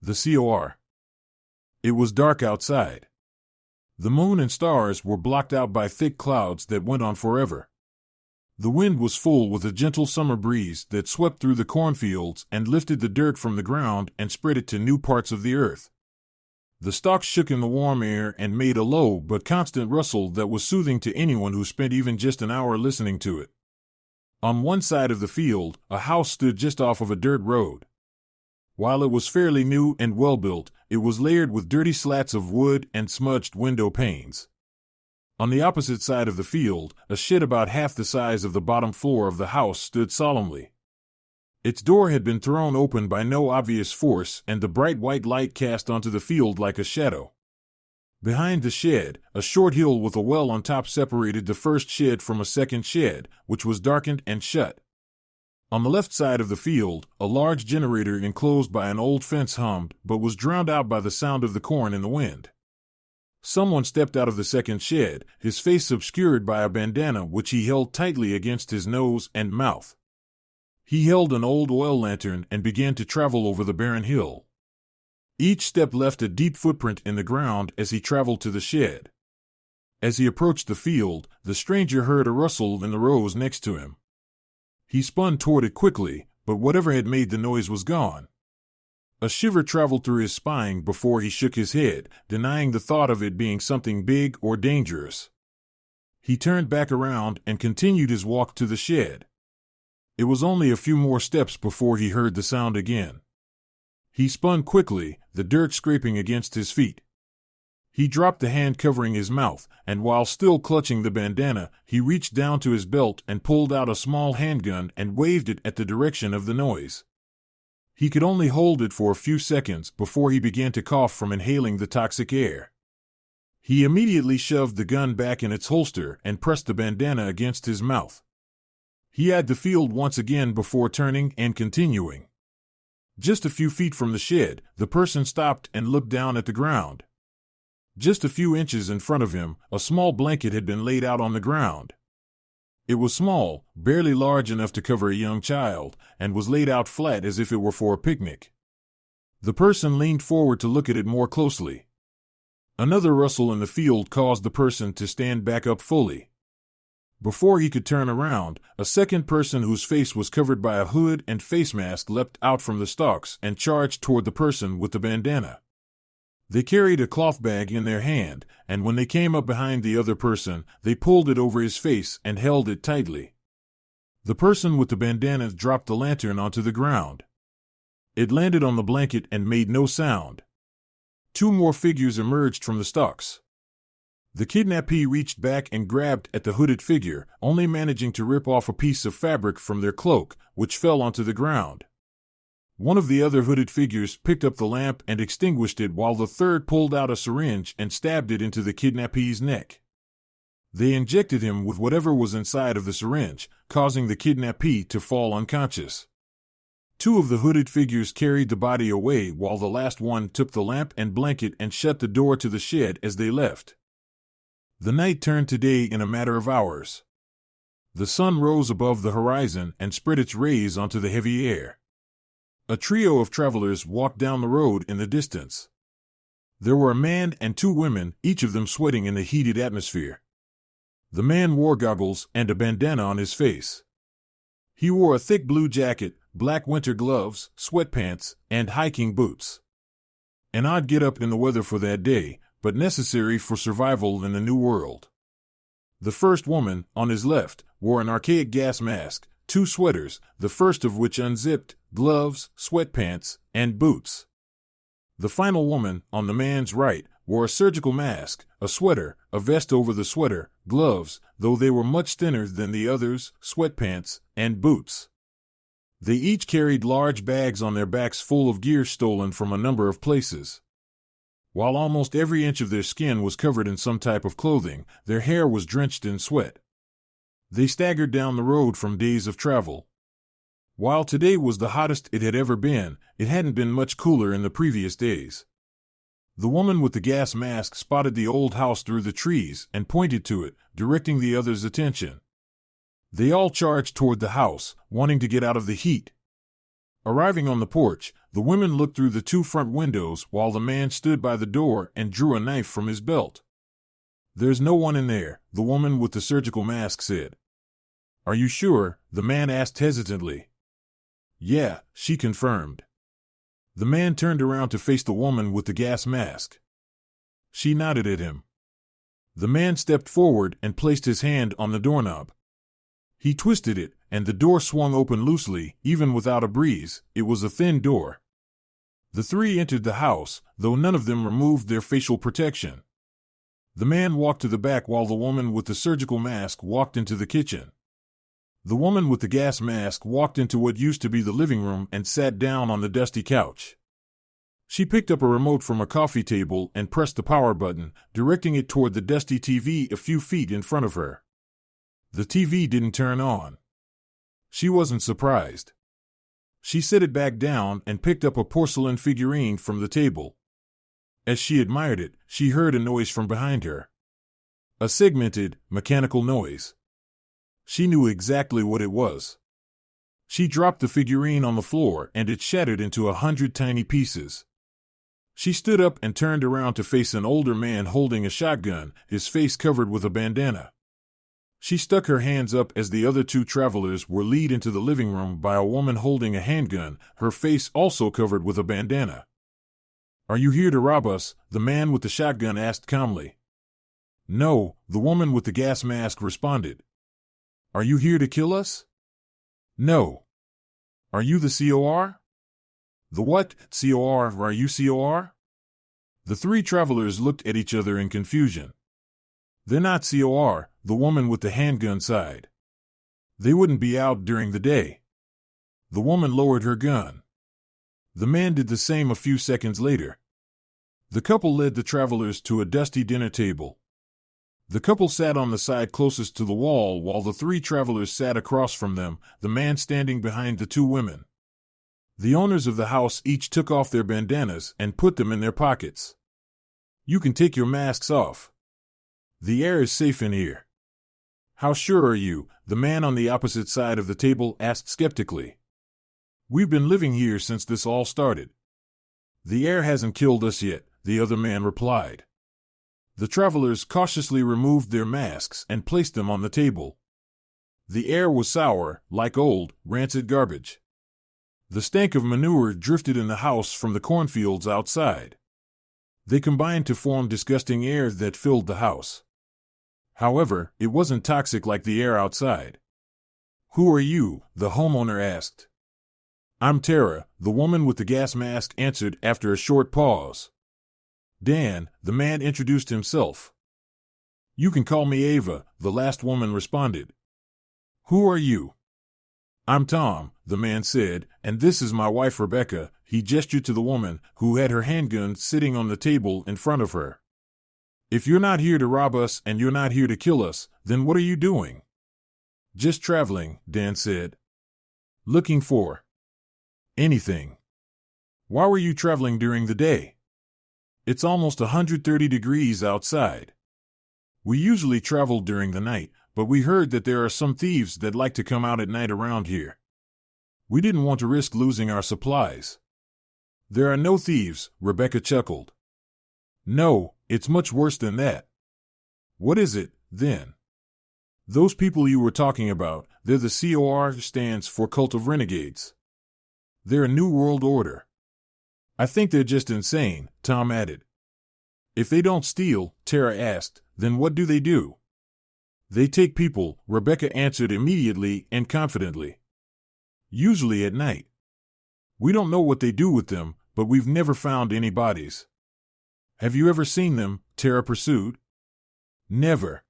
The COR. It was dark outside. The moon and stars were blocked out by thick clouds that went on forever. The wind was full with a gentle summer breeze that swept through the cornfields and lifted the dirt from the ground and spread it to new parts of the earth. The stalks shook in the warm air and made a low but constant rustle that was soothing to anyone who spent even just an hour listening to it. On one side of the field, a house stood just off of a dirt road. While it was fairly new and well-built, it was layered with dirty slats of wood and smudged window panes. On the opposite side of the field, a shed about half the size of the bottom floor of the house stood solemnly. Its door had been thrown open by no obvious force, and the bright white light cast onto the field like a shadow. Behind the shed, a short hill with a well on top separated the first shed from a second shed, which was darkened and shut. On the left side of the field, a large generator enclosed by an old fence hummed, but was drowned out by the sound of the corn in the wind. Someone stepped out of the second shed, his face obscured by a bandana which he held tightly against his nose and mouth. He held an old oil lantern and began to travel over the barren hill. Each step left a deep footprint in the ground as he traveled to the shed. As he approached the field, the stranger heard a rustle in the rows next to him. He spun toward it quickly, but whatever had made the noise was gone. A shiver traveled through his spine before he shook his head, denying the thought of it being something big or dangerous. He turned back around and continued his walk to the shed. It was only a few more steps before he heard the sound again. He spun quickly, the dirt scraping against his feet. He dropped the hand covering his mouth, and while still clutching the bandana, he reached down to his belt and pulled out a small handgun and waved it at the direction of the noise. He could only hold it for a few seconds before he began to cough from inhaling the toxic air. He immediately shoved the gun back in its holster and pressed the bandana against his mouth. He eyed the field once again before turning and continuing. Just a few feet from the shed, the person stopped and looked down at the ground. Just a few inches in front of him, a small blanket had been laid out on the ground. It was small, barely large enough to cover a young child, and was laid out flat as if it were for a picnic. The person leaned forward to look at it more closely. Another rustle in the field caused the person to stand back up fully. Before he could turn around, a second person whose face was covered by a hood and face mask leapt out from the stalks and charged toward the person with the bandana. They carried a cloth bag in their hand, and when they came up behind the other person, they pulled it over his face and held it tightly. The person with the bandana dropped the lantern onto the ground. It landed on the blanket and made no sound. Two more figures emerged from the stalks. The kidnappee reached back and grabbed at the hooded figure, only managing to rip off a piece of fabric from their cloak, which fell onto the ground. One of the other hooded figures picked up the lamp and extinguished it while the third pulled out a syringe and stabbed it into the kidnappee's neck. They injected him with whatever was inside of the syringe, causing the kidnappee to fall unconscious. Two of the hooded figures carried the body away while the last one took the lamp and blanket and shut the door to the shed as they left. The night turned to day in a matter of hours. The sun rose above the horizon and spread its rays onto the heavy air. A trio of travelers walked down the road in the distance. There were a man and two women, each of them sweating in the heated atmosphere. The man wore goggles and a bandana on his face. He wore a thick blue jacket, black winter gloves, sweatpants, and hiking boots. An odd get-up in the weather for that day, but necessary for survival in the new world. The first woman, on his left, wore an archaic gas mask, two sweaters, the first of which unzipped, gloves, sweatpants, and boots. The final woman, on the man's right, wore a surgical mask, a sweater, a vest over the sweater, gloves, though they were much thinner than the others, sweatpants, and boots. They each carried large bags on their backs full of gear stolen from a number of places. While almost every inch of their skin was covered in some type of clothing, their hair was drenched in sweat. They staggered down the road from days of travel. While today was the hottest it had ever been, it hadn't been much cooler in the previous days. The woman with the gas mask spotted the old house through the trees and pointed to it, directing the others' attention. They all charged toward the house, wanting to get out of the heat. Arriving on the porch, the women looked through the two front windows while the man stood by the door and drew a knife from his belt. "There's no one in there," the woman with the surgical mask said. "Are you sure?" the man asked hesitantly. "Yeah," she confirmed. The man turned around to face the woman with the gas mask. She nodded at him. The man stepped forward and placed his hand on the doorknob. He twisted it, and the door swung open loosely, even without a breeze. It was a thin door. The three entered the house, though none of them removed their facial protection. The man walked to the back while the woman with the surgical mask walked into the kitchen. The woman with the gas mask walked into what used to be the living room and sat down on the dusty couch. She picked up a remote from a coffee table and pressed the power button, directing it toward the dusty TV a few feet in front of her. The TV didn't turn on. She wasn't surprised. She set it back down and picked up a porcelain figurine from the table. As she admired it, she heard a noise from behind her. A segmented, mechanical noise. She knew exactly what it was. She dropped the figurine on the floor and it shattered into 100 tiny pieces. She stood up and turned around to face an older man holding a shotgun, his face covered with a bandana. She stuck her hands up as the other two travelers were led into the living room by a woman holding a handgun, her face also covered with a bandana. "Are you here to rob us?" the man with the shotgun asked calmly. "No," the woman with the gas mask responded. "Are you here to kill us?" "No." "Are you the COR?" "The what? COR? Are you COR?" The three travelers looked at each other in confusion. "They're not COR," the woman with the handgun sighed. "They wouldn't be out during the day." The woman lowered her gun. The man did the same a few seconds later. The couple led the travelers to a dusty dinner table. The couple sat on the side closest to the wall while the three travelers sat across from them, the man standing behind the two women. The owners of the house each took off their bandanas and put them in their pockets. "You can take your masks off. The air is safe in here." "How sure are you?" the man on the opposite side of the table asked skeptically. "We've been living here since this all started." "The air hasn't killed us yet," the other man replied. The travelers cautiously removed their masks and placed them on the table. The air was sour, like old, rancid garbage. The stank of manure drifted in the house from the cornfields outside. They combined to form disgusting air that filled the house. However, it wasn't toxic like the air outside. "Who are you?" the homeowner asked. "I'm Tara," the woman with the gas mask answered after a short pause. "Dan," the man introduced himself. "You can call me Ava," the last woman responded. "Who are you?" "I'm Tom," the man said, "and this is my wife Rebecca." He gestured to the woman, who had her handgun sitting on the table in front of her. "If you're not here to rob us and you're not here to kill us, then what are you doing?" "Just traveling," Dan said. "Looking for anything." "Why were you traveling during the day? It's almost 130 degrees outside." "We usually travel during the night, but we heard that there are some thieves that like to come out at night around here. We didn't want to risk losing our supplies." "There are no thieves," Rebecca chuckled. "No, it's much worse than that." "What is it, then?" "Those people you were talking about, they're the COR, stands for Cult of Renegades. They're a new world order." "I think they're just insane," Tom added. "If they don't steal," Tara asked, "then what do they do?" "They take people," Rebecca answered immediately and confidently. "Usually at night. We don't know what they do with them, but we've never found any bodies." "Have you ever seen them?" Tara pursued. "Never.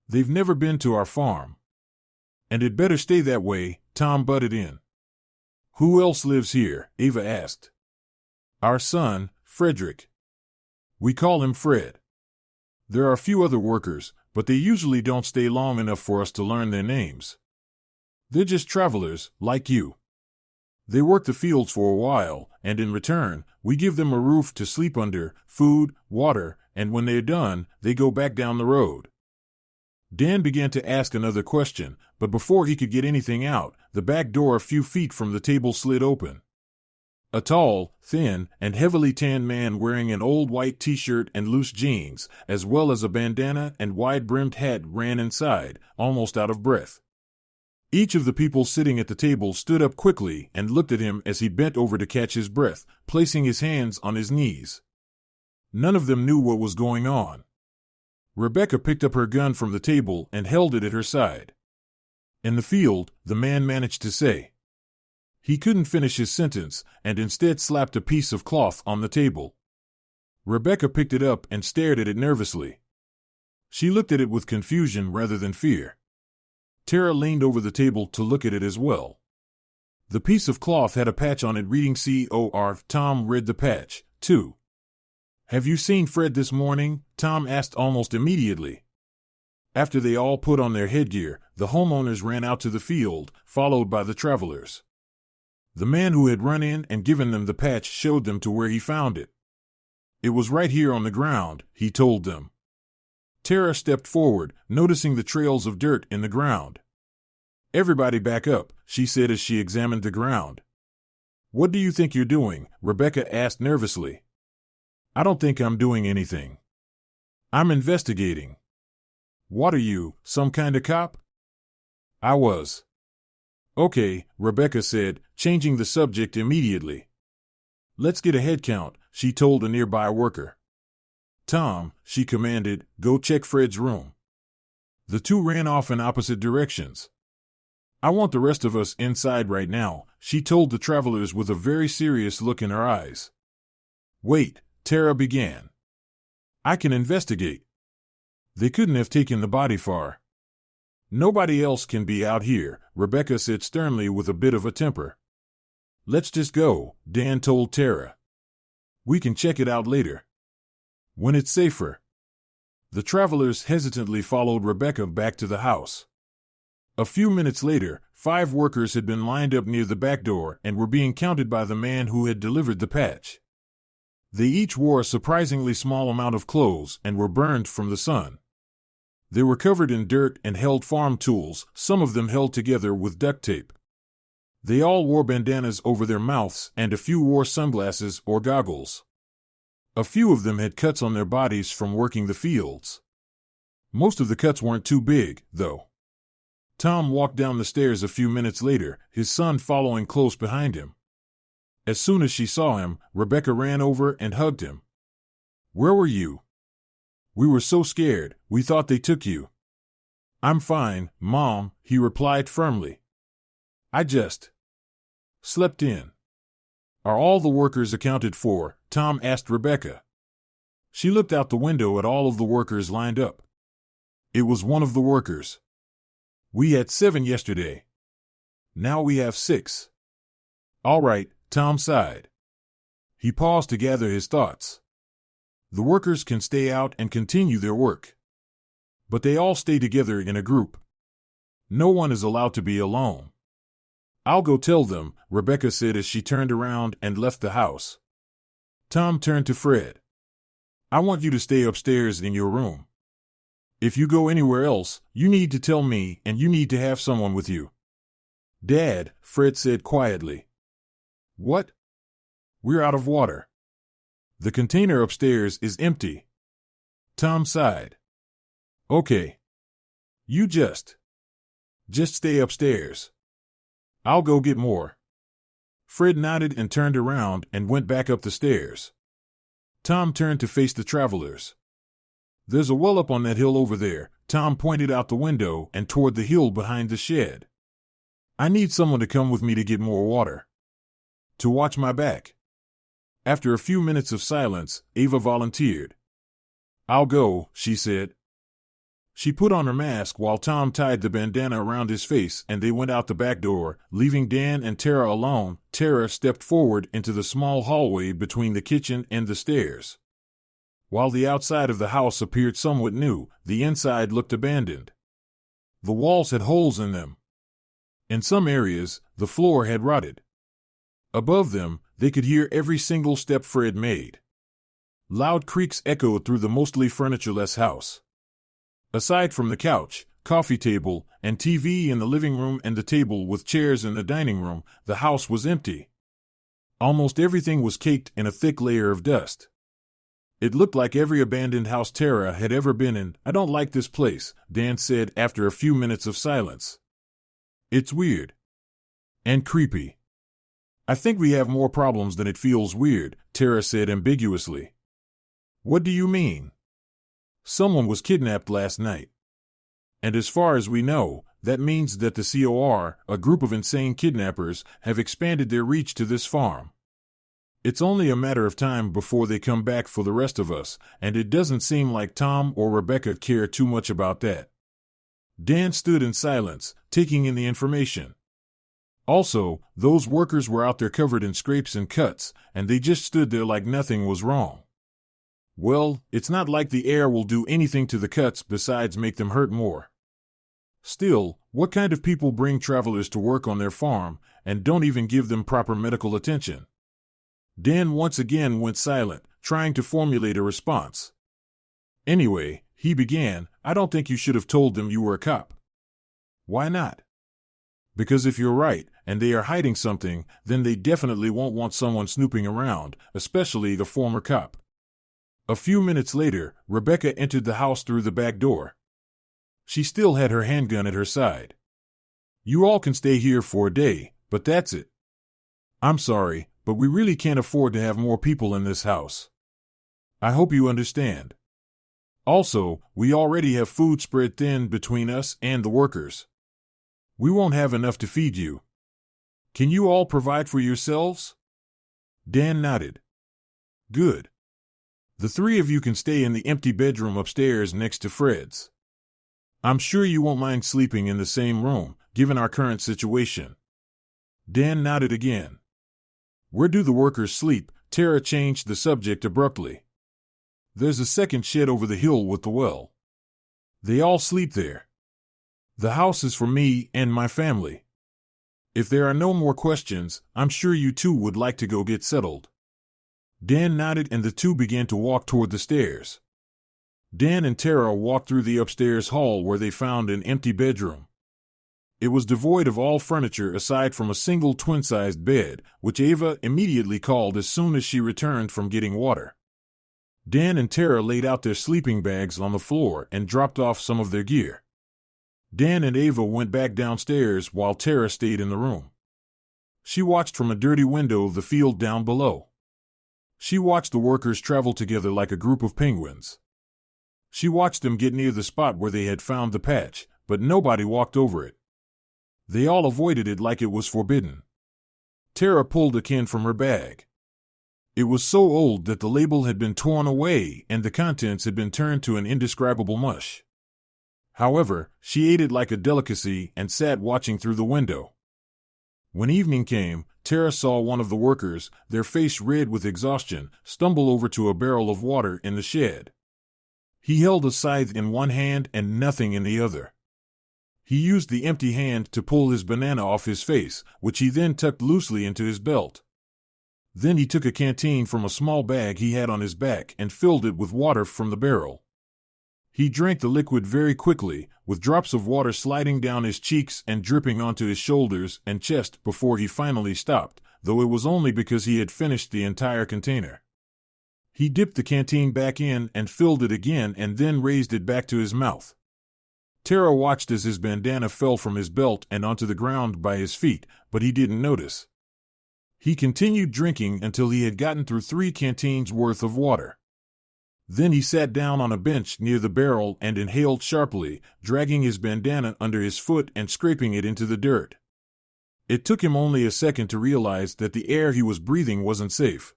They've never been to our farm." "And it better stay that way," Tom butted in. "Who else lives here?" Ava asked. "Our son, Frederick. We call him Fred. There are a few other workers, but they usually don't stay long enough for us to learn their names. They're just travelers, like you. They work the fields for a while, and in return, we give them a roof to sleep under, food, water, and when they're done, they go back down the road." Dan began to ask another question, but before he could get anything out, the back door a few feet from the table slid open. A tall, thin, and heavily tanned man wearing an old white t-shirt and loose jeans, as well as a bandana and wide-brimmed hat, ran inside, almost out of breath. Each of the people sitting at the table stood up quickly and looked at him as he bent over to catch his breath, placing his hands on his knees. None of them knew what was going on. Rebecca picked up her gun from the table and held it at her side. "In the field," the man managed to say. He couldn't finish his sentence, and instead slapped a piece of cloth on the table. Rebecca picked it up and stared at it nervously. She looked at it with confusion rather than fear. Tara leaned over the table to look at it as well. The piece of cloth had a patch on it reading COR. Tom read the patch, too. "Have you seen Fred this morning?" Tom asked almost immediately. After they all put on their headgear, the homeowners ran out to the field, followed by the travelers. The man who had run in and given them the patch showed them to where he found it. "It was right here on the ground," he told them. Tara stepped forward, noticing the trails of dirt in the ground. "Everybody back up," she said as she examined the ground. "What do you think you're doing?" Rebecca asked nervously. "I don't think I'm doing anything. I'm investigating." "What are you, some kind of cop?" "I was." "Okay," Rebecca said, changing the subject immediately. "Let's get a head count," she told a nearby worker. "Tom," she commanded, "go check Fred's room." The two ran off in opposite directions. "I want the rest of us inside right now," she told the travelers with a very serious look in her eyes. "Wait," Tara began. "I can investigate. They couldn't have taken the body far." "Nobody else can be out here," Rebecca said sternly with a bit of a temper. "Let's just go," Dan told Tara. "We can check it out later. When it's safer." The travelers hesitantly followed Rebecca back to the house. A few minutes later, 5 workers had been lined up near the back door and were being counted by the man who had delivered the patch. They each wore a surprisingly small amount of clothes and were burned from the sun. They were covered in dirt and held farm tools, some of them held together with duct tape. They all wore bandanas over their mouths, and a few wore sunglasses or goggles. A few of them had cuts on their bodies from working the fields. Most of the cuts weren't too big, though. Tom walked down the stairs a few minutes later, his son following close behind him. As soon as she saw him, Rebecca ran over and hugged him. "Where were you?" "We were so scared, we thought they took you." "I'm fine, Mom," he replied firmly. "I just slept in." "Are all the workers accounted for?" Tom asked Rebecca. She looked out the window at all of the workers lined up. It was one of the workers. "We had 7 yesterday. Now we have 6. "All right," Tom sighed. He paused to gather his thoughts. The workers can stay out and continue their work. But they all stay together in a group. No one is allowed to be alone. "I'll go tell them," Rebecca said as she turned around and left the house. Tom turned to Fred. "I want you to stay upstairs in your room. If you go anywhere else, you need to tell me, and you need to have someone with you." "Dad," Fred said quietly. "What?" "We're out of water. The container upstairs is empty." Tom sighed. "Okay. You just stay upstairs. I'll go get more." Fred nodded and turned around and went back up the stairs. Tom turned to face the travelers. "There's a well up on that hill over there." Tom pointed out the window and toward the hill behind the shed. "I need someone to come with me to get more water. To watch my back." After a few minutes of silence, Ava volunteered. "I'll go," she said. She put on her mask while Tom tied the bandana around his face, and they went out the back door, leaving Dan and Tara alone. Tara stepped forward into the small hallway between the kitchen and the stairs. While the outside of the house appeared somewhat new, the inside looked abandoned. The walls had holes in them. In some areas, the floor had rotted. Above them, they could hear every single step Fred made. Loud creaks echoed through the mostly furnitureless house. Aside from the couch, coffee table, and TV in the living room and the table with chairs in the dining room, the house was empty. Almost everything was caked in a thick layer of dust. It looked like every abandoned house Tara had ever been in. "I don't like this place," Dan said after a few minutes of silence. "It's weird. And creepy." "I think we have more problems than it feels weird," Tara said ambiguously. "What do you mean?" "Someone was kidnapped last night. And as far as we know, that means that the COR, a group of insane kidnappers, have expanded their reach to this farm. It's only a matter of time before they come back for the rest of us, and it doesn't seem like Tom or Rebecca care too much about that." Dan stood in silence, taking in the information. Also, those workers were out there covered in scrapes and cuts, and they just stood there like nothing was wrong. "Well, it's not like the air will do anything to the cuts besides make them hurt more. Still, what kind of people bring travelers to work on their farm and don't even give them proper medical attention?" Dan once again went silent, trying to formulate a response. "Anyway," he began, "I don't think you should have told them you were a cop." "Why not?" "Because if you're right, and they are hiding something, then they definitely won't want someone snooping around, especially the former cop." A few minutes later, Rebecca entered the house through the back door. She still had her handgun at her side. "You all can stay here for a day, but that's it. I'm sorry, but we really can't afford to have more people in this house. I hope you understand. Also, we already have food spread thin between us and the workers. We won't have enough to feed you. Can you all provide for yourselves?" Dan nodded. "Good. The three of you can stay in the empty bedroom upstairs next to Fred's. I'm sure you won't mind sleeping in the same room, given our current situation." Dan nodded again. "Where do the workers sleep?" Tara changed the subject abruptly. "There's a second shed over the hill with the well. They all sleep there. The house is for me and my family. If there are no more questions, I'm sure you two would like to go get settled." Dan nodded and the two began to walk toward the stairs. Dan and Tara walked through the upstairs hall where they found an empty bedroom. It was devoid of all furniture aside from a single twin-sized bed, which Ava immediately called as soon as she returned from getting water. Dan and Tara laid out their sleeping bags on the floor and dropped off some of their gear. Dan and Ava went back downstairs while Tara stayed in the room. She watched from a dirty window the field down below. She watched the workers travel together like a group of penguins. She watched them get near the spot where they had found the patch, but nobody walked over it. They all avoided it like it was forbidden. Tara pulled a can from her bag. It was so old that the label had been torn away and the contents had been turned to an indescribable mush. However, she ate it like a delicacy and sat watching through the window. When evening came, Tara saw one of the workers, their face red with exhaustion, stumble over to a barrel of water in the shed. He held a scythe in one hand and nothing in the other. He used the empty hand to pull his banana off his face, which he then tucked loosely into his belt. Then he took a canteen from a small bag he had on his back and filled it with water from the barrel. He drank the liquid very quickly, with drops of water sliding down his cheeks and dripping onto his shoulders and chest before he finally stopped, though it was only because he had finished the entire container. He dipped the canteen back in and filled it again and then raised it back to his mouth. Tara watched as his bandana fell from his belt and onto the ground by his feet, but he didn't notice. He continued drinking until he had gotten through 3 canteens worth of water. Then he sat down on a bench near the barrel and inhaled sharply, dragging his bandana under his foot and scraping it into the dirt. It took him only a second to realize that the air he was breathing wasn't safe.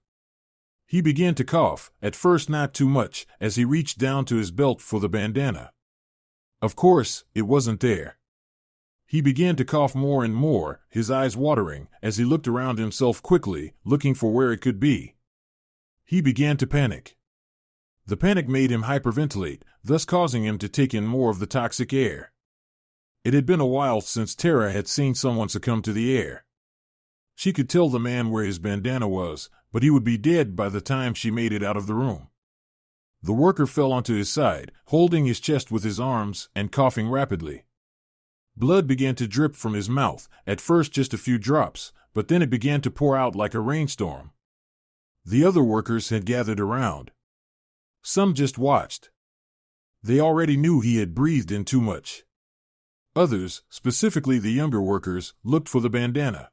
He began to cough, at first not too much, as he reached down to his belt for the bandana. Of course, it wasn't there. He began to cough more and more, his eyes watering, as he looked around himself quickly, looking for where it could be. He began to panic. The panic made him hyperventilate, thus causing him to take in more of the toxic air. It had been a while since Tara had seen someone succumb to the air. She could tell the man where his bandana was, but he would be dead by the time she made it out of the room. The worker fell onto his side, holding his chest with his arms and coughing rapidly. Blood began to drip from his mouth, at first just a few drops, but then it began to pour out like a rainstorm. The other workers had gathered around. Some just watched. They already knew he had breathed in too much. Others, specifically the younger workers, looked for the bandana.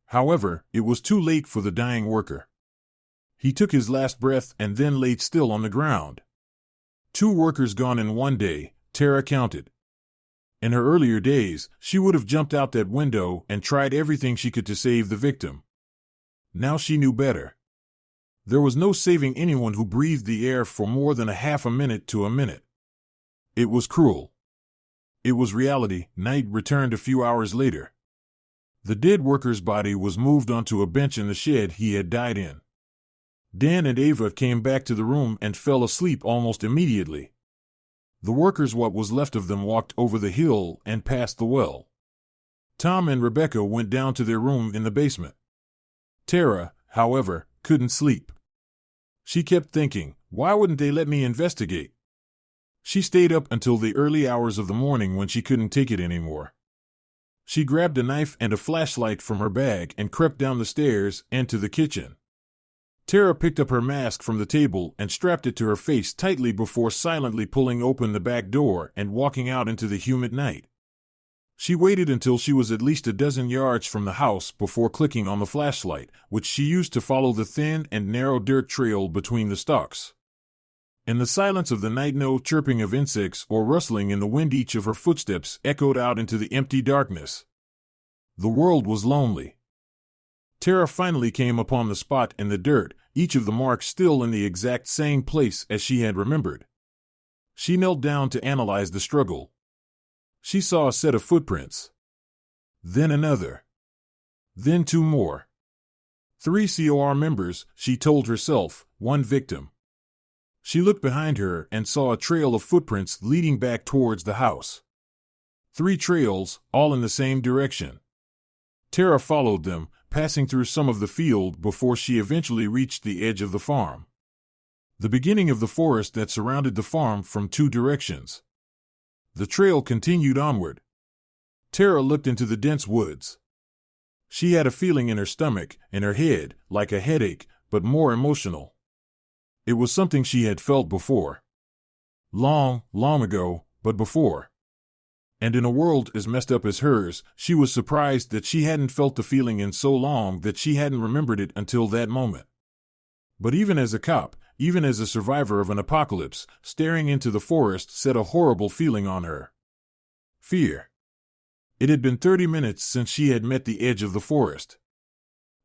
However, it was too late for the dying worker. He took his last breath and then laid still on the ground. 2 workers gone in one day, Tara counted. In her earlier days, she would have jumped out that window and tried everything she could to save the victim. Now she knew better. There was no saving anyone who breathed the air for more than a half a minute to a minute. It was cruel. It was reality. Night returned a few hours later. The dead worker's body was moved onto a bench in the shed he had died in. Dan and Ava came back to the room and fell asleep almost immediately. The workers, what was left of them, walked over the hill and past the well. Tom and Rebecca went down to their room in the basement. Tara, however, couldn't sleep. She kept thinking, why wouldn't they let me investigate? She stayed up until the early hours of the morning when she couldn't take it anymore. She grabbed a knife and a flashlight from her bag and crept down the stairs and to the kitchen. Tara picked up her mask from the table and strapped it to her face tightly before silently pulling open the back door and walking out into the humid night. She waited until she was at least a dozen yards from the house before clicking on the flashlight, which she used to follow the thin and narrow dirt trail between the stalks. In the silence of the night, no chirping of insects or rustling in the wind. Each of her footsteps echoed out into the empty darkness. The world was lonely. Tara finally came upon the spot in the dirt, each of the marks still in the exact same place as she had remembered. She knelt down to analyze the struggle. She saw a set of footprints. Then another. Then 2 more. 3 COR members, she told herself, 1 victim. She looked behind her and saw a trail of footprints leading back towards the house. 3 trails, all in the same direction. Tara followed them, passing through some of the field before she eventually reached the edge of the farm. The beginning of the forest that surrounded the farm from 2 directions. The trail continued onward. Tara looked into the dense woods. She had a feeling in her stomach, in her head, like a headache, but more emotional. It was something she had felt before. Long, long ago, but before. And in a world as messed up as hers, she was surprised that she hadn't felt the feeling in so long, that she hadn't remembered it until that moment. But even as a cop, even as a survivor of an apocalypse, staring into the forest set a horrible feeling on her. Fear. It had been 30 minutes since she had met the edge of the forest.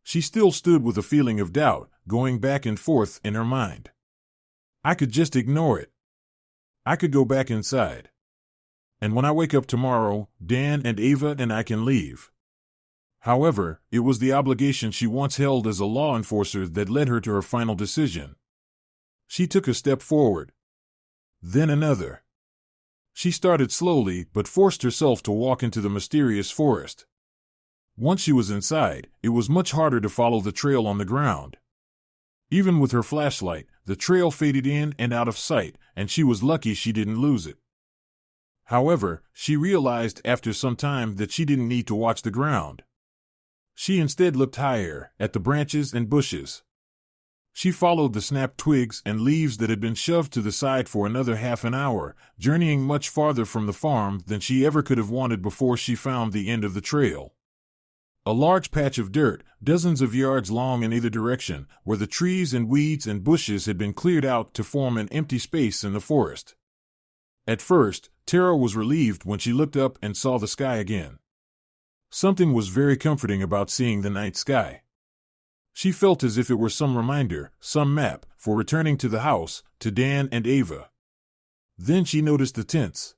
She still stood with a feeling of doubt, going back and forth in her mind. I could just ignore it. I could go back inside. And when I wake up tomorrow, Dan and Ava and I can leave. However, it was the obligation she once held as a law enforcer that led her to her final decision. She took a step forward. Then another. She started slowly, but forced herself to walk into the mysterious forest. Once she was inside, it was much harder to follow the trail on the ground. Even with her flashlight, the trail faded in and out of sight, and she was lucky she didn't lose it. However, she realized after some time that she didn't need to watch the ground. She instead looked higher, at the branches and bushes. She followed the snapped twigs and leaves that had been shoved to the side for another half an hour, journeying much farther from the farm than she ever could have wanted before she found the end of the trail. A large patch of dirt, dozens of yards long in either direction, where the trees and weeds and bushes had been cleared out to form an empty space in the forest. At first, Tara was relieved when she looked up and saw the sky again. Something was very comforting about seeing the night sky. She felt as if it were some reminder, some map, for returning to the house, to Dan and Ava. Then she noticed the tents.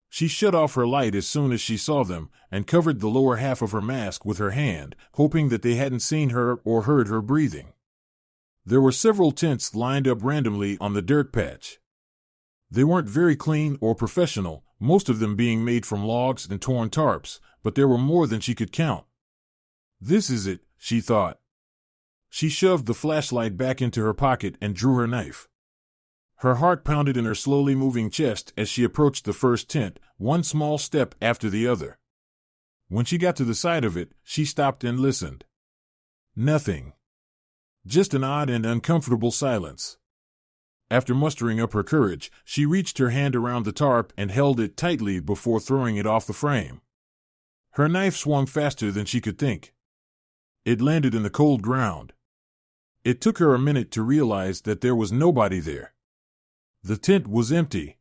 She shut off her light as soon as she saw them, and covered the lower half of her mask with her hand, hoping that they hadn't seen her or heard her breathing. There were several tents lined up randomly on the dirt patch. They weren't very clean or professional, most of them being made from logs and torn tarps, but there were more than she could count. This is it, she thought. She shoved the flashlight back into her pocket and drew her knife. Her heart pounded in her slowly moving chest as she approached the first tent, one small step after the other. When she got to the side of it, she stopped and listened. Nothing. Just an odd and uncomfortable silence. After mustering up her courage, she reached her hand around the tarp and held it tightly before throwing it off the frame. Her knife swung faster than she could think. It landed in the cold ground. It took her a minute to realize that there was nobody there. The tent was empty.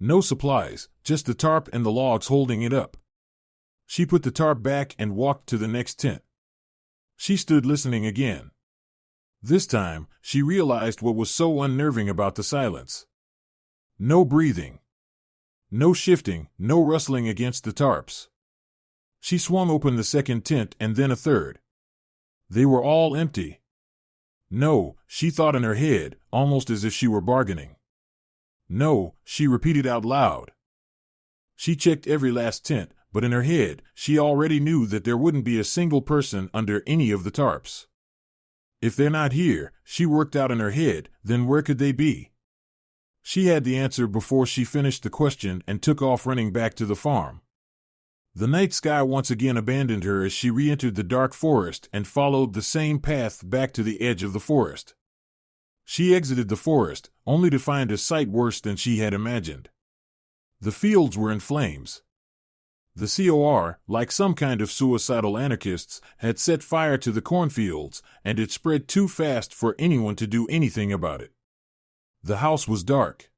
No supplies, just the tarp and the logs holding it up. She put the tarp back and walked to the next tent. She stood listening again. This time, she realized what was so unnerving about the silence. No breathing. No shifting, no rustling against the tarps. She swung open the second tent and then a third. They were all empty. No, she thought in her head, almost as if she were bargaining. No, she repeated out loud. She checked every last tent, but in her head, she already knew that there wouldn't be a single person under any of the tarps. If they're not here, she worked out in her head, then where could they be? She had the answer before she finished the question and took off running back to the farm. The night sky once again abandoned her as she re-entered the dark forest and followed the same path back to the edge of the forest. She exited the forest, only to find a sight worse than she had imagined. The fields were in flames. The COR, like some kind of suicidal anarchists, had set fire to the cornfields, and it spread too fast for anyone to do anything about it. The house was dark.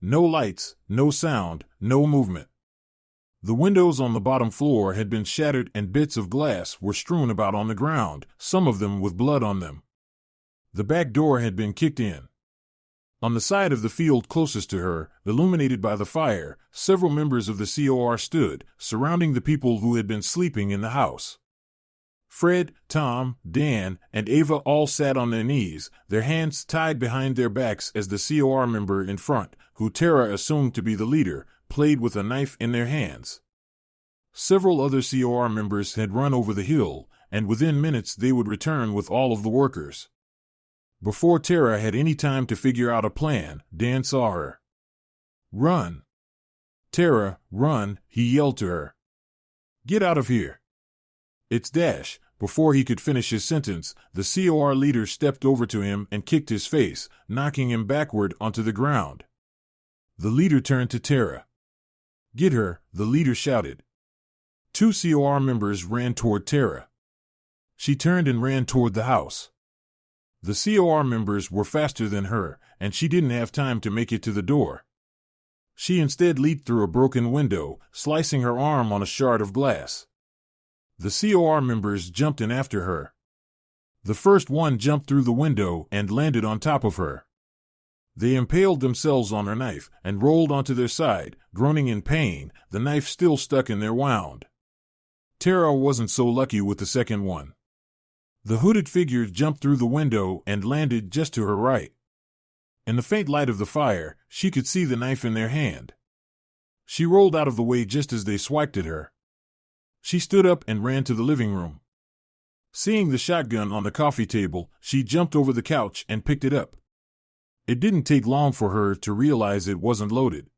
No lights, no sound, no movement. The windows on the bottom floor had been shattered and bits of glass were strewn about on the ground, some of them with blood on them. The back door had been kicked in. On the side of the field closest to her, illuminated by the fire, several members of the COR stood, surrounding the people who had been sleeping in the house. Fred, Tom, Dan, and Ava all sat on their knees, their hands tied behind their backs as the COR member in front, who Tara assumed to be the leader, played with a knife in their hands. Several other COR members had run over the hill, and within minutes they would return with all of the workers. Before Tara had any time to figure out a plan, Dan saw her. "Run! Tara, run!" he yelled to her. "Get out of here!" "It's Dash." Before he could finish his sentence, the COR leader stepped over to him and kicked his face, knocking him backward onto the ground. The leader turned to Tara. "Get her," the leader shouted. Two COR members ran toward Tara. She turned and ran toward the house. The COR members were faster than her, and she didn't have time to make it to the door. She instead leaped through a broken window, slicing her arm on a shard of glass. The COR members jumped in after her. The first one jumped through the window and landed on top of her. They impaled themselves on her knife and rolled onto their side, groaning in pain, the knife still stuck in their wound. Tara wasn't so lucky with the second one. The hooded figure jumped through the window and landed just to her right. In the faint light of the fire, she could see the knife in their hand. She rolled out of the way just as they swiped at her. She stood up and ran to the living room. Seeing the shotgun on the coffee table, she jumped over the couch and picked it up. It didn't take long for her to realize it wasn't loaded.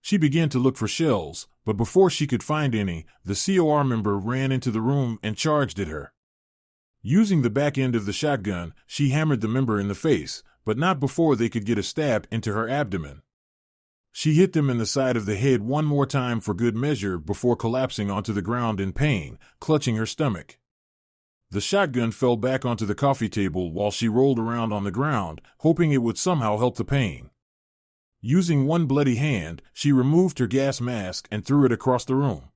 She began to look for shells, but before she could find any, the COR member ran into the room and charged at her. Using the back end of the shotgun, she hammered the member in the face, but not before they could get a stab into her abdomen. She hit them in the side of the head one more time for good measure before collapsing onto the ground in pain, clutching her stomach. The shotgun fell back onto the coffee table while she rolled around on the ground, hoping it would somehow help the pain. Using one bloody hand, she removed her gas mask and threw it across the room.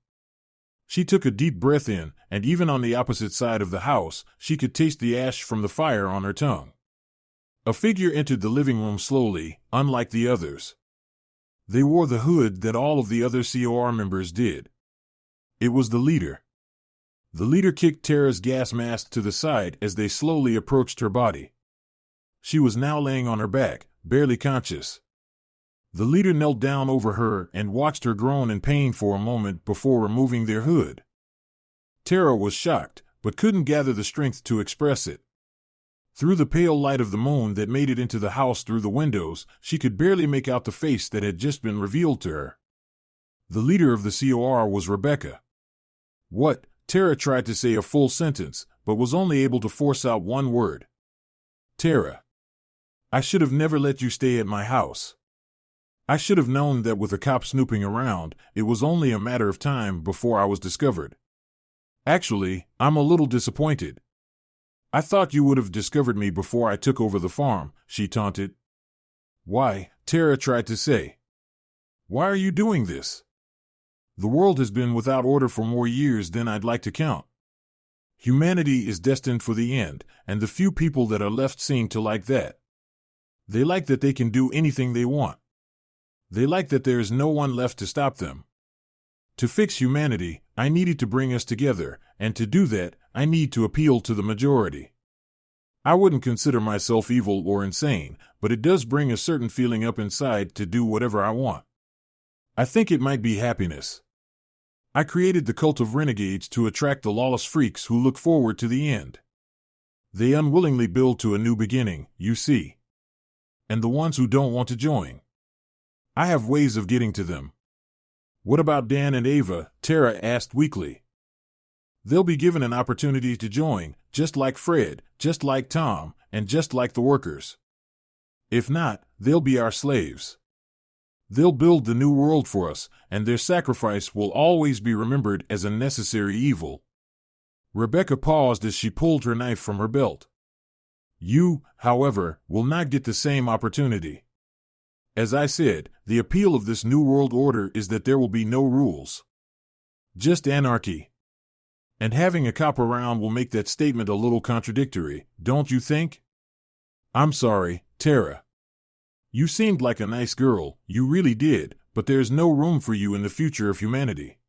She took a deep breath in, and even on the opposite side of the house, she could taste the ash from the fire on her tongue. A figure entered the living room slowly, unlike the others. They wore the hood that all of the other COR members did. It was the leader. The leader kicked Tara's gas mask to the side as they slowly approached her body. She was now laying on her back, barely conscious. The leader knelt down over her and watched her groan in pain for a moment before removing their hood. Tara was shocked, but couldn't gather the strength to express it. Through the pale light of the moon that made it into the house through the windows, she could barely make out the face that had just been revealed to her. The leader of the COR was Rebecca. What? Tara tried to say a full sentence, but was only able to force out one word. Tara. I should have never let you stay at my house. I should have known that with a cop snooping around, it was only a matter of time before I was discovered. Actually, I'm a little disappointed. I thought you would have discovered me before I took over the farm, she taunted. Why? Tara tried to say. Why are you doing this? The world has been without order for more years than I'd like to count. Humanity is destined for the end, and the few people that are left seem to like that. They like that they can do anything they want. They like that there is no one left to stop them. To fix humanity, I needed to bring us together, and to do that, I need to appeal to the majority. I wouldn't consider myself evil or insane, but it does bring a certain feeling up inside to do whatever I want. I think it might be happiness. I created the cult of renegades to attract the lawless freaks who look forward to the end. They unwillingly build to a new beginning, you see. And the ones who don't want to join. I have ways of getting to them. What about Dan and Ava? Tara asked weakly. They'll be given an opportunity to join, just like Fred, just like Tom, and just like the workers. If not, they'll be our slaves. They'll build the new world for us, and their sacrifice will always be remembered as a necessary evil. Rebecca paused as she pulled her knife from her belt. You, however, will not get the same opportunity. As I said, the appeal of this new world order is that there will be no rules. Just anarchy. And having a cop around will make that statement a little contradictory, don't you think? I'm sorry, Tara. You seemed like a nice girl, you really did, but there's no room for you in the future of humanity.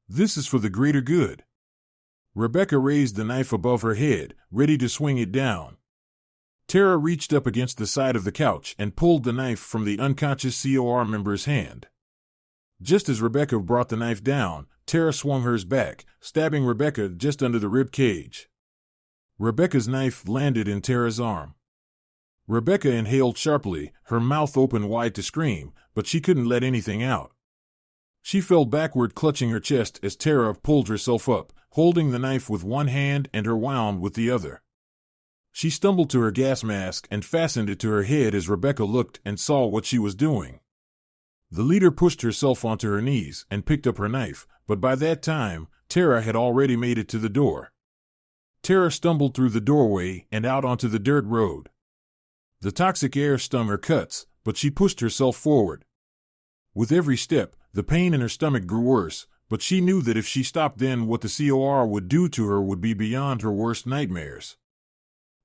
This is for the greater good. Rebecca raised the knife above her head, ready to swing it down. Tara reached up against the side of the couch and pulled the knife from the unconscious COR member's hand. Just as Rebecca brought the knife down, Tara swung hers back, stabbing Rebecca just under the rib cage. Rebecca's knife landed in Tara's arm. Rebecca inhaled sharply, her mouth open wide to scream, but she couldn't let anything out. She fell backward, clutching her chest as Tara pulled herself up, holding the knife with one hand and her wound with the other. She stumbled to her gas mask and fastened it to her head as Rebecca looked and saw what she was doing. The leader pushed herself onto her knees and picked up her knife, but by that time, Tara had already made it to the door. Tara stumbled through the doorway and out onto the dirt road. The toxic air stung her cuts, but she pushed herself forward. With every step, the pain in her stomach grew worse, but she knew that if she stopped, then what the COR would do to her would be beyond her worst nightmares.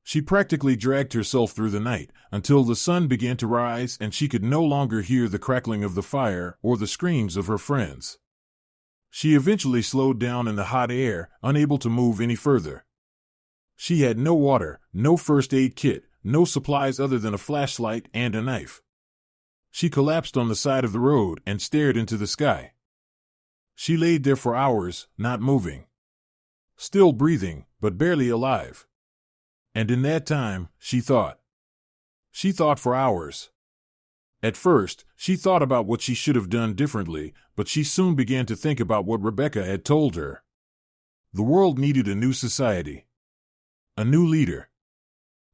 She practically dragged herself through the night, until the sun began to rise and she could no longer hear the crackling of the fire or the screams of her friends. She eventually slowed down in the hot air, unable to move any further. She had no water, no first aid kit, no supplies other than a flashlight and a knife. She collapsed on the side of the road and stared into the sky. She laid there for hours, not moving. Still breathing, but barely alive. And in that time, she thought. She thought for hours. At first, she thought about what she should have done differently, but she soon began to think about what Rebecca had told her. The world needed a new society. A new leader.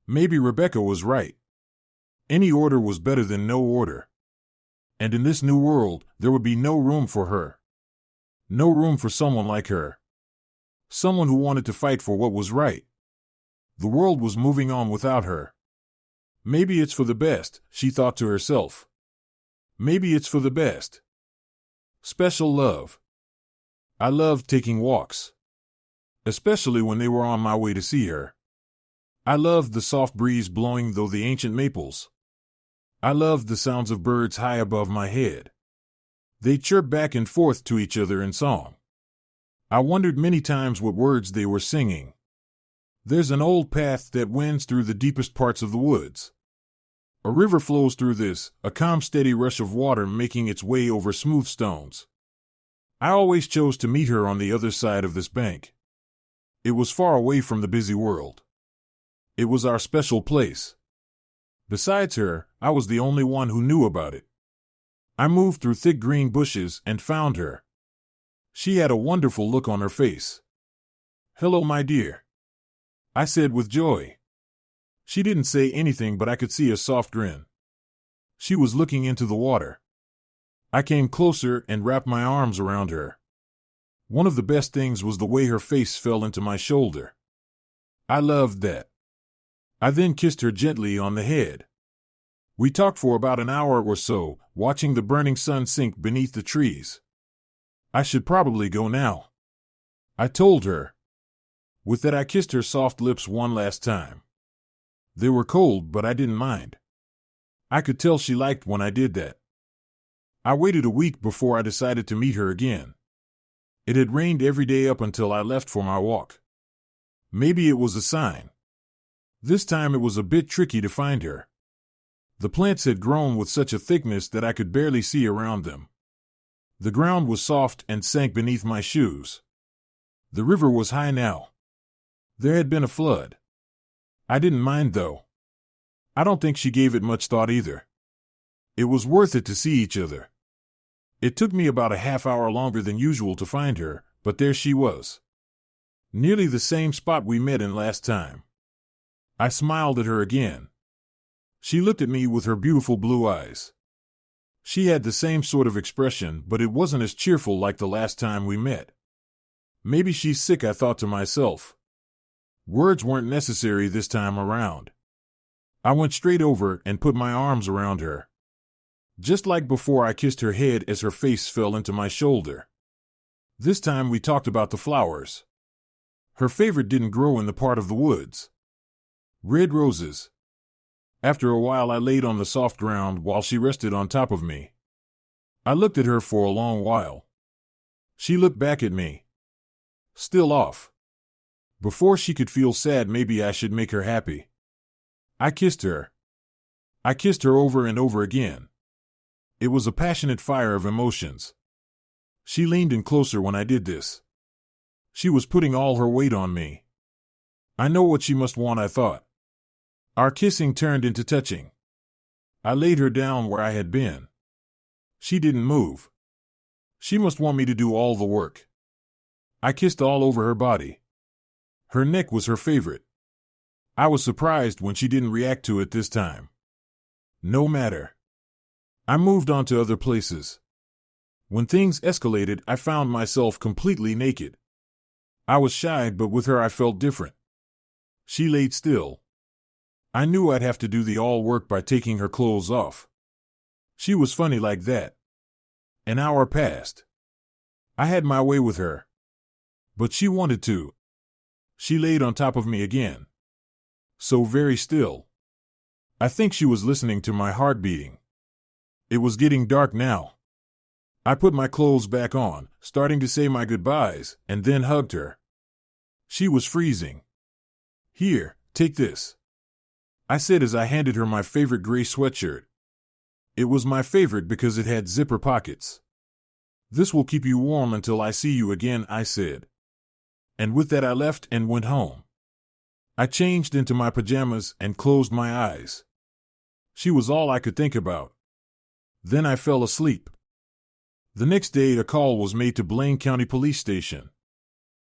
Maybe Rebecca was right. Any order was better than no order. And in this new world, there would be no room for her. No room for someone like her. Someone who wanted to fight for what was right. The world was moving on without her. Maybe it's for the best, she thought to herself. Maybe it's for the best. Special love. I loved taking walks. Especially when they were on my way to see her. I loved the soft breeze blowing through the ancient maples. I loved the sounds of birds high above my head. They chirped back and forth to each other in song. I wondered many times what words they were singing. There's an old path that winds through the deepest parts of the woods. A river flows through this, a calm steady rush of water making its way over smooth stones. I always chose to meet her on the other side of this bank. It was far away from the busy world. It was our special place. Besides her, I was the only one who knew about it. I moved through thick green bushes and found her. She had a wonderful look on her face. "Hello, my dear," I said with joy. She didn't say anything, but I could see a soft grin. She was looking into the water. I came closer and wrapped my arms around her. One of the best things was the way her face fell into my shoulder. I loved that. I then kissed her gently on the head. We talked for about an hour or so, watching the burning sun sink beneath the trees. "I should probably go now," I told her. With that, I kissed her soft lips one last time. They were cold, but I didn't mind. I could tell she liked when I did that. I waited a week before I decided to meet her again. It had rained every day up until I left for my walk. Maybe it was a sign. This time it was a bit tricky to find her. The plants had grown with such a thickness that I could barely see around them. The ground was soft and sank beneath my shoes. The river was high now. There had been a flood. I didn't mind, though. I don't think she gave it much thought either. It was worth it to see each other. It took me about a half hour longer than usual to find her, but there she was. Nearly the same spot we met in last time. I smiled at her again. She looked at me with her beautiful blue eyes. She had the same sort of expression, but it wasn't as cheerful like the last time we met. Maybe she's sick, I thought to myself. Words weren't necessary this time around. I went straight over and put my arms around her. Just like before, I kissed her head as her face fell into my shoulder. This time we talked about the flowers. Her favorite didn't grow in the part of the woods. Red roses. After a while, I laid on the soft ground while she rested on top of me. I looked at her for a long while. She looked back at me. Still off. Before she could feel sad, maybe I should make her happy. I kissed her. I kissed her over and over again. It was a passionate fire of emotions. She leaned in closer when I did this. She was putting all her weight on me. I know what she must want, I thought. Our kissing turned into touching. I laid her down where I had been. She didn't move. She must want me to do all the work. I kissed all over her body. Her neck was her favorite. I was surprised when she didn't react to it this time. No matter. I moved on to other places. When things escalated, I found myself completely naked. I was shy, but with her I felt different. She laid still. I knew I'd have to do the all work by taking her clothes off. She was funny like that. An hour passed. I had my way with her. But she wanted to. She laid on top of me again. So very still. I think she was listening to my heart beating. It was getting dark now. I put my clothes back on, starting to say my goodbyes, and then hugged her. She was freezing. "Here, take this," I said as I handed her my favorite gray sweatshirt. It was my favorite because it had zipper pockets. "This will keep you warm until I see you again," I said. And with that I left and went home. I changed into my pajamas and closed my eyes. She was all I could think about. Then I fell asleep. The next day a call was made to Blaine County Police Station.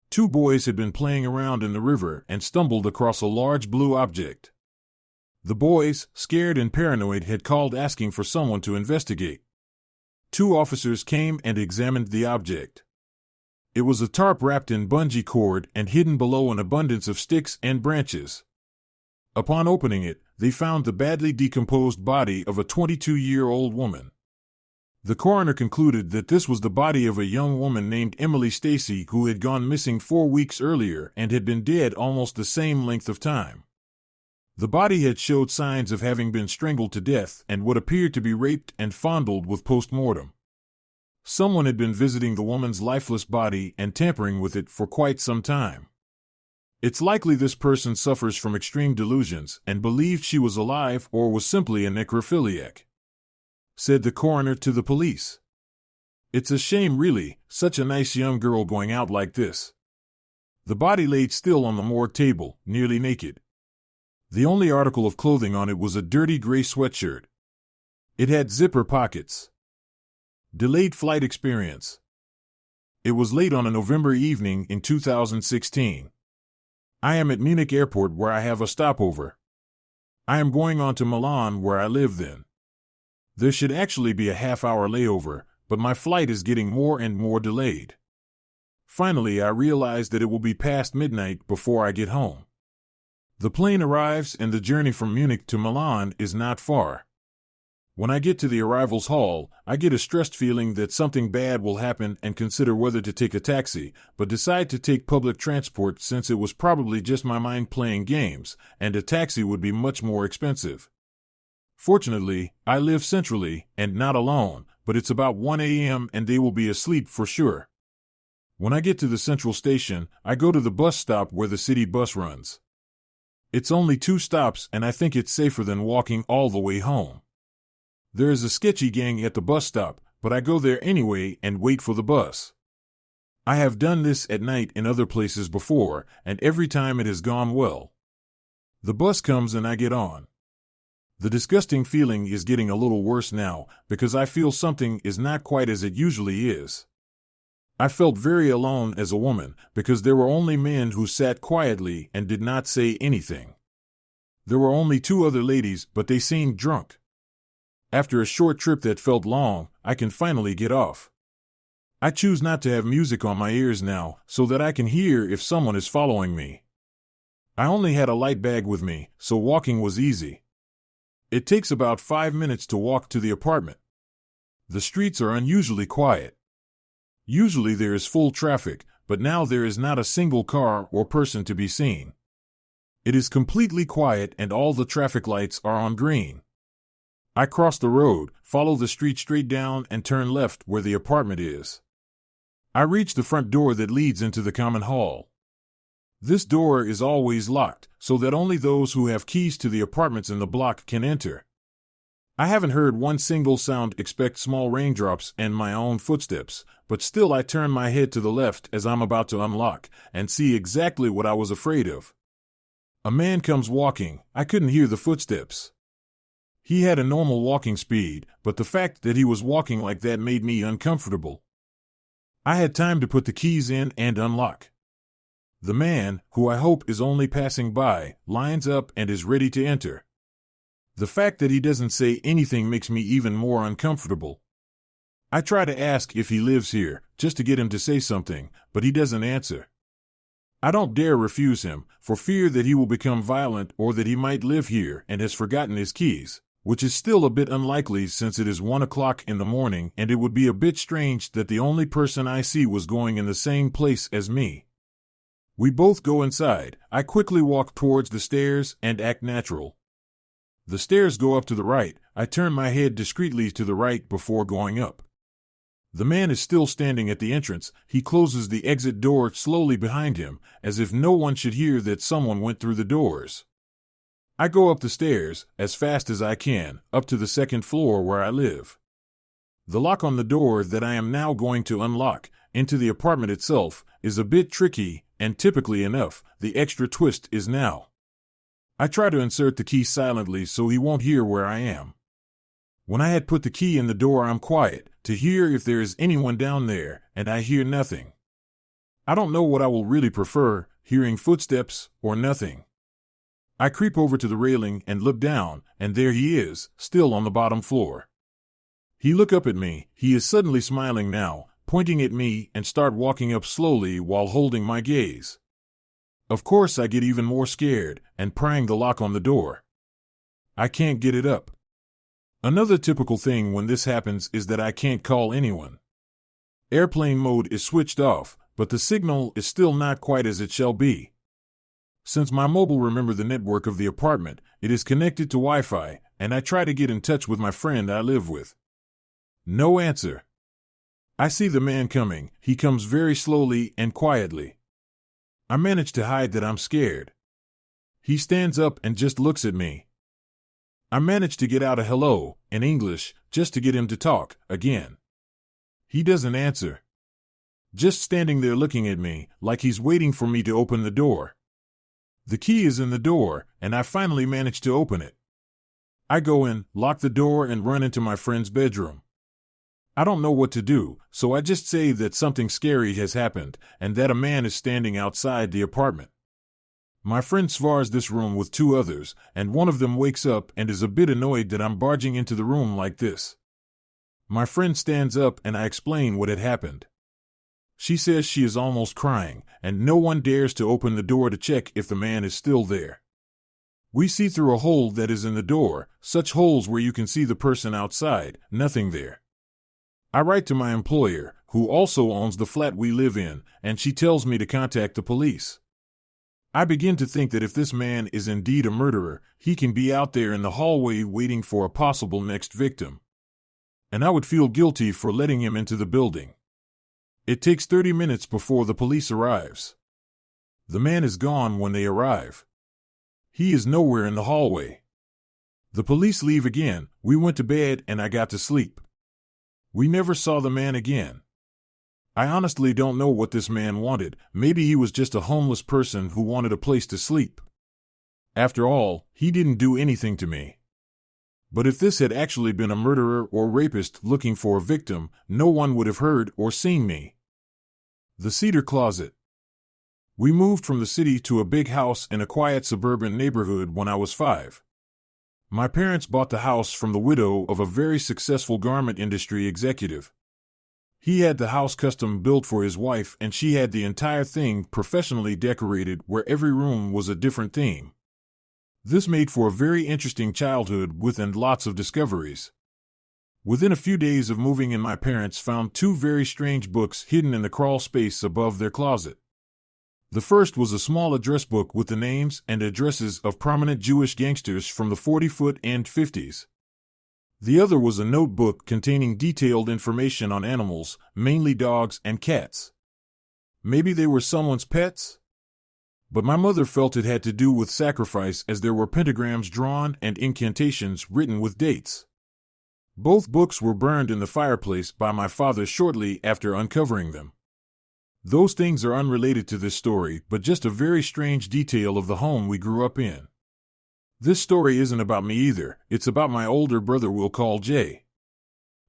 2 boys had been playing around in the river and stumbled across a large blue object. The boys, scared and paranoid, had called asking for someone to investigate. 2 officers came and examined the object. It was a tarp wrapped in bungee cord and hidden below an abundance of sticks and branches. Upon opening it, they found the badly decomposed body of a 22-year-old woman. The coroner concluded that this was the body of a young woman named Emily Stacy, who had gone missing 4 weeks earlier and had been dead almost the same length of time. The body had showed signs of having been strangled to death and what appeared to be raped and fondled with post-mortem. Someone had been visiting the woman's lifeless body and tampering with it for quite some time. It's likely this person suffers from extreme delusions and believed she was alive or was simply a necrophiliac, said the coroner to the police. It's a shame, really, such a nice young girl going out like this. The body laid still on the morgue table, nearly naked. The only article of clothing on it was a dirty gray sweatshirt. It had zipper pockets. Delayed flight experience. It was late on a November evening in 2016. I am at Munich Airport where I have a stopover. I am going on to Milan where I live then. There should actually be a half-hour layover, but my flight is getting more and more delayed. Finally, I realize that it will be past midnight before I get home. The plane arrives and the journey from Munich to Milan is not far. When I get to the arrivals hall, I get a stressed feeling that something bad will happen and consider whether to take a taxi, but decide to take public transport since it was probably just my mind playing games, and a taxi would be much more expensive. Fortunately, I live centrally, and not alone, but it's about 1 a.m. and they will be asleep for sure. When I get to the central station, I go to the bus stop where the city bus runs. It's only 2 stops and I think it's safer than walking all the way home. There is a sketchy gang at the bus stop, but I go there anyway and wait for the bus. I have done this at night in other places before, and every time it has gone well. The bus comes and I get on. The disgusting feeling is getting a little worse now because I feel something is not quite as it usually is. I felt very alone as a woman because there were only men who sat quietly and did not say anything. There were only 2 other ladies, but they seemed drunk. After a short trip that felt long, I can finally get off. I choose not to have music on my ears now so that I can hear if someone is following me. I only had a light bag with me, so walking was easy. It takes about 5 minutes to walk to the apartment. The streets are unusually quiet. Usually there is full traffic, but now there is not a single car or person to be seen. It is completely quiet and all the traffic lights are on green. I cross the road, follow the street straight down and turn left where the apartment is. I reach the front door that leads into the common hall. This door is always locked, so that only those who have keys to the apartments in the block can enter. I haven't heard one single sound except small raindrops and my own footsteps, but still I turn my head to the left as I'm about to unlock, and see exactly what I was afraid of. A man comes walking. I couldn't hear the footsteps. He had a normal walking speed, but the fact that he was walking like that made me uncomfortable. I had time to put the keys in and unlock. The man, who I hope is only passing by, lines up and is ready to enter. The fact that he doesn't say anything makes me even more uncomfortable. I try to ask if he lives here, just to get him to say something, but he doesn't answer. I don't dare refuse him, for fear that he will become violent or that he might live here and has forgotten his keys, which is still a bit unlikely since it is 1 o'clock in the morning and it would be a bit strange that the only person I see was going in the same place as me. We both go inside. I quickly walk towards the stairs and act natural. The stairs go up to the right. I turn my head discreetly to the right before going up. The man is still standing at the entrance. He closes the exit door slowly behind him, as if no one should hear that someone went through the doors. I go up the stairs, as fast as I can, up to the 2nd floor where I live. The lock on the door that I am now going to unlock, into the apartment itself, is a bit tricky, and typically enough, the extra twist is now. I try to insert the key silently so he won't hear where I am. When I had put the key in the door, I'm quiet, to hear if there is anyone down there, and I hear nothing. I don't know what I will really prefer, hearing footsteps or nothing. I creep over to the railing and look down, and there he is, still on the bottom floor. He look up at me. He is suddenly smiling now, pointing at me, and start walking up slowly while holding my gaze. Of course I get even more scared, and prying the lock on the door. I can't get it up. Another typical thing when this happens is that I can't call anyone. Airplane mode is switched off, but the signal is still not quite as it shall be. Since my mobile remembers the network of the apartment, it is connected to Wi-Fi, and I try to get in touch with my friend I live with. No answer. I see the man coming. He comes very slowly and quietly. I manage to hide that I'm scared. He stands up and just looks at me. I manage to get out a hello, in English, just to get him to talk, again. He doesn't answer. Just standing there looking at me, like he's waiting for me to open the door. The key is in the door, and I finally managed to open it. I go in, lock the door, and run into my friend's bedroom. I don't know what to do, so I just say that something scary has happened, and that a man is standing outside the apartment. My friend svars this room with two others, and one of them wakes up and is a bit annoyed that I'm barging into the room like this. My friend stands up and I explain what had happened. She says she is almost crying, and no one dares to open the door to check if the man is still there. We see through a hole that is in the door, such holes where you can see the person outside, nothing there. I write to my employer, who also owns the flat we live in, and she tells me to contact the police. I begin to think that if this man is indeed a murderer, he can be out there in the hallway waiting for a possible next victim. And I would feel guilty for letting him into the building. It takes 30 minutes before the police arrives. The man is gone when they arrive. He is nowhere in the hallway. The police leave again, we went to bed and I got to sleep. We never saw the man again. I honestly don't know what this man wanted. Maybe he was just a homeless person who wanted a place to sleep. After all, he didn't do anything to me. But if this had actually been a murderer or rapist looking for a victim, no one would have heard or seen me. The Cedar Closet. We moved from the city to a big house in a quiet suburban neighborhood when I was 5. My parents bought the house from the widow of a very successful garment industry executive. He had the house custom built for his wife, and she had the entire thing professionally decorated where every room was a different theme. This made for a very interesting childhood with and lots of discoveries. Within a few days of moving in, my parents found 2 very strange books hidden in the crawl space above their closet. The first was a small address book with the names and addresses of prominent Jewish gangsters from the 40-foot and 50s. The other was a notebook containing detailed information on animals, mainly dogs and cats. Maybe they were someone's pets? But my mother felt it had to do with sacrifice, as there were pentagrams drawn and incantations written with dates. Both books were burned in the fireplace by my father shortly after uncovering them. Those things are unrelated to this story, but just a very strange detail of the home we grew up in. This story isn't about me either, it's about my older brother we'll call Jay.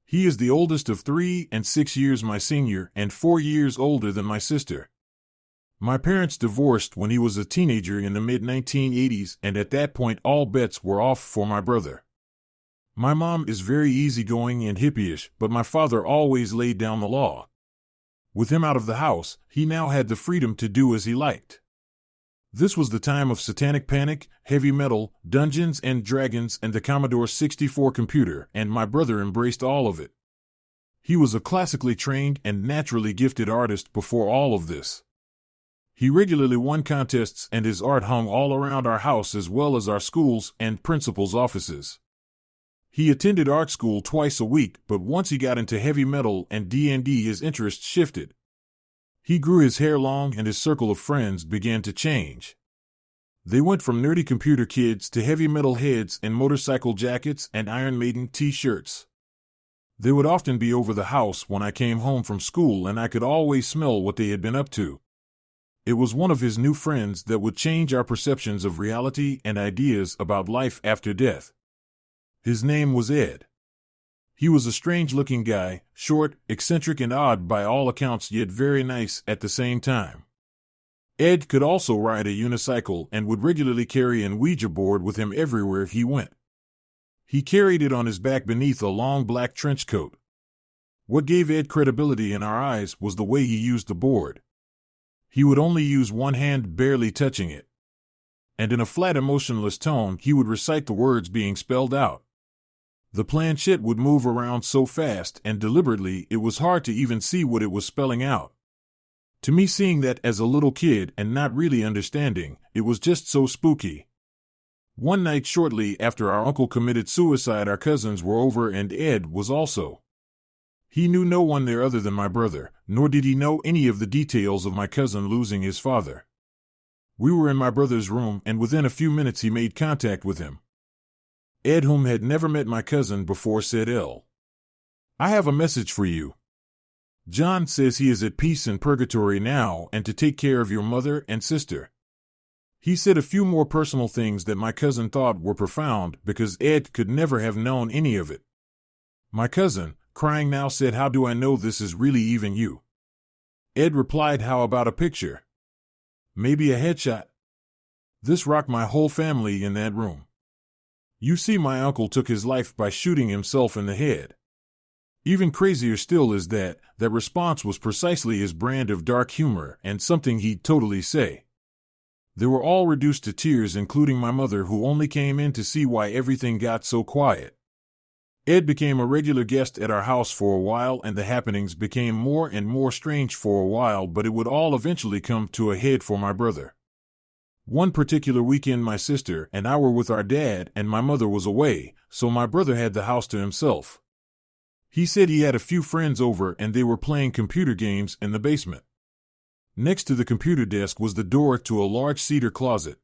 He is the oldest of 3 and 6 years my senior and 4 years older than my sister. My parents divorced when he was a teenager in the mid-1980s, and at that point all bets were off for my brother. My mom is very easygoing and hippie-ish, but my father always laid down the law. With him out of the house, he now had the freedom to do as he liked. This was the time of Satanic Panic, heavy metal, Dungeons and Dragons, and the Commodore 64 computer, and my brother embraced all of it. He was a classically trained and naturally gifted artist before all of this. He regularly won contests, and his art hung all around our house as well as our schools and principals' offices. He attended art school twice a week, but once he got into heavy metal and D&D, his interest shifted. He grew his hair long and his circle of friends began to change. They went from nerdy computer kids to heavy metal heads in motorcycle jackets and Iron Maiden t-shirts. They would often be over the house when I came home from school, and I could always smell what they had been up to. It was one of his new friends that would change our perceptions of reality and ideas about life after death. His name was Ed. He was a strange-looking guy, short, eccentric, and odd by all accounts, yet very nice at the same time. Ed could also ride a unicycle and would regularly carry an Ouija board with him everywhere he went. He carried it on his back beneath a long black trench coat. What gave Ed credibility in our eyes was the way he used the board. He would only use one hand, barely touching it. And in a flat, emotionless tone, he would recite the words being spelled out. The planchette would move around so fast and deliberately it was hard to even see what it was spelling out. To me, seeing that as a little kid and not really understanding, it was just so spooky. One night shortly after our uncle committed suicide, our cousins were over and Ed was also. He knew no one there other than my brother, nor did he know any of the details of my cousin losing his father. We were in my brother's room, and within a few minutes he made contact with him. Ed, whom had never met my cousin before, said, "I have a message for you. John says he is at peace in purgatory now and to take care of your mother and sister. He said a few more personal things that my cousin thought were profound because Ed could never have known any of it. My cousin, crying now, said, "How do I know this is really even you?" Ed replied, "How about a picture? Maybe a headshot?" This rocked my whole family in that room. You see, my uncle took his life by shooting himself in the head. Even crazier still is that response was precisely his brand of dark humor and something he'd totally say. They were all reduced to tears, including my mother, who only came in to see why everything got so quiet. Ed became a regular guest at our house for a while, and the happenings became more and more strange for a while, but it would all eventually come to a head for my brother. One particular weekend, my sister and I were with our dad, and my mother was away, so my brother had the house to himself. He said he had a few friends over and they were playing computer games in the basement. Next to the computer desk was the door to a large cedar closet.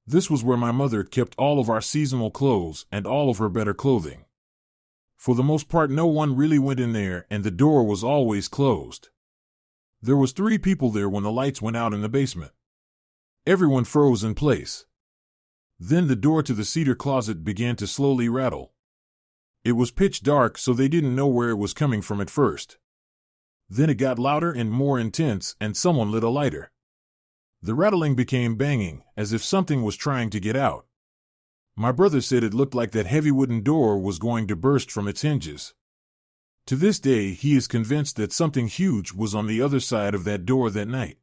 This was where my mother kept all of our seasonal clothes and all of her better clothing. For the most part, no one really went in there, and the door was always closed. There was 3 people there when the lights went out in the basement. Everyone froze in place. Then the door to the cedar closet began to slowly rattle. It was pitch dark, so they didn't know where it was coming from at first. Then it got louder and more intense, and someone lit a lighter. The rattling became banging, as if something was trying to get out. My brother said it looked like that heavy wooden door was going to burst from its hinges. To this day, he is convinced that something huge was on the other side of that door that night.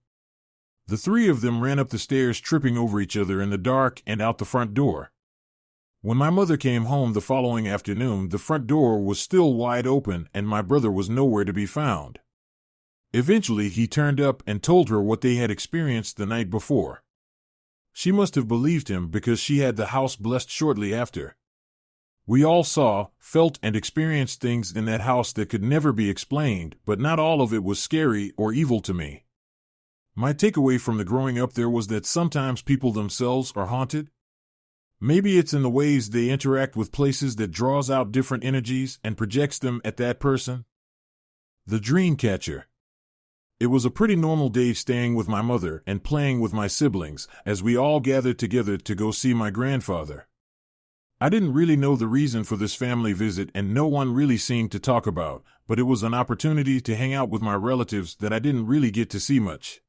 The 3 of them ran up the stairs, tripping over each other in the dark, and out the front door. When my mother came home the following afternoon, the front door was still wide open, and my brother was nowhere to be found. Eventually, he turned up and told her what they had experienced the night before. She must have believed him because she had the house blessed shortly after. We all saw, felt, and experienced things in that house that could never be explained, but not all of it was scary or evil to me. My takeaway from the growing up there was that sometimes people themselves are haunted. Maybe it's in the ways they interact with places that draws out different energies and projects them at that person. The dream catcher. It was a pretty normal day staying with my mother and playing with my siblings as we all gathered together to go see my grandfather. I didn't really know the reason for this family visit, and no one really seemed to talk about, but it was an opportunity to hang out with my relatives that I didn't really get to see much.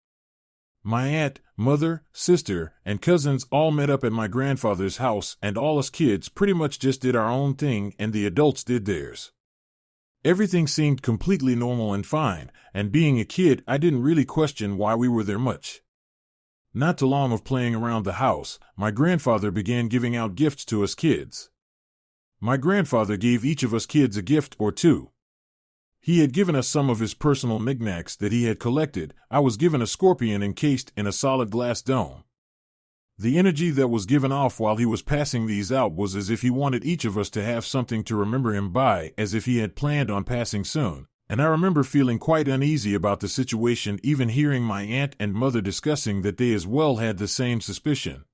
My aunt, mother, sister, and cousins all met up at my grandfather's house, and all us kids pretty much just did our own thing and the adults did theirs. Everything seemed completely normal and fine, and being a kid, I didn't really question why we were there much. Not too long of playing around the house, my grandfather began giving out gifts to us kids. My grandfather gave each of us kids a gift or 2. He had given us some of his personal knickknacks that he had collected. I was given a scorpion encased in a solid glass dome. The energy that was given off while he was passing these out was as if he wanted each of us to have something to remember him by, as if he had planned on passing soon, and I remember feeling quite uneasy about the situation, even hearing my aunt and mother discussing that they as well had the same suspicion.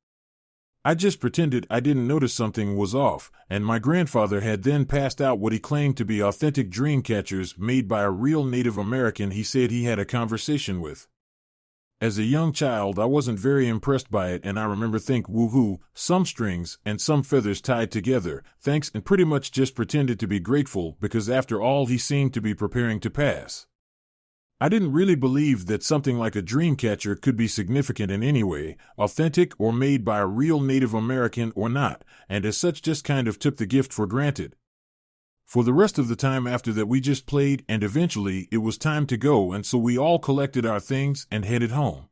I just pretended I didn't notice something was off, and my grandfather had then passed out what he claimed to be authentic dream catchers made by a real Native American he said he had a conversation with. As a young child, I wasn't very impressed by it, and I remember thinking, woohoo, some strings and some feathers tied together, thanks, and pretty much just pretended to be grateful because after all he seemed to be preparing to pass. I didn't really believe that something like a dream catcher could be significant in any way, authentic or made by a real Native American or not, and as such just kind of took the gift for granted. For the rest of the time after that we just played, and eventually it was time to go, and so we all collected our things and headed home.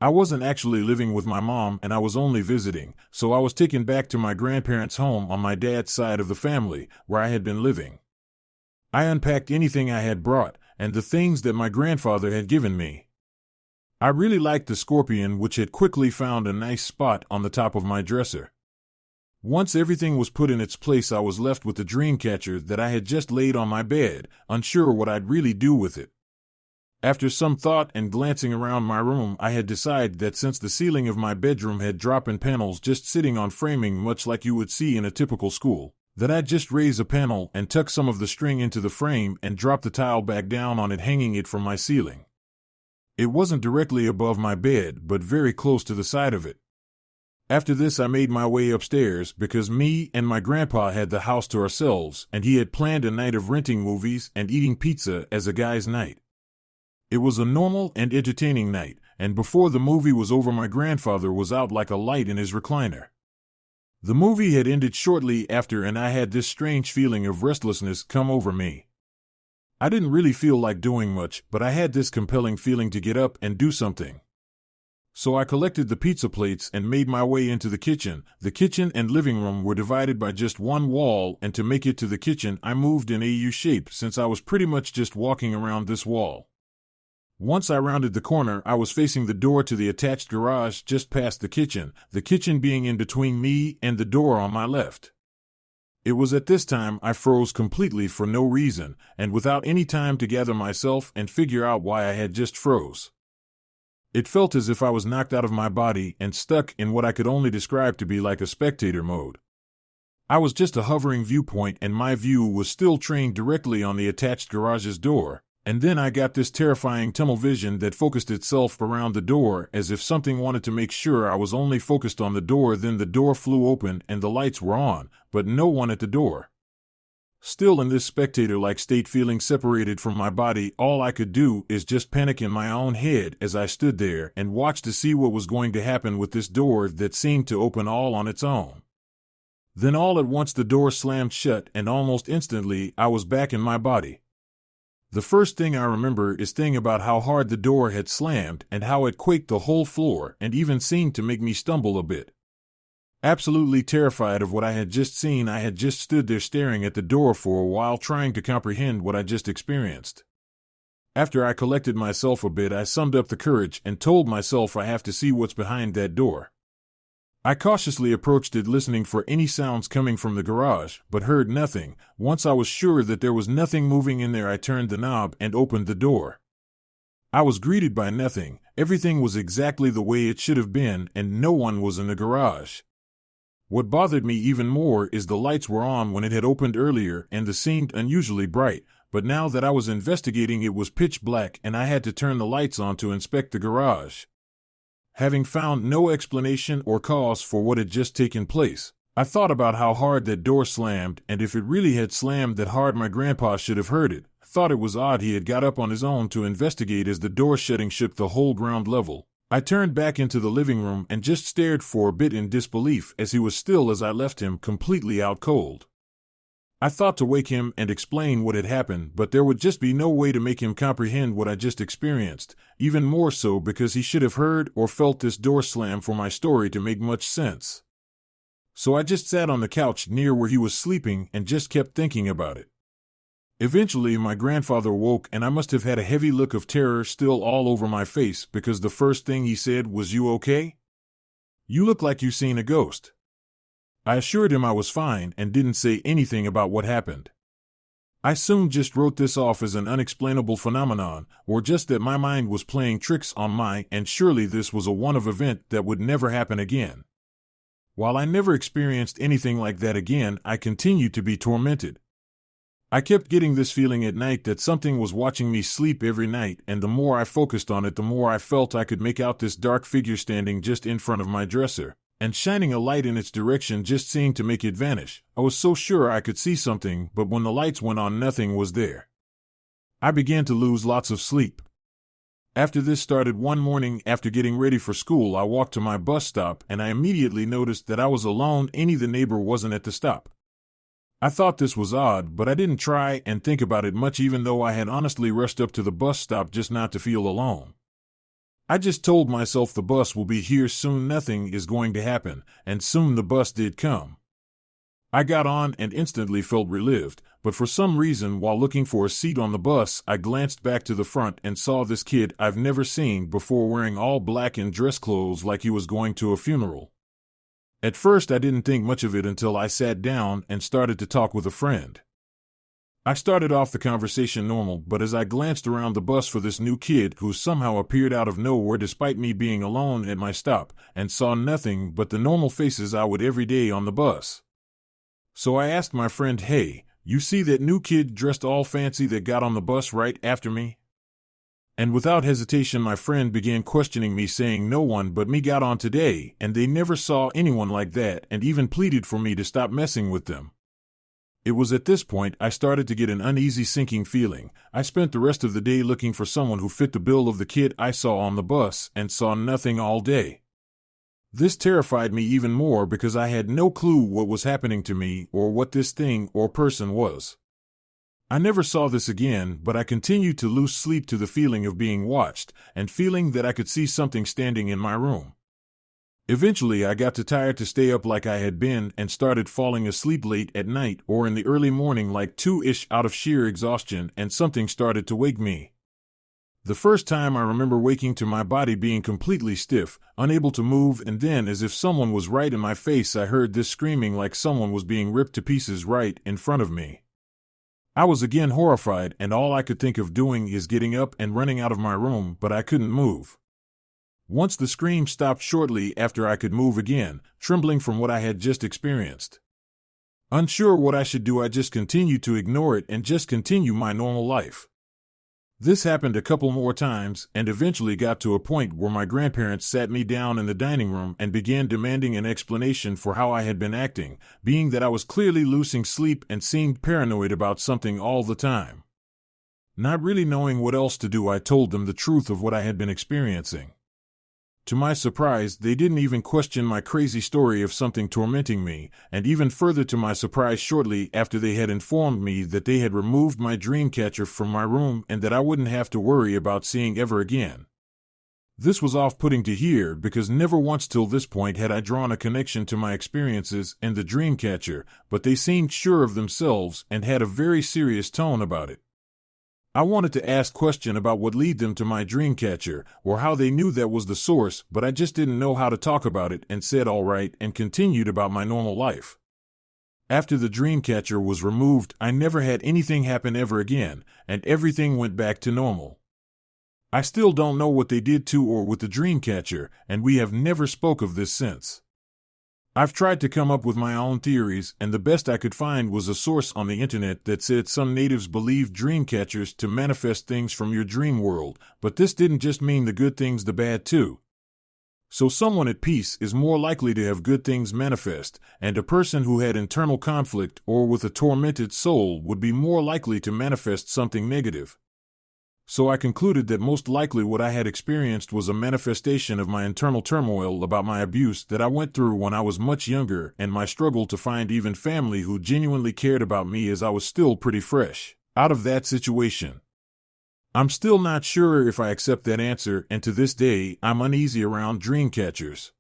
I wasn't actually living with my mom and I was only visiting, so I was taken back to my grandparents' home on my dad's side of the family, where I had been living. I unpacked anything I had brought, and the things that my grandfather had given me. I really liked the scorpion, which had quickly found a nice spot on the top of my dresser. Once everything was put in its place, I was left with the dream catcher that I had just laid on my bed, unsure what I'd really do with it. After some thought and glancing around my room, I had decided that since the ceiling of my bedroom had drop-in panels just sitting on framing much like you would see in a typical school, that I'd just raise a panel and tuck some of the string into the frame and drop the tile back down on it, hanging it from my ceiling. It wasn't directly above my bed, but very close to the side of it. After this, I made my way upstairs because me and my grandpa had the house to ourselves, and he had planned a night of renting movies and eating pizza as a guy's night. It was a normal and entertaining night, and before the movie was over, my grandfather was out like a light in his recliner. The movie had ended shortly after, and I had this strange feeling of restlessness come over me. I didn't really feel like doing much, but I had this compelling feeling to get up and do something. So I collected the pizza plates and made my way into the kitchen. The kitchen and living room were divided by just one wall, and to make it to the kitchen, I moved in a U shape since I was pretty much just walking around this wall. Once I rounded the corner, I was facing the door to the attached garage just past the kitchen being in between me and the door on my left. It was at this time I froze completely for no reason, and without any time to gather myself and figure out why I had just froze. It felt as if I was knocked out of my body and stuck in what I could only describe to be like a spectator mode. I was just a hovering viewpoint, and my view was still trained directly on the attached garage's door. And then I got this terrifying tunnel vision that focused itself around the door as if something wanted to make sure I was only focused on the door. Then the door flew open and the lights were on, but no one at the door. Still in this spectator-like state, feeling separated from my body, all I could do is just panic in my own head as I stood there and watched to see what was going to happen with this door that seemed to open all on its own. Then all at once the door slammed shut, and almost instantly I was back in my body. The first thing I remember is thinking about how hard the door had slammed and how it quaked the whole floor and even seemed to make me stumble a bit. Absolutely terrified of what I had just seen, I had just stood there staring at the door for a while, trying to comprehend what I just experienced. After I collected myself a bit, I summed up the courage and told myself I have to see what's behind that door. I cautiously approached it, listening for any sounds coming from the garage, but heard nothing. Once I was sure that there was nothing moving in there, I turned the knob and opened the door. I was greeted by nothing. Everything was exactly the way it should have been, and no one was in the garage. What bothered me even more is the lights were on when it had opened earlier, and they seemed unusually bright, but now that I was investigating, it was pitch black and I had to turn the lights on to inspect the garage. Having found no explanation or cause for what had just taken place, I thought about how hard that door slammed, and if it really had slammed that hard, my grandpa should have heard it. Thought it was odd he had got up on his own to investigate as the door shutting shook the whole ground level. I turned back into the living room and just stared for a bit in disbelief as he was still as I left him, completely out cold. I thought to wake him and explain what had happened, but there would just be no way to make him comprehend what I just experienced, even more so because he should have heard or felt this door slam for my story to make much sense. So I just sat on the couch near where he was sleeping and just kept thinking about it. Eventually my grandfather woke, and I must have had a heavy look of terror still all over my face because the first thing he said was, "You okay? You look like you seen a ghost." I assured him I was fine and didn't say anything about what happened. I soon just wrote this off as an unexplainable phenomenon, or just that my mind was playing tricks on me, and surely this was a one-off event that would never happen again. While I never experienced anything like that again, I continued to be tormented. I kept getting this feeling at night that something was watching me sleep every night, and the more I focused on it, the more I felt I could make out this dark figure standing just in front of my dresser, and shining a light in its direction just seemed to make it vanish. I was so sure I could see something, but when the lights went on, nothing was there. I began to lose lots of sleep. After this started one morning after getting ready for school, I walked to my bus stop and I immediately noticed that I was alone. The neighbor wasn't at the stop. I thought this was odd, but I didn't try and think about it much, even though I had honestly rushed up to the bus stop just not to feel alone. I just told myself the bus will be here soon, nothing is going to happen, and soon the bus did come. I got on and instantly felt relieved, but for some reason while looking for a seat on the bus, I glanced back to the front and saw this kid I've never seen before wearing all black and dress clothes like he was going to a funeral. At first I didn't think much of it until I sat down and started to talk with a friend. I started off the conversation normal, but as I glanced around the bus for this new kid who somehow appeared out of nowhere despite me being alone at my stop, and saw nothing but the normal faces I would every day on the bus. So I asked my friend, "Hey, you see that new kid dressed all fancy that got on the bus right after me?" And without hesitation my friend began questioning me, saying no one but me got on today, and they never saw anyone like that, and even pleaded for me to stop messing with them. It was at this point I started to get an uneasy sinking feeling. I spent the rest of the day looking for someone who fit the bill of the kid I saw on the bus, and saw nothing all day. This terrified me even more because I had no clue what was happening to me or what this thing or person was. I never saw this again, but I continued to lose sleep to the feeling of being watched, and feeling that I could see something standing in my room. Eventually I got too tired to stay up like I had been, and started falling asleep late at night or in the early morning like 2-ish out of sheer exhaustion, and something started to wake me. The first time I remember waking to my body being completely stiff, unable to move, and then as if someone was right in my face I heard this screaming like someone was being ripped to pieces right in front of me. I was again horrified, and all I could think of doing is getting up and running out of my room, but I couldn't move. Once the scream stopped shortly after I could move again, trembling from what I had just experienced. Unsure what I should do, I just continued to ignore it and just continue my normal life. This happened a couple more times, and eventually got to a point where my grandparents sat me down in the dining room and began demanding an explanation for how I had been acting, being that I was clearly losing sleep and seemed paranoid about something all the time. Not really knowing what else to do, I told them the truth of what I had been experiencing. To my surprise, they didn't even question my crazy story of something tormenting me, and even further to my surprise, shortly after they had informed me that they had removed my dream catcher from my room and that I wouldn't have to worry about seeing ever again. This was off-putting to hear because never once till this point had I drawn a connection to my experiences and the dream catcher, but they seemed sure of themselves and had a very serious tone about it. I wanted to ask question about what led them to my dream catcher, or how they knew that was the source, but I just didn't know how to talk about it, and said all right and continued about my normal life. After the dream catcher was removed, I never had anything happen ever again, and everything went back to normal. I still don't know what they did to or with the dream catcher, and we have never spoke of this since. I've tried to come up with my own theories, and the best I could find was a source on the internet that said some natives believed dream catchers to manifest things from your dream world, but this didn't just mean the good things, the bad too. So someone at peace is more likely to have good things manifest, and a person who had internal conflict or with a tormented soul would be more likely to manifest something negative. So I concluded that most likely what I had experienced was a manifestation of my internal turmoil about my abuse that I went through when I was much younger, and my struggle to find even family who genuinely cared about me as I was still pretty fresh out of that situation. I'm still not sure if I accept that answer, and to this day I'm uneasy around dream catchers.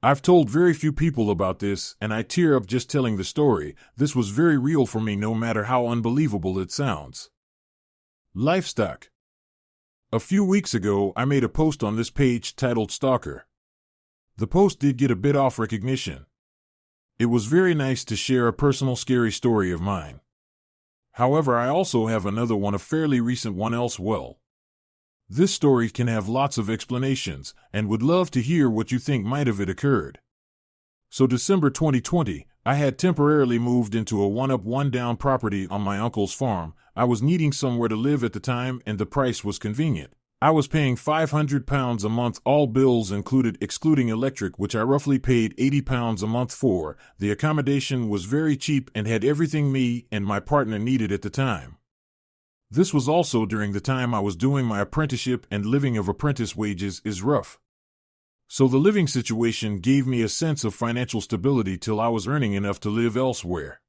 I've told very few people about this, and I tear up just telling the story. This was very real for me, no matter how unbelievable it sounds. Livestock. A few weeks ago, I made a post on this page titled Stalker. The post did get a bit off recognition. It was very nice to share a personal scary story of mine. However, I also have another one, a fairly recent one as well. This story can have lots of explanations, and would love to hear what you think might have it occurred. So December 2020, I had temporarily moved into a one-up, one-down property on my uncle's farm. I was needing somewhere to live at the time, and the price was convenient. I was paying £500 a month, all bills included, excluding electric, which I roughly paid £80 a month for. The accommodation was very cheap and had everything me and my partner needed at the time. This was also during the time I was doing my apprenticeship, and living of apprentice wages is rough. So the living situation gave me a sense of financial stability till I was earning enough to live elsewhere.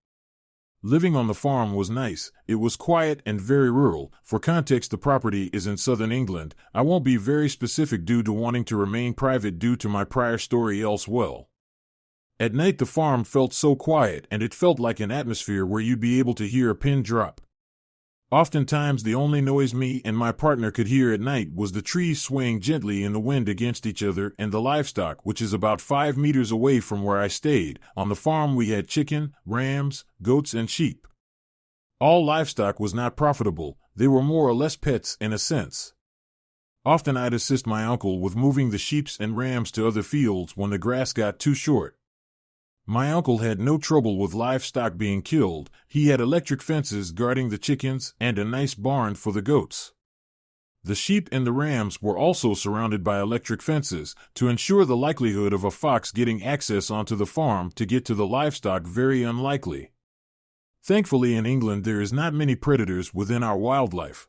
Living on the farm was nice. It was quiet and very rural. For context, the property is in southern England. I won't be very specific due to wanting to remain private due to my prior story elsewhere. At night the farm felt so quiet, and it felt like an atmosphere where you'd be able to hear a pin drop. Oftentimes the only noise me and my partner could hear at night was the trees swaying gently in the wind against each other, and the livestock, which is about 5 meters away from where I stayed. On the farm we had chicken, rams, goats, and sheep. All livestock was not profitable. They were more or less pets in a sense. Often I'd assist my uncle with moving the sheep and rams to other fields when the grass got too short. My uncle had no trouble with livestock being killed. He had electric fences guarding the chickens and a nice barn for the goats. The sheep and the rams were also surrounded by electric fences to ensure the likelihood of a fox getting access onto the farm to get to the livestock very unlikely. Thankfully, in England there is not many predators within our wildlife.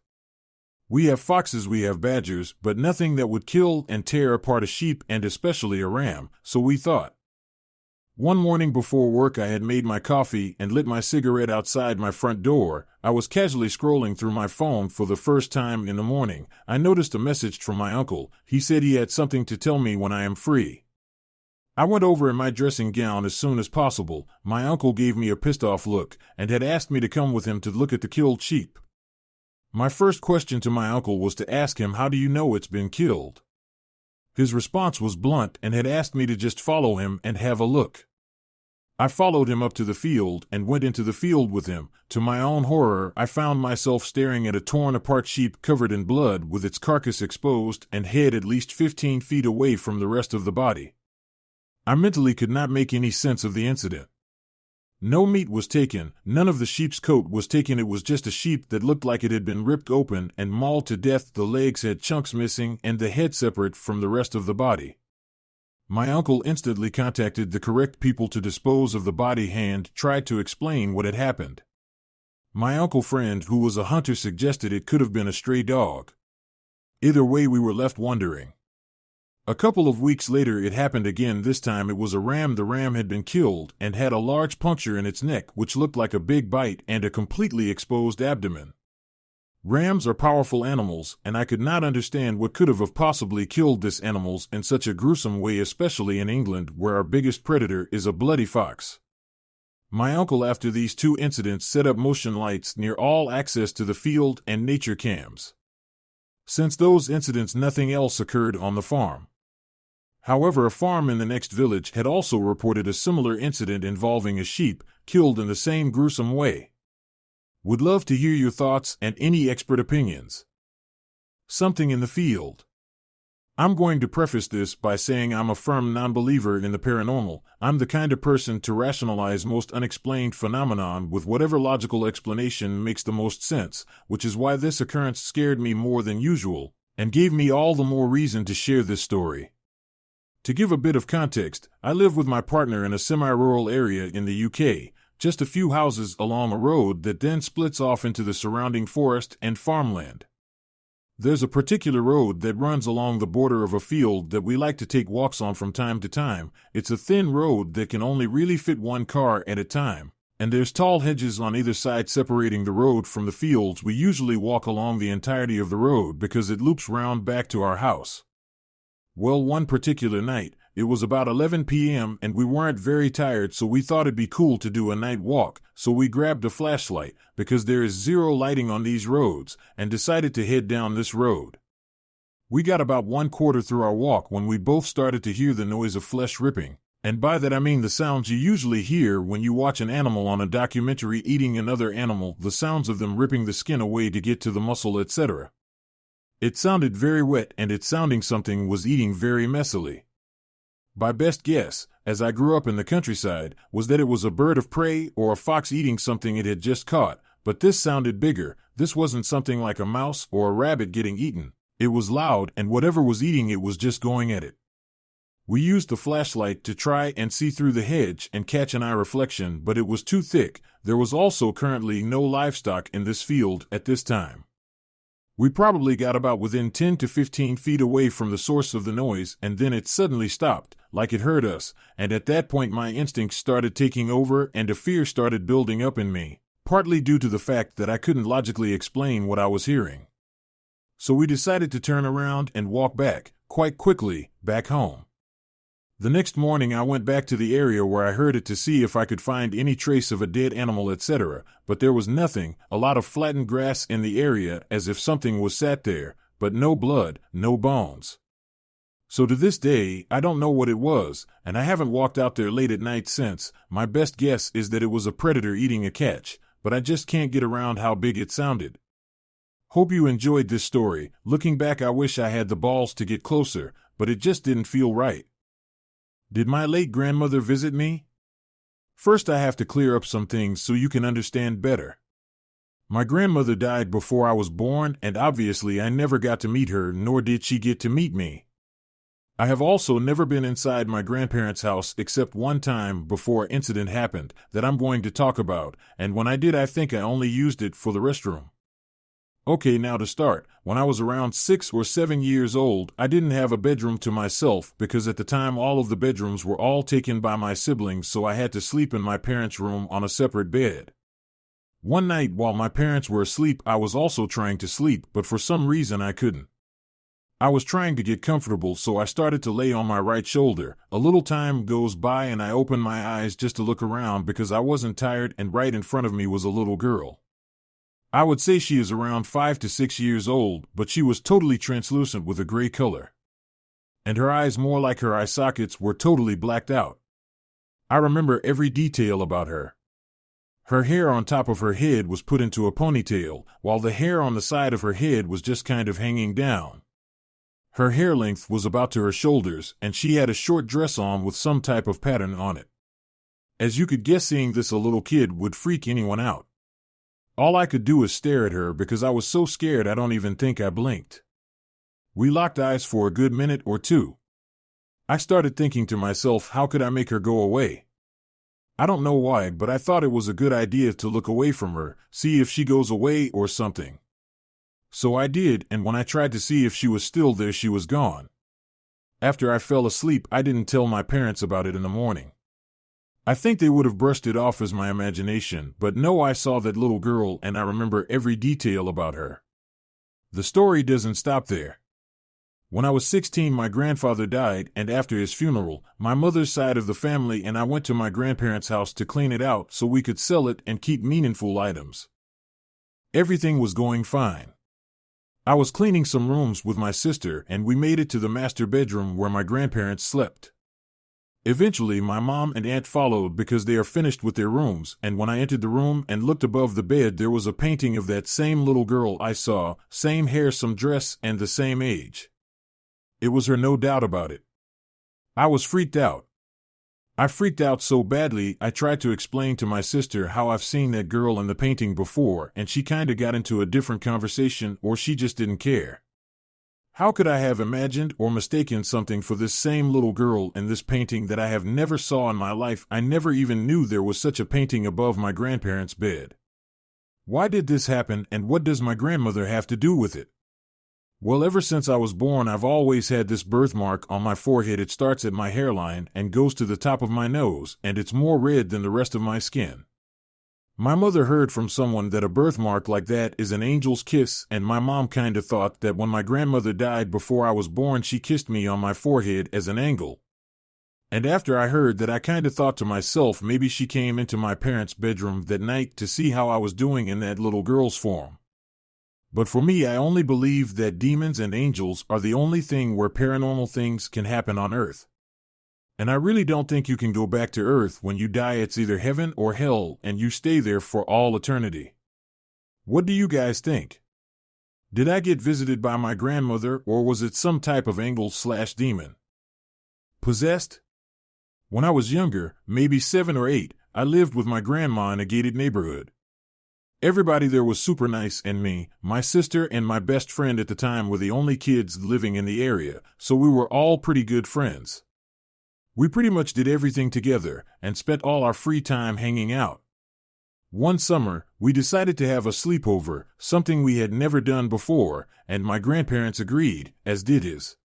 We have foxes, we have badgers, but nothing that would kill and tear apart a sheep and especially a ram, so we thought. One morning before work I had made my coffee and lit my cigarette outside my front door. I was casually scrolling through my phone for the first time in the morning. I noticed a message from my uncle. He said he had something to tell me when I am free. I went over in my dressing gown as soon as possible. My uncle gave me a pissed-off look and had asked me to come with him to look at the killed sheep. My first question to my uncle was to ask him, "How do you know it's been killed?" His response was blunt and had asked me to just follow him and have a look. I followed him up to the field and went into the field with him. To my own horror, I found myself staring at a torn-apart sheep covered in blood with its carcass exposed and head at least 15 feet away from the rest of the body. I mentally could not make any sense of the incident. No meat was taken, none of the sheep's coat was taken, it was just a sheep that looked like it had been ripped open and mauled to death. The legs had chunks missing and the head separate from the rest of the body. My uncle instantly contacted the correct people to dispose of the body and tried to explain what had happened. My uncle friend, who was a hunter, suggested it could have been a stray dog. Either way, we were left wondering. A couple of weeks later it happened again. This time it was a ram. The ram had been killed and had a large puncture in its neck, which looked like a big bite, and a completely exposed abdomen. Rams are powerful animals, and I could not understand what could have possibly killed this animal in such a gruesome way, especially in England, where our biggest predator is a bloody fox. My uncle, after these two incidents, set up motion lights near all access to the field and nature cams. Since those incidents, nothing else occurred on the farm. However, a farm in the next village had also reported a similar incident involving a sheep killed in the same gruesome way. Would love to hear your thoughts and any expert opinions. Something in the field. I'm going to preface this by saying I'm a firm non-believer in the paranormal. I'm the kind of person to rationalize most unexplained phenomenon with whatever logical explanation makes the most sense, which is why this occurrence scared me more than usual and gave me all the more reason to share this story. To give a bit of context, I live with my partner in a semi-rural area in the UK, just a few houses along a road that then splits off into the surrounding forest and farmland. There's a particular road that runs along the border of a field that we like to take walks on from time to time. It's a thin road that can only really fit one car at a time, and there's tall hedges on either side separating the road from the fields. We usually walk along the entirety of the road because it loops round back to our house. Well, one particular night, it was about 11 p.m. and we weren't very tired, so we thought it'd be cool to do a night walk, so we grabbed a flashlight, because there is zero lighting on these roads, and decided to head down this road. We got about 1/4 through our walk when we both started to hear the noise of flesh ripping, and by that I mean the sounds you usually hear when you watch an animal on a documentary eating another animal, the sounds of them ripping the skin away to get to the muscle, etc. It sounded very wet, and it sounding something was eating very messily. My best guess, as I grew up in the countryside, was that it was a bird of prey or a fox eating something it had just caught, but this sounded bigger. This wasn't something like a mouse or a rabbit getting eaten. It was loud, and whatever was eating it was just going at it. We used the flashlight to try and see through the hedge and catch an eye reflection, but it was too thick. There was also currently no livestock in this field at this time. We probably got about within 10 to 15 feet away from the source of the noise, and then it suddenly stopped, like it heard us, and at that point my instincts started taking over and a fear started building up in me, partly due to the fact that I couldn't logically explain what I was hearing. So we decided to turn around and walk back, quite quickly, back home. The next morning I went back to the area where I heard it to see if I could find any trace of a dead animal, etc., but there was nothing, a lot of flattened grass in the area as if something was sat there, but no blood, no bones. So to this day, I don't know what it was, and I haven't walked out there late at night since. My best guess is that it was a predator eating a catch, but I just can't get around how big it sounded. Hope you enjoyed this story. Looking back, I wish I had the balls to get closer, but it just didn't feel right. Did my late grandmother visit me? First, I have to clear up some things so you can understand better. My grandmother died before I was born, and obviously I never got to meet her, nor did she get to meet me. I have also never been inside my grandparents' house except one time before an incident happened that I'm going to talk about, and when I did I think I only used it for the restroom. Okay, now to start, when I was around 6 or 7 years old, I didn't have a bedroom to myself because at the time all of the bedrooms were all taken by my siblings, so I had to sleep in my parents' room on a separate bed. One night while my parents were asleep, I was also trying to sleep, but for some reason I couldn't. I was trying to get comfortable, so I started to lay on my right shoulder. A little time goes by and I open my eyes just to look around because I wasn't tired, and right in front of me was a little girl. I would say she is around 5 to 6 years old, but she was totally translucent with a gray color. And her eyes, more like her eye sockets, were totally blacked out. I remember every detail about her. Her hair on top of her head was put into a ponytail, while the hair on the side of her head was just kind of hanging down. Her hair length was about to her shoulders, and she had a short dress on with some type of pattern on it. As you could guess, seeing this a little kid would freak anyone out. All I could do was stare at her because I was so scared I don't even think I blinked. We locked eyes for a good minute or two. I started thinking to myself, how could I make her go away? I don't know why, but I thought it was a good idea to look away from her, see if she goes away or something. So I did, and when I tried to see if she was still there, she was gone. After I fell asleep, I didn't tell my parents about it in the morning. I think they would have brushed it off as my imagination, but no, I saw that little girl and I remember every detail about her. The story doesn't stop there. When I was 16, my grandfather died, and after his funeral, my mother's side of the family and I went to my grandparents' house to clean it out so we could sell it and keep meaningful items. Everything was going fine. I was cleaning some rooms with my sister, and we made it to the master bedroom where my grandparents slept. Eventually, my mom and aunt followed because they are finished with their rooms, and when I entered the room and looked above the bed, there was a painting of that same little girl I saw, same hair, some dress, and the same age. It was her, no doubt about it. I was freaked out. I freaked out so badly, I tried to explain to my sister how I've seen that girl in the painting before, and she kinda got into a different conversation, or she just didn't care. How could I have imagined or mistaken something for this same little girl in this painting that I have never saw in my life? I never even knew there was such a painting above my grandparents' bed. Why did this happen, and what does my grandmother have to do with it? Well, ever since I was born, I've always had this birthmark on my forehead. It starts at my hairline and goes to the top of my nose, and it's more red than the rest of my skin. My mother heard from someone that a birthmark like that is an angel's kiss, and my mom kinda thought that when my grandmother died before I was born, she kissed me on my forehead as an angel. And after I heard that, I kinda thought to myself, maybe she came into my parents' bedroom that night to see how I was doing in that little girl's form. But for me, I only believe that demons and angels are the only thing where paranormal things can happen on Earth. And I really don't think you can go back to Earth when you die. It's either heaven or hell, and you stay there for all eternity. What do you guys think? Did I get visited by my grandmother, or was it some type of angel/demon? Possessed? When I was younger, maybe 7 or 8, I lived with my grandma in a gated neighborhood. Everybody there was super nice, and me, my sister, and my best friend at the time were the only kids living in the area, so we were all pretty good friends. We pretty much did everything together, and spent all our free time hanging out. One summer, we decided to have a sleepover, something we had never done before, and my grandparents agreed, as did his.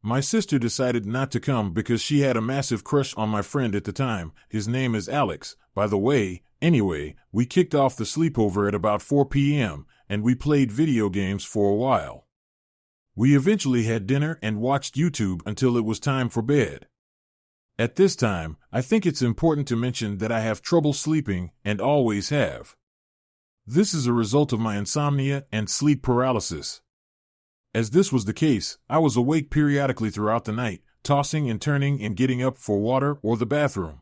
My sister decided not to come because she had a massive crush on my friend at the time. His name is Alex, by the way. Anyway, we kicked off the sleepover at about 4 p.m., and we played video games for a while. We eventually had dinner and watched YouTube until it was time for bed. At this time, I think it's important to mention that I have trouble sleeping, and always have. This is a result of my insomnia and sleep paralysis. As this was the case, I was awake periodically throughout the night, tossing and turning and getting up for water or the bathroom.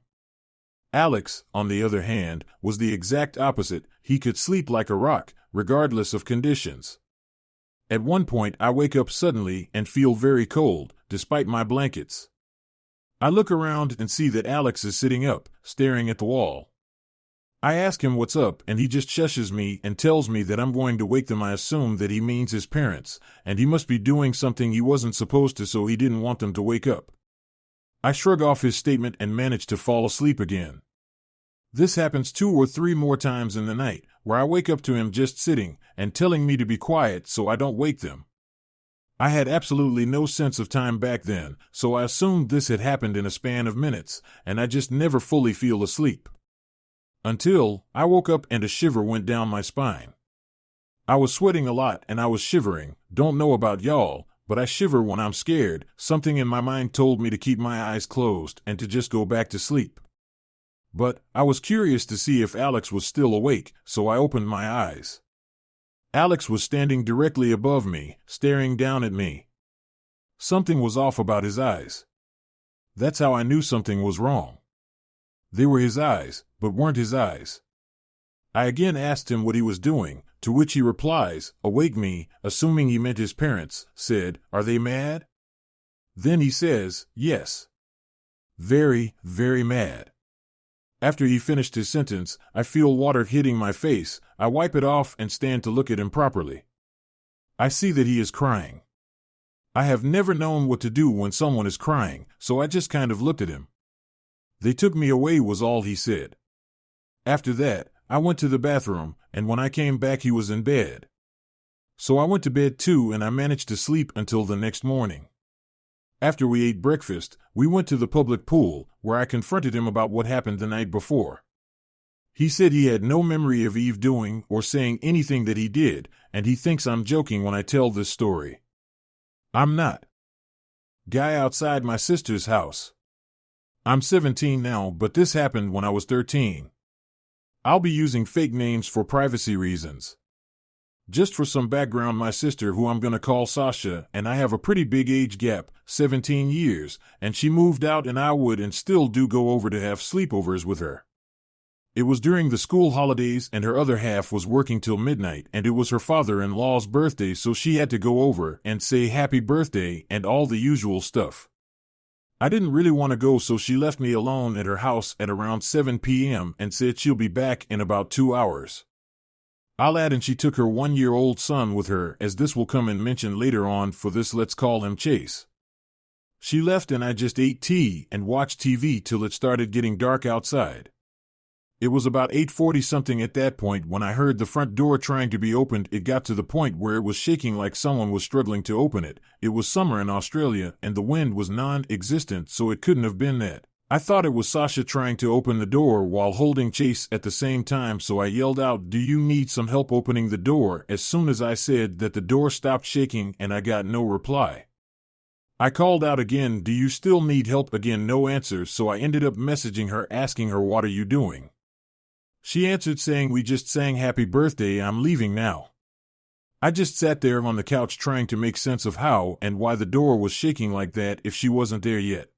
Alex, on the other hand, was the exact opposite. He could sleep like a rock, regardless of conditions. At one point, I wake up suddenly and feel very cold, despite my blankets. I look around and see that Alex is sitting up, staring at the wall. I ask him what's up, and he just shushes me and tells me that I'm going to wake them. I assume that he means his parents, and he must be doing something he wasn't supposed to, so he didn't want them to wake up. I shrug off his statement and manage to fall asleep again. This happens 2 or 3 more times in the night, where I wake up to him just sitting and telling me to be quiet so I don't wake them. I had absolutely no sense of time back then, so I assumed this had happened in a span of minutes, and I just never fully feel asleep. Until I woke up and a shiver went down my spine. I was sweating a lot and I was shivering. Don't know about y'all, but I shiver when I'm scared. Something in my mind told me to keep my eyes closed and to just go back to sleep. But I was curious to see if Alex was still awake, so I opened my eyes. Alex was standing directly above me, staring down at me. Something was off about his eyes. That's how I knew something was wrong. They were his eyes, but weren't his eyes. I again asked him what he was doing, to which he replies, awake me, assuming he meant his parents, said, "Are they mad?" Then he says, "Yes. Very, very mad." After he finished his sentence, I feel water hitting my face. I wipe it off and stand to look at him properly. I see that he is crying. I have never known what to do when someone is crying, so I just kind of looked at him. "They took me away," was all he said. After that, I went to the bathroom, and when I came back he was in bed. So I went to bed too, and I managed to sleep until the next morning. After we ate breakfast, we went to the public pool, where I confronted him about what happened the night before. He said he had no memory of Eve doing or saying anything that he did, and he thinks I'm joking when I tell this story. I'm not. Guy outside my sister's house. I'm 17 now, but this happened when I was 13. I'll be using fake names for privacy reasons. Just for some background, my sister, who I'm gonna call Sasha, and I have a pretty big age gap, 17 years, and she moved out and I would and still do go over to have sleepovers with her. It was during the school holidays and her other half was working till midnight, and it was her father-in-law's birthday, so she had to go over and say happy birthday and all the usual stuff. I didn't really want to go, so she left me alone at her house at around 7 p.m. and said she'll be back in about 2 hours. I'll add, and she took her 1-year-old son with her, as this will come and mention later on. For this, let's call him Chase. She left and I just ate tea and watched TV till it started getting dark outside. It was about 8:40 something at that point when I heard the front door trying to be opened. It got to the point where it was shaking like someone was struggling to open it. It was summer in Australia and the wind was non-existent, so it couldn't have been that. I thought it was Sasha trying to open the door while holding Chase at the same time, so I yelled out, "Do you need some help opening the door?" As soon as I said that, the door stopped shaking and I got no reply. I called out again, "Do you still need help?" Again, no answer, so I ended up messaging her asking her, "What are you doing?" She answered saying, "We just sang happy birthday, I'm leaving now." I just sat there on the couch trying to make sense of how and why the door was shaking like that if she wasn't there yet.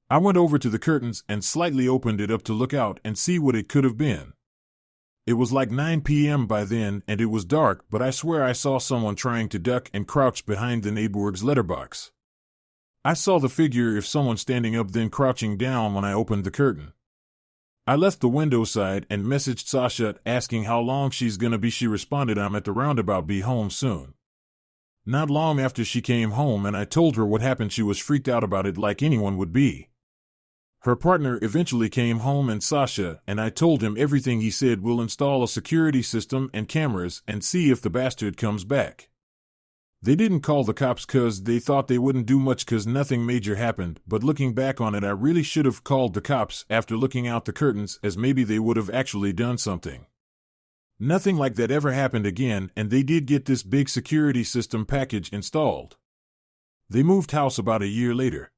I went over to the curtains and slightly opened it up to look out and see what it could have been. It was like 9 p.m. by then and it was dark, but I swear I saw someone trying to duck and crouch behind the neighbor's letterbox. I saw the figure of someone standing up then crouching down when I opened the curtain. I left the window side and messaged Sasha asking how long she's gonna be. She responded, "I'm at the roundabout, be home soon." Not long after she came home and I told her what happened, she was freaked out about it like anyone would be. Her partner eventually came home and Sasha, and I told him everything. He said, "We'll install a security system and cameras and see if the bastard comes back." They didn't call the cops cause they thought they wouldn't do much cause nothing major happened, but looking back on it, I really should have called the cops after looking out the curtains, as maybe they would have actually done something. Nothing like that ever happened again, and they did get this big security system package installed. They moved house about a year later.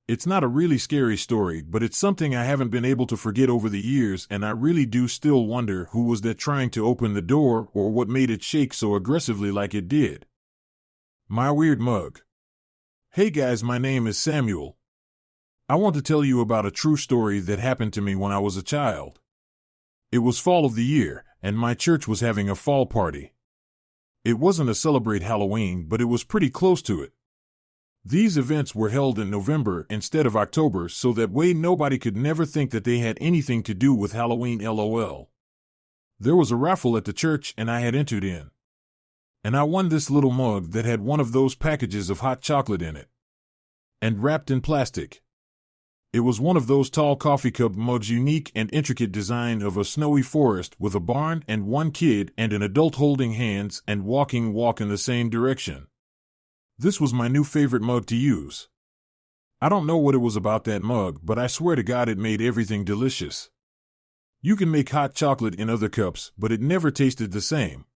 It's not a really scary story, but it's something I haven't been able to forget over the years, and I really do still wonder who was that trying to open the door or what made it shake so aggressively like it did. My weird mug. Hey guys, my name is Samuel. I want to tell you about a true story that happened to me when I was a child. It was fall of the year, and my church was having a fall party. It wasn't a celebrate Halloween, but it was pretty close to it. These events were held in November instead of October, so that way nobody could never think that they had anything to do with Halloween, lol. There was a raffle at the church and I had entered in. And I won this little mug that had one of those packages of hot chocolate in it. And wrapped in plastic. It was one of those tall coffee cup mugs, unique and intricate design of a snowy forest with a barn and one kid and an adult holding hands and walk in the same direction. This was my new favorite mug to use. I don't know what it was about that mug, but I swear to God it made everything delicious. You can make hot chocolate in other cups, but it never tasted the same.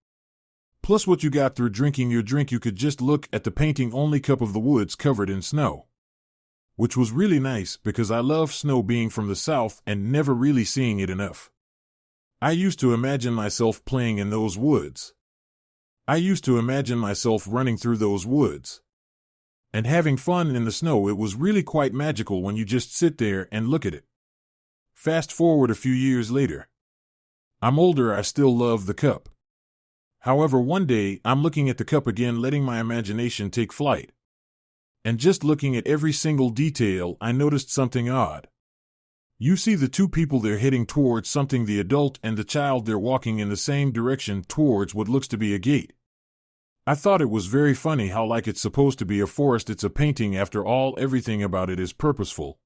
Plus what you got through drinking your drink, you could just look at the painting-only cup of the woods covered in snow. Which was really nice because I love snow, being from the South and never really seeing it enough. I used to imagine myself playing in those woods. I used to imagine myself running through those woods. And having fun in the snow. It was really quite magical when you just sit there and look at it. Fast forward a few years later. I'm older, I still love the cup. However, one day, I'm looking at the cup again, letting my imagination take flight. And just looking at every single detail, I noticed something odd. You see the two people, they're heading towards something, the adult and the child, they're walking in the same direction towards what looks to be a gate. I thought it was very funny how, like it's supposed to be a forest, it's a painting after all, everything about it is purposeful.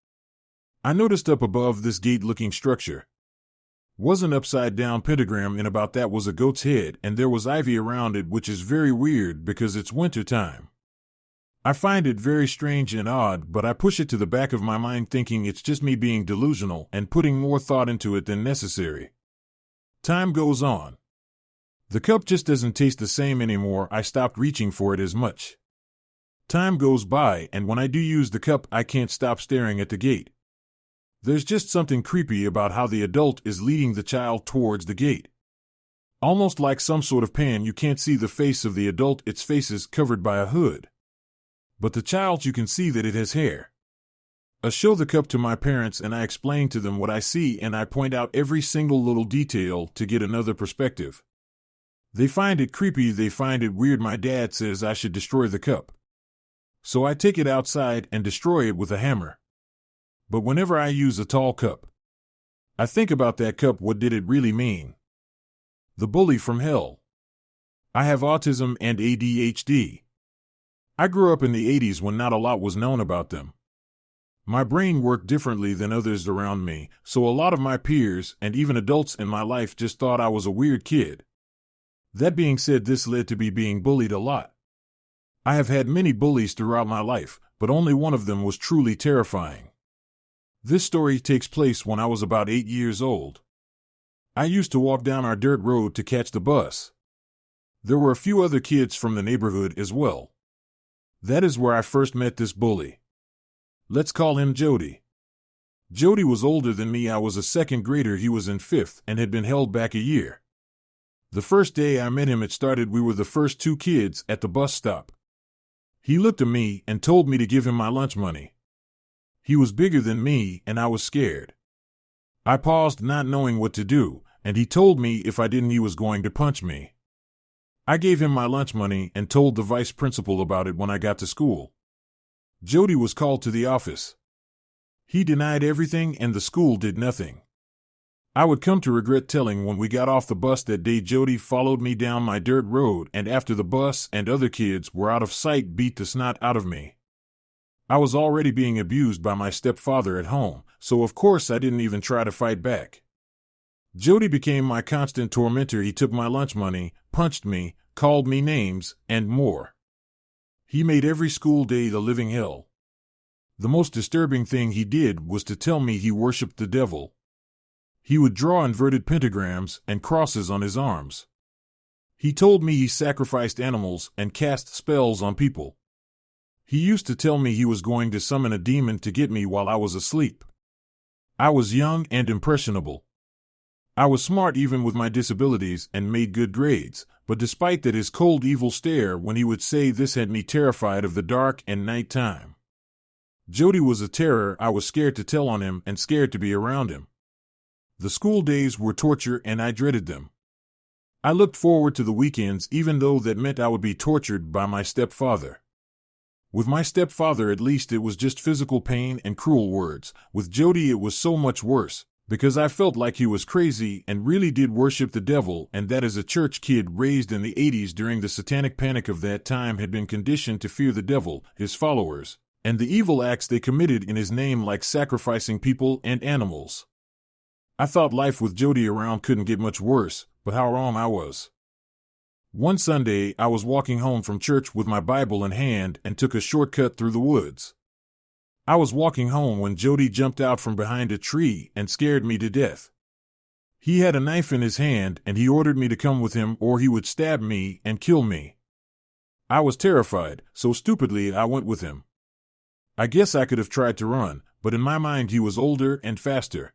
I noticed up above this gate-looking structure was an upside-down pentagram, and about that was a goat's head, and there was ivy around it, which is very weird because it's winter time. I find it very strange and odd, but I push it to the back of my mind, thinking it's just me being delusional and putting more thought into it than necessary. Time goes on. The cup just doesn't taste the same anymore. I stopped reaching for it as much. Time goes by, and when I do use the cup, I can't stop staring at the gate. There's just something creepy about how the adult is leading the child towards the gate. Almost like some sort of pan. You can't see the face of the adult, its face is covered by a hood. But the child, you can see that it has hair. I show the cup to my parents and I explain to them what I see, and I point out every single little detail to get another perspective. They find it creepy, they find it weird. My dad says I should destroy the cup. So I take it outside and destroy it with a hammer. But whenever I use a tall cup, I think about that cup. What did it really mean? The bully from hell. I have autism and ADHD. I grew up in the 80s when not a lot was known about them. My brain worked differently than others around me, so a lot of my peers and even adults in my life just thought I was a weird kid. That being said, this led to me being bullied a lot. I have had many bullies throughout my life, but only one of them was truly terrifying. This story takes place when I was about 8 years old. I used to walk down our dirt road to catch the bus. There were a few other kids from the neighborhood as well. That is where I first met this bully. Let's call him Jody. Jody was older than me. I was a second grader. He was in 5th and had been held back a year. The first day I met him, we were the first 2 kids at the bus stop. He looked at me and told me to give him my lunch money. He was bigger than me and I was scared. I paused, not knowing what to do, and he told me if I didn't, he was going to punch me. I gave him my lunch money and told the vice principal about it when I got to school. Jody was called to the office. He denied everything and the school did nothing. I would come to regret telling when we got off the bus that day, Jody followed me down my dirt road, and after the bus and other kids were out of sight, beat the snot out of me. I was already being abused by my stepfather at home, so of course I didn't even try to fight back. Jody became my constant tormentor. He took my lunch money, punched me, called me names, and more. He made every school day the living hell. The most disturbing thing he did was to tell me he worshipped the devil. He would draw inverted pentagrams and crosses on his arms. He told me he sacrificed animals and cast spells on people. He used to tell me he was going to summon a demon to get me while I was asleep. I was young and impressionable. I was smart even with my disabilities and made good grades, but despite that, his cold, evil stare when he would say this had me terrified of the dark and night time. Jody was a terror. I was scared to tell on him and scared to be around him. The school days were torture and I dreaded them. I looked forward to the weekends, even though that meant I would be tortured by my stepfather. With my stepfather, at least it was just physical pain and cruel words. With Jody, it was so much worse, because I felt like he was crazy and really did worship the devil, and that as a church kid raised in the 80s during the satanic panic of that time had been conditioned to fear the devil, his followers, and the evil acts they committed in his name, like sacrificing people and animals. I thought life with Jody around couldn't get much worse, but how wrong I was. One Sunday, I was walking home from church with my Bible in hand and took a shortcut through the woods. I was walking home when Jody jumped out from behind a tree and scared me to death. He had a knife in his hand and he ordered me to come with him or he would stab me and kill me. I was terrified, so stupidly I went with him. I guess I could have tried to run, but in my mind he was older and faster.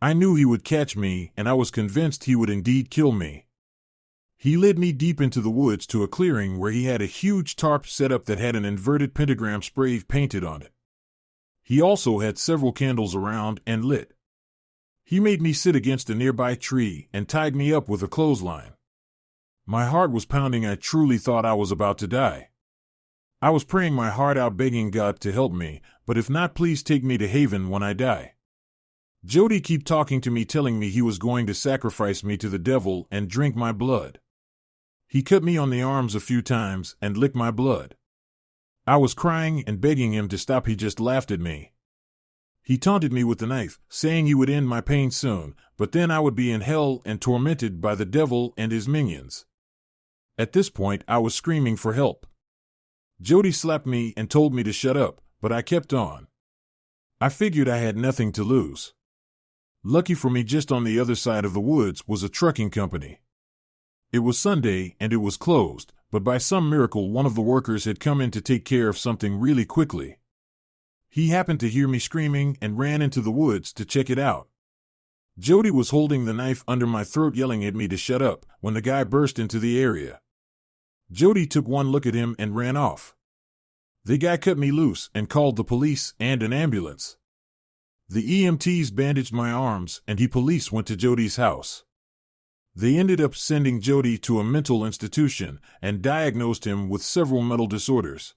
I knew he would catch me, and I was convinced he would indeed kill me. He led me deep into the woods to a clearing where he had a huge tarp set up that had an inverted pentagram spray painted on it. He also had several candles around and lit. He made me sit against a nearby tree and tied me up with a clothesline. My heart was pounding. I truly thought I was about to die. I was praying my heart out, begging God to help me, but if not, please take me to heaven when I die. Jody kept talking to me, telling me he was going to sacrifice me to the devil and drink my blood. He cut me on the arms a few times and licked my blood. I was crying and begging him to stop. He just laughed at me. He taunted me with the knife, saying he would end my pain soon, but then I would be in hell and tormented by the devil and his minions. At this point, I was screaming for help. Jody slapped me and told me to shut up, but I kept on. I figured I had nothing to lose. Lucky for me, just on the other side of the woods was a trucking company. It was Sunday and it was closed, but by some miracle one of the workers had come in to take care of something really quickly. He happened to hear me screaming and ran into the woods to check it out. Jody was holding the knife under my throat, yelling at me to shut up, when the guy burst into the area. Jody took one look at him and ran off. The guy cut me loose and called the police and an ambulance. The EMTs bandaged my arms and the police went to Jody's house. They ended up sending Jody to a mental institution and diagnosed him with several mental disorders.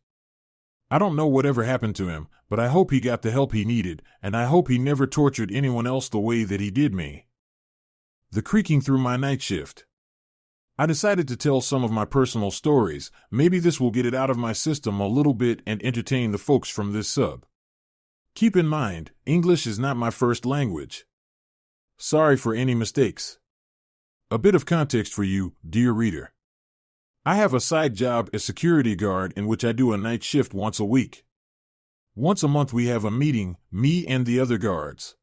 I don't know whatever happened to him, but I hope he got the help he needed, and I hope he never tortured anyone else the way that he did me. The creaking through my night shift. I decided to tell some of my personal stories. Maybe this will get it out of my system a little bit and entertain the folks from this sub. Keep in mind, English is not my first language. Sorry for any mistakes. A bit of context for you, dear reader. I have a side job as security guard in which I do a night shift once a week. Once a month we have a meeting, me and the other guards.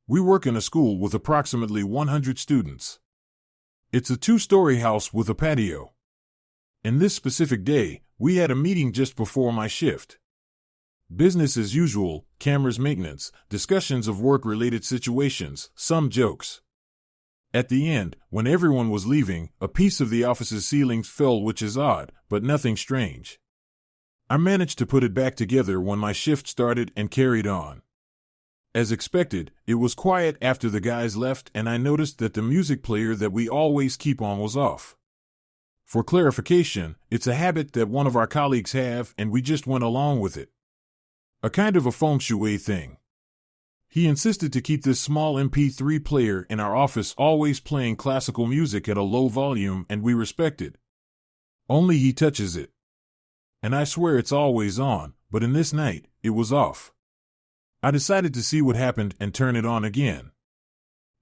We work in a school with approximately 100 students. It's a 2-story house with a patio. In this specific day, we had a meeting just before my shift. Business as usual, cameras, maintenance, discussions of work-related situations, some jokes. At the end, when everyone was leaving, a piece of the office's ceiling fell, which is odd, but nothing strange. I managed to put it back together when my shift started and carried on. As expected, it was quiet after the guys left, and I noticed that the music player that we always keep on was off. For clarification, it's a habit that one of our colleagues have, and we just went along with it. A kind of a feng shui thing. He insisted to keep this small MP3 player in our office always playing classical music at a low volume, and we respect it. Only he touches it. And I swear it's always on, but in this night, it was off. I decided to see what happened and turn it on again.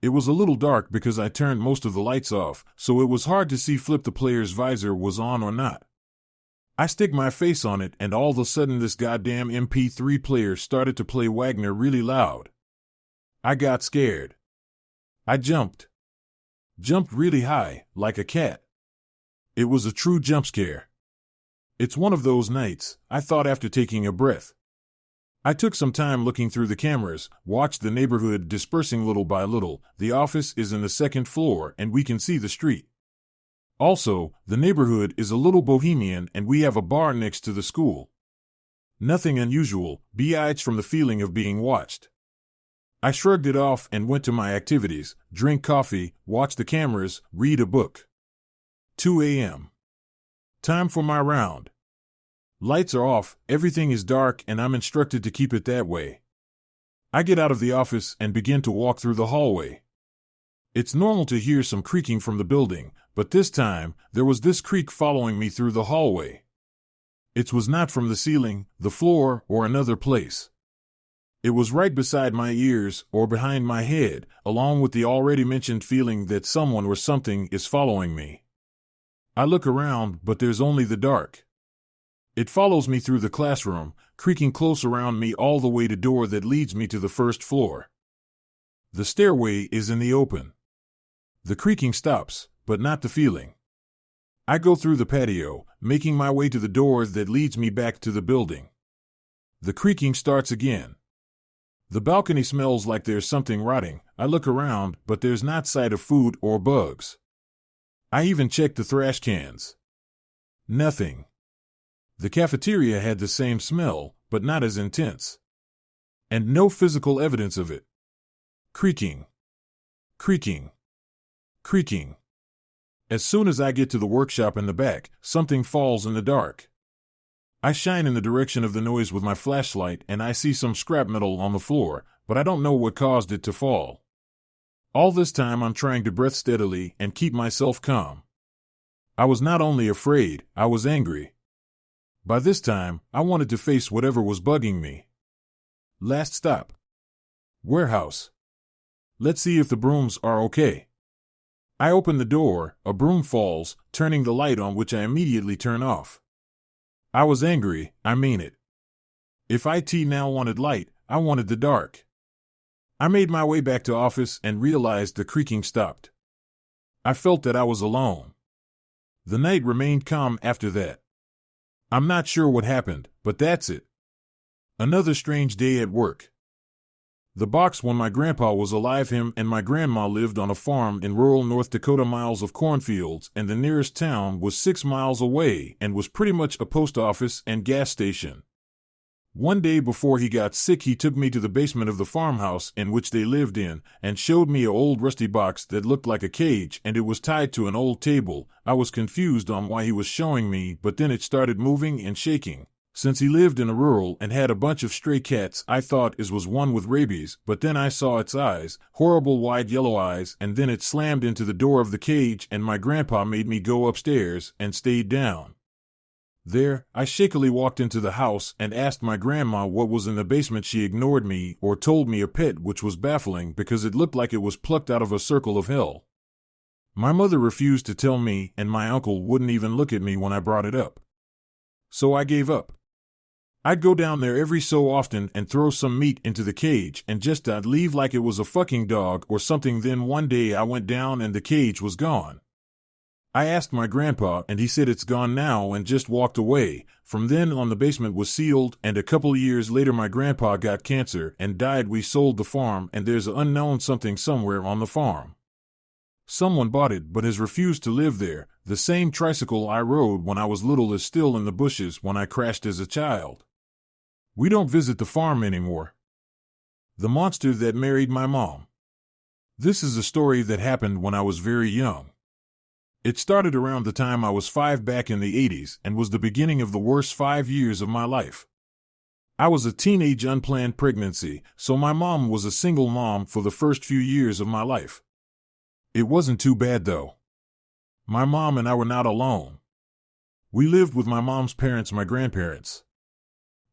It was a little dark because I turned most of the lights off, so it was hard to see if the player's visor was on or not. I stick my face on it, and all of a sudden this goddamn MP3 player started to play Wagner really loud. I got scared. I jumped. Jumped really high, like a cat. It was a true jump scare. It's one of those nights, I thought, after taking a breath. I took some time looking through the cameras, watched the neighborhood dispersing little by little. The office is in the 2nd floor and we can see the street. Also, the neighborhood is a little bohemian and we have a bar next to the school. Nothing unusual, besides from the feeling of being watched. I shrugged it off and went to my activities, drink coffee, watch the cameras, read a book. 2 a.m. Time for my round. Lights are off, everything is dark, and I'm instructed to keep it that way. I get out of the office and begin to walk through the hallway. It's normal to hear some creaking from the building, but this time, there was this creak following me through the hallway. It was not from the ceiling, the floor, or another place. It was right beside my ears, or behind my head, along with the already mentioned feeling that someone or something is following me. I look around, but there's only the dark. It follows me through the classroom, creaking close around me all the way to the door that leads me to the first floor. The stairway is in the open. The creaking stops, but not the feeling. I go through the patio, making my way to the door that leads me back to the building. The creaking starts again. The balcony smells like there's something rotting. I look around, but there's not sight of food or bugs. I even check the trash cans. Nothing. The cafeteria had the same smell, but not as intense. And no physical evidence of it. Creaking. Creaking. Creaking. As soon as I get to the workshop in the back, something falls in the dark. I shine in the direction of the noise with my flashlight and I see some scrap metal on the floor, but I don't know what caused it to fall. All this time I'm trying to breathe steadily and keep myself calm. I was not only afraid, I was angry. By this time, I wanted to face whatever was bugging me. Last stop. Warehouse. Let's see if the brooms are okay. I open the door, a broom falls, turning the light on, which I immediately turn off. I was angry, I mean it. If IT now wanted light, I wanted the dark. I made my way back to office and realized the creaking stopped. I felt that I was alone. The night remained calm after that. I'm not sure what happened, but that's it. Another strange day at work. The box when my grandpa was alive, him and my grandma lived on a farm in rural North Dakota, miles of cornfields, and the nearest town was 6 miles away and was pretty much a post office and gas station. One day before he got sick, he took me to the basement of the farmhouse in which they lived in and showed me an old rusty box that looked like a cage, and it was tied to an old table. I was confused on why he was showing me, but then it started moving and shaking. Since he lived in a rural and had a bunch of stray cats, I thought it was one with rabies, but then I saw its eyes, horrible wide yellow eyes, and then it slammed into the door of the cage, and my grandpa made me go upstairs and stayed down. There, I shakily walked into the house and asked my grandma what was in the basement. She ignored me or told me a pet, which was baffling because it looked like it was plucked out of a circle of hell. My mother refused to tell me, and my uncle wouldn't even look at me when I brought it up. So I gave up. I'd go down there every so often and throw some meat into the cage and just I'd leave like it was a fucking dog or something. Then one day I went down and the cage was gone. I asked my grandpa and he said it's gone now and just walked away. From then on the basement was sealed, and a couple years later my grandpa got cancer and died. We sold the farm and there's an unknown something somewhere on the farm. Someone bought it but has refused to live there. The same tricycle I rode when I was little is still in the bushes when I crashed as a child. We don't visit the farm anymore. The monster that married my mom. This is a story that happened when I was very young. It started around the time I was 5 back in the 80s and was the beginning of the worst 5 years of my life. I was a teenage unplanned pregnancy, so my mom was a single mom for the first few years of my life. It wasn't too bad though. My mom and I were not alone. We lived with my mom's parents, my grandparents.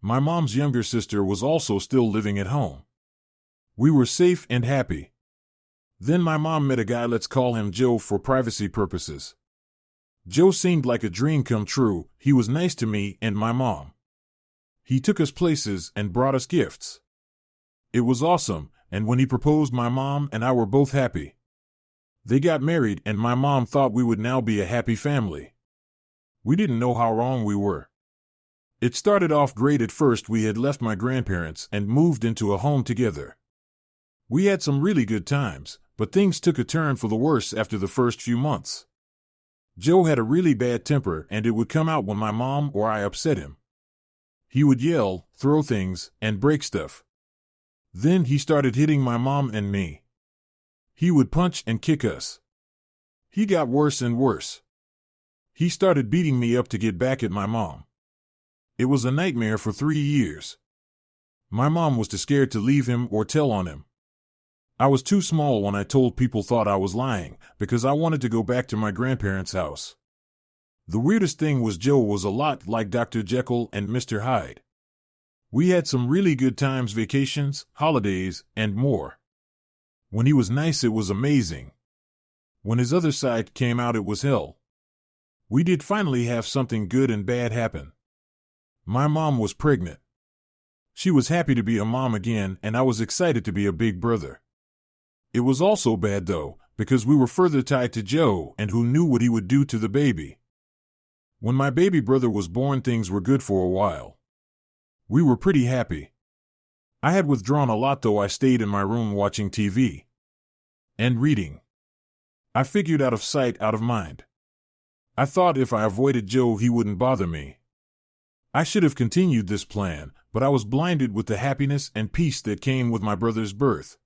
My mom's younger sister was also still living at home. We were safe and happy. Then my mom met a guy, let's call him Joe for privacy purposes. Joe seemed like a dream come true. He was nice to me and my mom. He took us places and brought us gifts. It was awesome, and when he proposed, my mom and I were both happy. They got married and my mom thought we would now be a happy family. We didn't know how wrong we were. It started off great. At first we had left my grandparents and moved into a home together. We had some really good times, but things took a turn for the worse after the first few months. Joe had a really bad temper and it would come out when my mom or I upset him. He would yell, throw things, and break stuff. Then he started hitting my mom and me. He would punch and kick us. He got worse and worse. He started beating me up to get back at my mom. It was a nightmare for 3 years. My mom was too scared to leave him or tell on him. I was too small when I told people thought I was lying because I wanted to go back to my grandparents' house. The weirdest thing was Joe was a lot like Dr. Jekyll and Mr. Hyde. We had some really good times, vacations, holidays, and more. When he was nice, it was amazing. When his other side came out, it was hell. We did finally have something good and bad happen. My mom was pregnant. She was happy to be a mom again, and I was excited to be a big brother. It was also bad, though, because we were further tied to Joe, and who knew what he would do to the baby. When my baby brother was born, things were good for a while. We were pretty happy. I had withdrawn a lot, though. I stayed in my room watching TV and reading. I figured out of sight, out of mind. I thought if I avoided Joe, he wouldn't bother me. I should have continued this plan, but I was blinded with the happiness and peace that came with my brother's birth.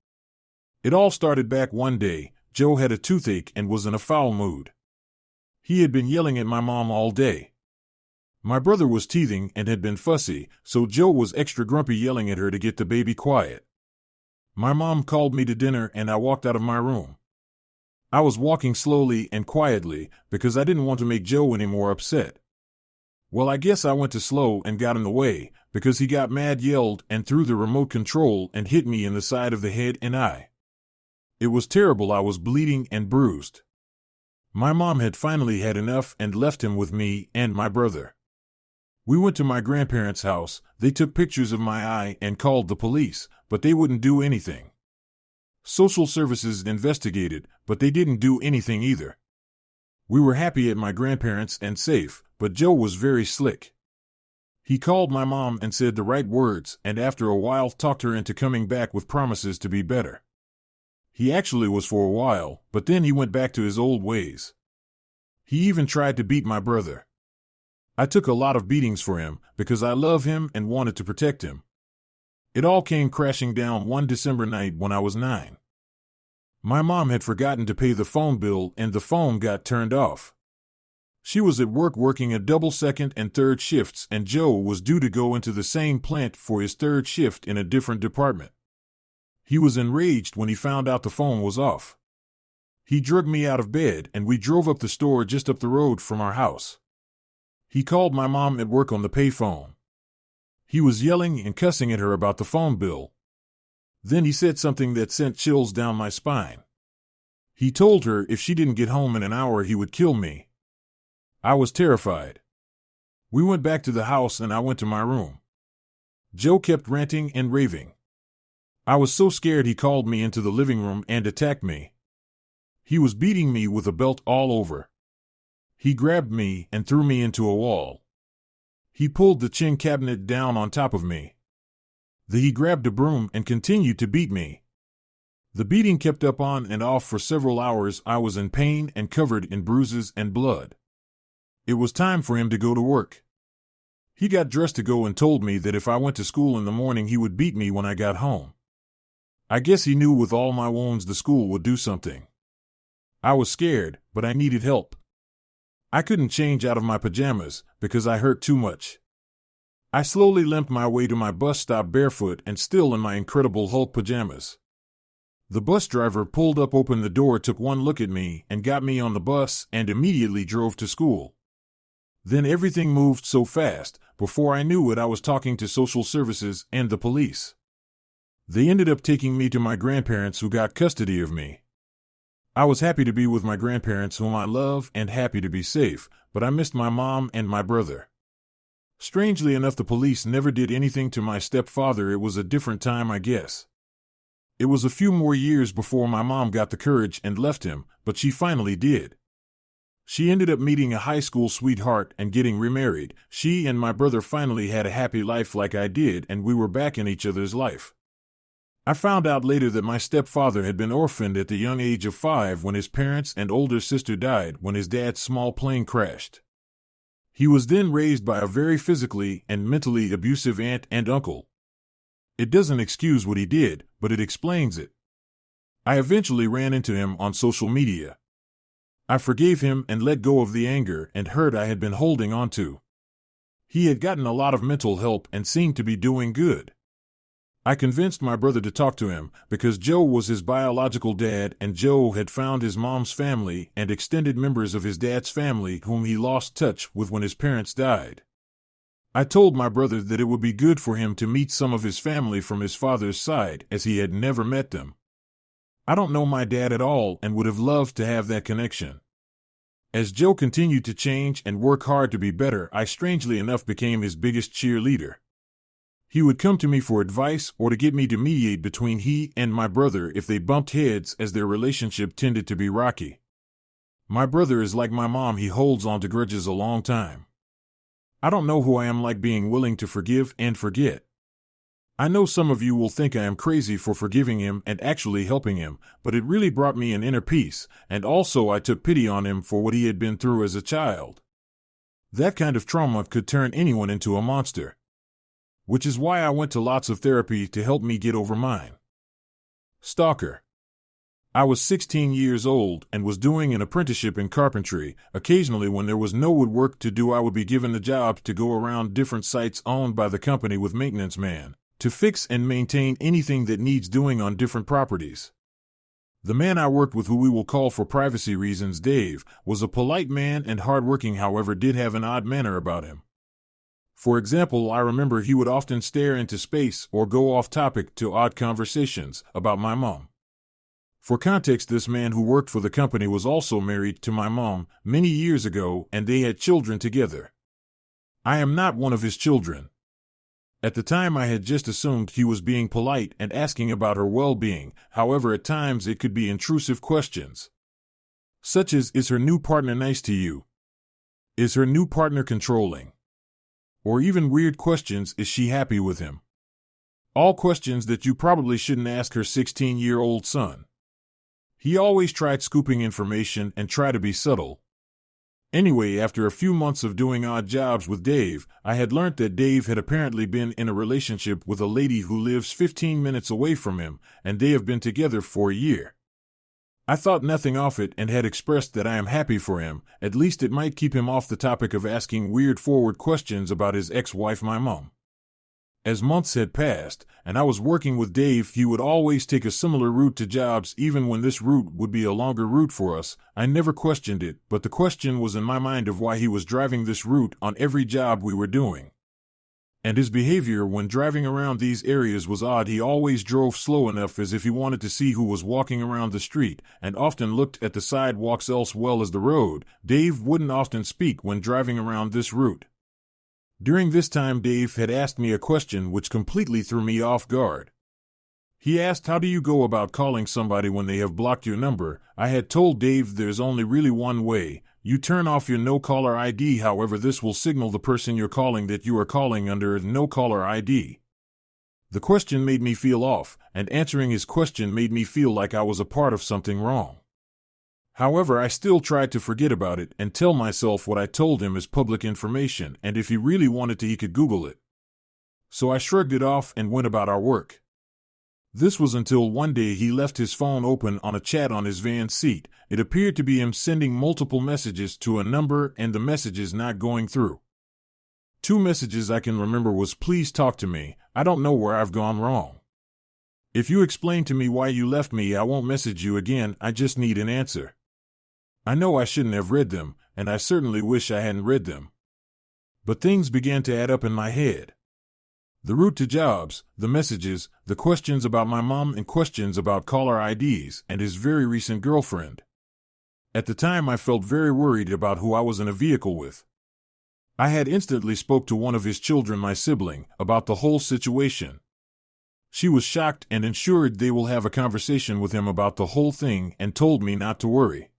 It all started back one day. Joe had a toothache and was in a foul mood. He had been yelling at my mom all day. My brother was teething and had been fussy, so Joe was extra grumpy, yelling at her to get the baby quiet. My mom called me to dinner and I walked out of my room. I was walking slowly and quietly because I didn't want to make Joe any more upset. Well, I guess I went too slow and got in the way because he got mad, yelled, and threw the remote control and hit me in the side of the head and eye. It was terrible. I was bleeding and bruised. My mom had finally had enough and left him with me and my brother. We went to my grandparents' house. They took pictures of my eye and called the police, but they wouldn't do anything. Social services investigated, but they didn't do anything either. We were happy at my grandparents' and safe, but Joe was very slick. He called my mom and said the right words, and after a while talked her into coming back with promises to be better. He actually was for a while, but then he went back to his old ways. He even tried to beat my brother. I took a lot of beatings for him because I love him and wanted to protect him. It all came crashing down one December night when I was 9. My mom had forgotten to pay the phone bill and the phone got turned off. She was at work working a double second and third shifts, and Joe was due to go into the same plant for his third shift in a different department. He was enraged when he found out the phone was off. He dragged me out of bed and we drove up the store just up the road from our house. He called my mom at work on the payphone. He was yelling and cussing at her about the phone bill. Then he said something that sent chills down my spine. He told her if she didn't get home in an hour, he would kill me. I was terrified. We went back to the house and I went to my room. Joe kept ranting and raving. I was so scared he called me into the living room and attacked me. He was beating me with a belt all over. He grabbed me and threw me into a wall. He pulled the chin cabinet down on top of me. Then he grabbed a broom and continued to beat me. The beating kept up on and off for several hours. I was in pain and covered in bruises and blood. It was time for him to go to work. He got dressed to go and told me that if I went to school in the morning, he would beat me when I got home. I guess he knew with all my wounds the school would do something. I was scared, but I needed help. I couldn't change out of my pajamas because I hurt too much. I slowly limped my way to my bus stop barefoot and still in my Incredible Hulk pajamas. The bus driver pulled up, opened the door, took one look at me, and got me on the bus and immediately drove to school. Then everything moved so fast, before I knew it I was talking to social services and the police. They ended up taking me to my grandparents, who got custody of me. I was happy to be with my grandparents, whom I love, and happy to be safe, but I missed my mom and my brother. Strangely enough, the police never did anything to my stepfather. It was a different time, I guess. It was a few more years before my mom got the courage and left him, but she finally did. She ended up meeting a high school sweetheart and getting remarried. She and my brother finally had a happy life like I did, and we were back in each other's life. I found out later that my stepfather had been orphaned at the young age of 5 when his parents and older sister died when his dad's small plane crashed. He was then raised by a very physically and mentally abusive aunt and uncle. It doesn't excuse what he did, but it explains it. I eventually ran into him on social media. I forgave him and let go of the anger and hurt I had been holding on to. He had gotten a lot of mental help and seemed to be doing good. I convinced my brother to talk to him because Joe was his biological dad, and Joe had found his mom's family and extended members of his dad's family whom he lost touch with when his parents died. I told my brother that it would be good for him to meet some of his family from his father's side, as he had never met them. I don't know my dad at all and would have loved to have that connection. As Joe continued to change and work hard to be better, I strangely enough became his biggest cheerleader. He would come to me for advice or to get me to mediate between he and my brother if they bumped heads, as their relationship tended to be rocky. My brother is like my mom, he holds on to grudges a long time. I don't know who I am like being willing to forgive and forget. I know some of you will think I am crazy for forgiving him and actually helping him, but it really brought me an inner peace, and also I took pity on him for what he had been through as a child. That kind of trauma could turn anyone into a monster. Which is why I went to lots of therapy to help me get over mine. Stalker. I was 16 years old and was doing an apprenticeship in carpentry. Occasionally, when there was no woodwork to do, I would be given the job to go around different sites owned by the company with maintenance man, to fix and maintain anything that needs doing on different properties. The man I worked with, who we will call for privacy reasons Dave, was a polite man and hardworking, however did have an odd manner about him. For example, I remember he would often stare into space or go off topic to odd conversations about my mom. For context, this man who worked for the company was also married to my mom many years ago, and they had children together. I am not one of his children. At the time, I had just assumed he was being polite and asking about her well-being. However, at times it could be intrusive questions, such as, is her new partner nice to you? Is her new partner controlling? Or even weird questions, is she happy with him? All questions that you probably shouldn't ask her 16-year-old son. He always tried scooping information and tried to be subtle. Anyway, after a few months of doing odd jobs with Dave, I had learned that Dave had apparently been in a relationship with a lady who lives 15 minutes away from him, and they have been together for a year. I thought nothing of it and had expressed that I am happy for him. At least it might keep him off the topic of asking weird forward questions about his ex-wife, my mom. As months had passed, and I was working with Dave, he would always take a similar route to jobs, even when this route would be a longer route for us. I never questioned it, but the question was in my mind of why he was driving this route on every job we were doing. And his behavior when driving around these areas was odd. He always drove slow enough as if he wanted to see who was walking around the street, and often looked at the sidewalks as well as the road. Dave wouldn't often speak when driving around this route. During this time, Dave had asked me a question which completely threw me off guard. He asked, how do you go about calling somebody when they have blocked your number? I had told Dave there's only really one way. You turn off your no-caller ID, however this will signal the person you're calling that you are calling under no-caller ID. The question made me feel off, and answering his question made me feel like I was a part of something wrong. However, I still tried to forget about it and tell myself what I told him is public information, and if he really wanted to, he could Google it. So I shrugged it off and went about our work. This was until one day he left his phone open on a chat on his van seat. It appeared to be him sending multiple messages to a number and the messages not going through. 2 messages I can remember was, please talk to me, I don't know where I've gone wrong. If you explain to me why you left me, I won't message you again, I just need an answer. I know I shouldn't have read them, and I certainly wish I hadn't read them. But things began to add up in my head. The route to jobs, the messages, the questions about my mom and questions about caller IDs, and his very recent girlfriend. At the time, I felt very worried about who I was in a vehicle with. I had instantly spoke to one of his children, my sibling, about the whole situation. She was shocked and ensured they will have a conversation with him about the whole thing and told me not to worry.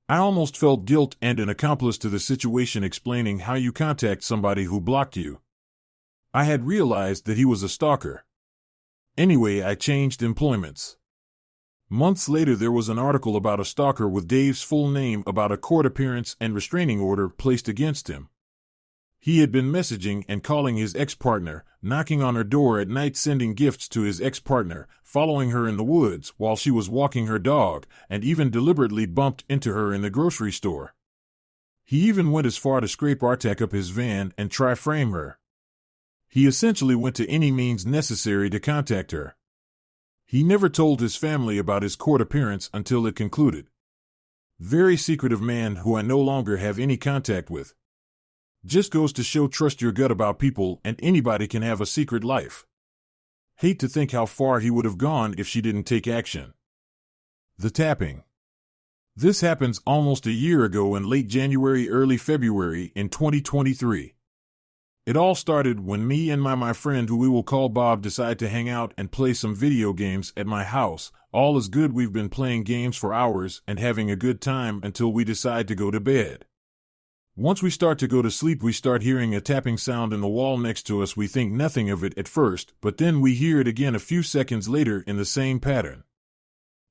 I almost felt guilt and an accomplice to the situation, explaining how you contact somebody who blocked you. I had realized that he was a stalker. Anyway, I changed employments. Months later, there was an article about a stalker with Dave's full name about a court appearance and restraining order placed against him. He had been messaging and calling his ex-partner, knocking on her door at night, sending gifts to his ex-partner, following her in the woods while she was walking her dog, and even deliberately bumped into her in the grocery store. He even went as far to scrape Artak up his van and try frame her. He essentially went to any means necessary to contact her. He never told his family about his court appearance until it concluded. Very secretive man who I no longer have any contact with. Just goes to show trust your gut about people, and anybody can have a secret life. Hate to think how far he would have gone if she didn't take action. The tapping. This happens almost a year ago in late January, early February in 2023. It all started when me and my friend, who we will call Bob, decided to hang out and play some video games at my house. All is good. We've been playing games for hours and having a good time until we decide to go to bed. Once we start to go to sleep, we start hearing a tapping sound in the wall next to us. We think nothing of it at first, but then we hear it again a few seconds later in the same pattern.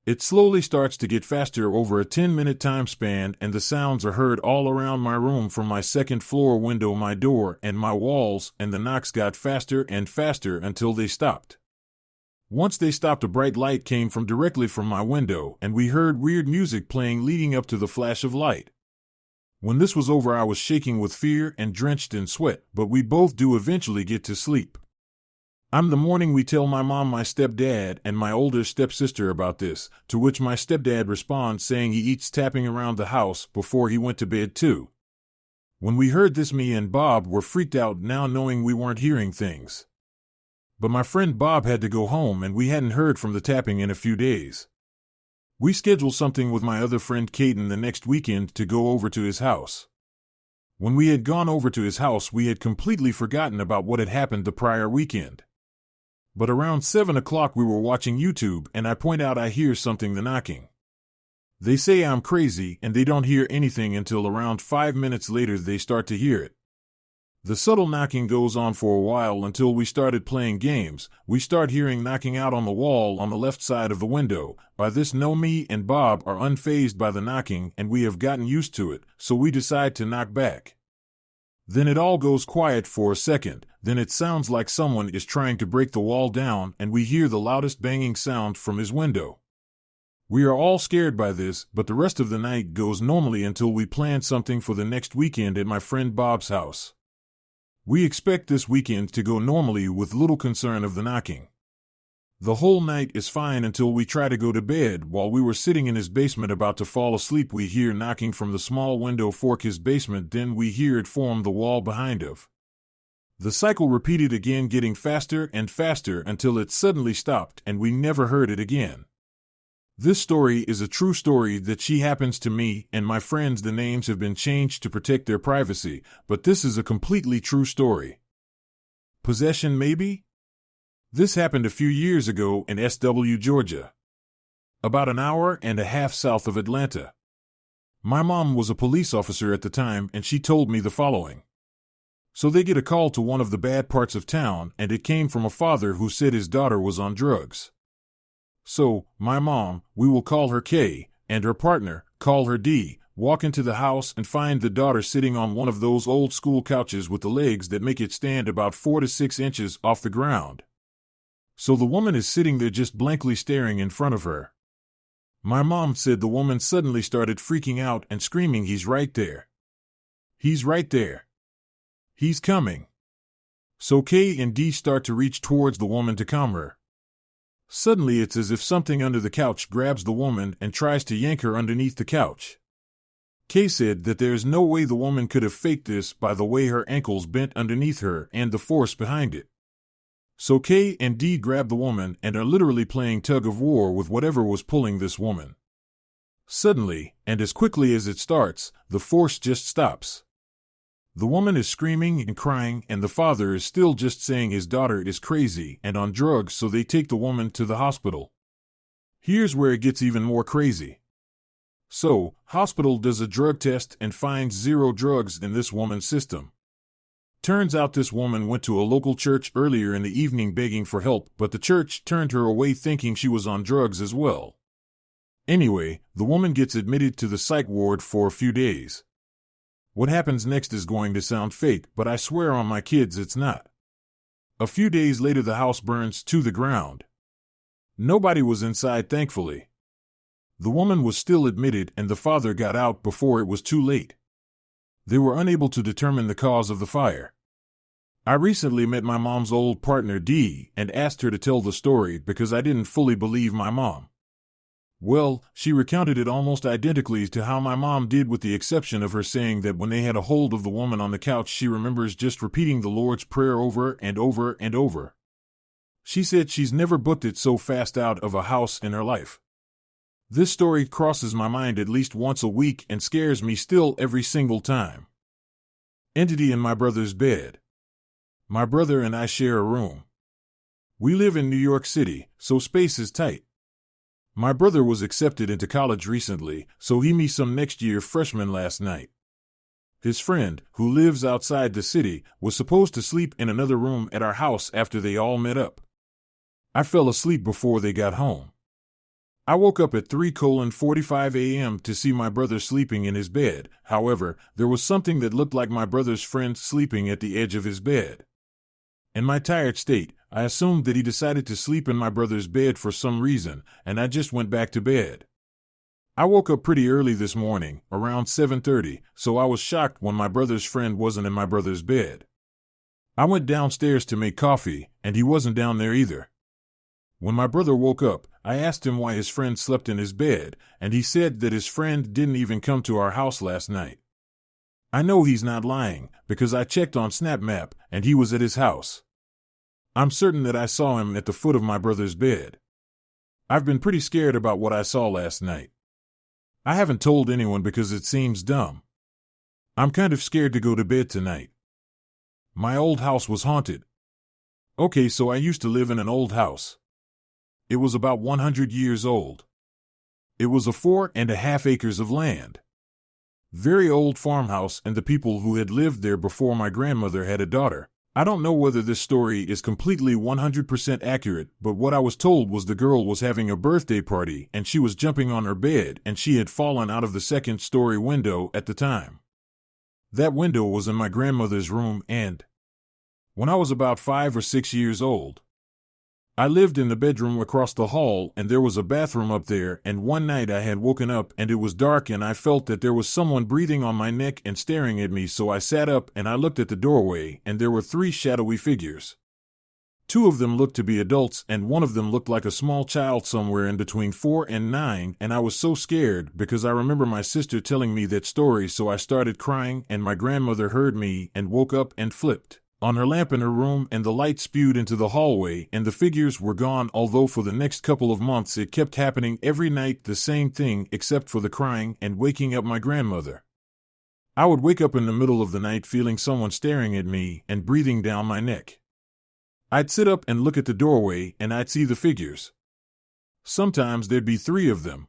It slowly starts to get faster over a 10-minute time span, and the sounds are heard all around my room from my second floor window, my door, and my walls, and the knocks got faster and faster until they stopped. Once they stopped, a bright light came from directly from my window, and we heard weird music playing leading up to the flash of light. When this was over, I was shaking with fear and drenched in sweat, but we both do eventually get to sleep. In the morning, we tell my mom, my stepdad, and my older stepsister about this, to which my stepdad responds saying he eats tapping around the house before he went to bed too. When we heard this, me and Bob were freaked out, now knowing we weren't hearing things. But my friend Bob had to go home, and we hadn't heard from the tapping in a few days. We scheduled something with my other friend Caden the next weekend to go over to his house. When we had gone over to his house, we had completely forgotten about what had happened the prior weekend. But around 7 o'clock we were watching YouTube, and I point out I hear something, the knocking. They say I'm crazy, and they don't hear anything until around 5 minutes later they start to hear it. The subtle knocking goes on for a while until we started playing games. We start hearing knocking out on the wall on the left side of the window. By this, me and Bob are unfazed by the knocking, and we have gotten used to it, so we decide to knock back. Then it all goes quiet for a second, then it sounds like someone is trying to break the wall down, and we hear the loudest banging sound from his window. We are all scared by this, but the rest of the night goes normally until we plan something for the next weekend at my friend Bob's house. We expect this weekend to go normally with little concern of the knocking. The whole night is fine until we try to go to bed. While we were sitting in his basement about to fall asleep, we hear knocking from the small window fork his basement, then we hear it form the wall behind of. The cycle repeated again, getting faster and faster until it suddenly stopped, and we never heard it again. This story is a true story that she happens to me and my friends. The names have been changed to protect their privacy, but this is a completely true story. Possession, maybe? This happened a few years ago in SW, Georgia. About an hour and a half south of Atlanta. My mom was a police officer at the time, and she told me the following. So they get a call to one of the bad parts of town, and it came from a father who said his daughter was on drugs. So, my mom, we will call her K, and her partner, call her D, walk into the house and find the daughter sitting on one of those old school couches with the legs that make it stand about 4 to 6 inches off the ground. So the woman is sitting there just blankly staring in front of her. My mom said the woman suddenly started freaking out and screaming, "He's right there. He's right there. He's coming." So K and D start to reach towards the woman to calm her. Suddenly it's as if something under the couch grabs the woman and tries to yank her underneath the couch. Kay said that there is no way the woman could have faked this by the way her ankles bent underneath her and the force behind it. So Kay and D grab the woman and are literally playing tug of war with whatever was pulling this woman. Suddenly, and as quickly as it starts, the force just stops. The woman is screaming and crying, and the father is still just saying his daughter is crazy and on drugs, so they take the woman to the hospital. Here's where it gets even more crazy. So, hospital does a drug test and finds 0 drugs in this woman's system. Turns out this woman went to a local church earlier in the evening begging for help, but the church turned her away thinking she was on drugs as well. Anyway, the woman gets admitted to the psych ward for a few days. What happens next is going to sound fake, but I swear on my kids it's not. A few days later the house burns to the ground. Nobody was inside, thankfully. The woman was still admitted and the father got out before it was too late. They were unable to determine the cause of the fire. I recently met my mom's old partner Dee and asked her to tell the story because I didn't fully believe my mom. Well, she recounted it almost identically to how my mom did, with the exception of her saying that when they had a hold of the woman on the couch, she remembers just repeating the Lord's Prayer over and over and over. She said she's never booked it so fast out of a house in her life. This story crosses my mind at least once a week and scares me still every single time. Entity in my brother's bed. My brother and I share a room. We live in New York City, so space is tight. My brother was accepted into college recently, so he met some next-year freshmen last night. His friend, who lives outside the city, was supposed to sleep in another room at our house after they all met up. I fell asleep before they got home. I woke up at 3:45 a.m. to see my brother sleeping in his bed. However, there was something that looked like my brother's friend sleeping at the edge of his bed. In my tired state, I assumed that he decided to sleep in my brother's bed for some reason, and I just went back to bed. I woke up pretty early this morning, around 7:30, so I was shocked when my brother's friend wasn't in my brother's bed. I went downstairs to make coffee, and he wasn't down there either. When my brother woke up, I asked him why his friend slept in his bed, and he said that his friend didn't even come to our house last night. I know he's not lying, because I checked on SnapMap, and he was at his house. I'm certain that I saw him at the foot of my brother's bed. I've been pretty scared about what I saw last night. I haven't told anyone because it seems dumb. I'm kind of scared to go to bed tonight. My old house was haunted. Okay, so I used to live in an old house. It was about 100 years old. It was 4.5 acres of land. Very old farmhouse, and the people who had lived there before my grandmother had a daughter. I don't know whether this story is completely 100% accurate, but what I was told was the girl was having a birthday party and she was jumping on her bed and she had fallen out of the second-story window at the time. That window was in my grandmother's room, and when I was about 5 or 6 years old, I lived in the bedroom across the hall, and there was a bathroom up there, and one night I had woken up and it was dark and I felt that there was someone breathing on my neck and staring at me, so I sat up and I looked at the doorway, and there were 3 shadowy figures. 2 of them looked to be adults and one of them looked like a small child somewhere in between 4 and 9, and I was so scared because I remember my sister telling me that story, so I started crying and my grandmother heard me and woke up and flipped on her lamp in her room, and the light spewed into the hallway and the figures were gone, although for the next couple of months it kept happening every night, the same thing except for the crying and waking up my grandmother. I would wake up in the middle of the night feeling someone staring at me and breathing down my neck. I'd sit up and look at the doorway and I'd see the figures. Sometimes there'd be 3 of them.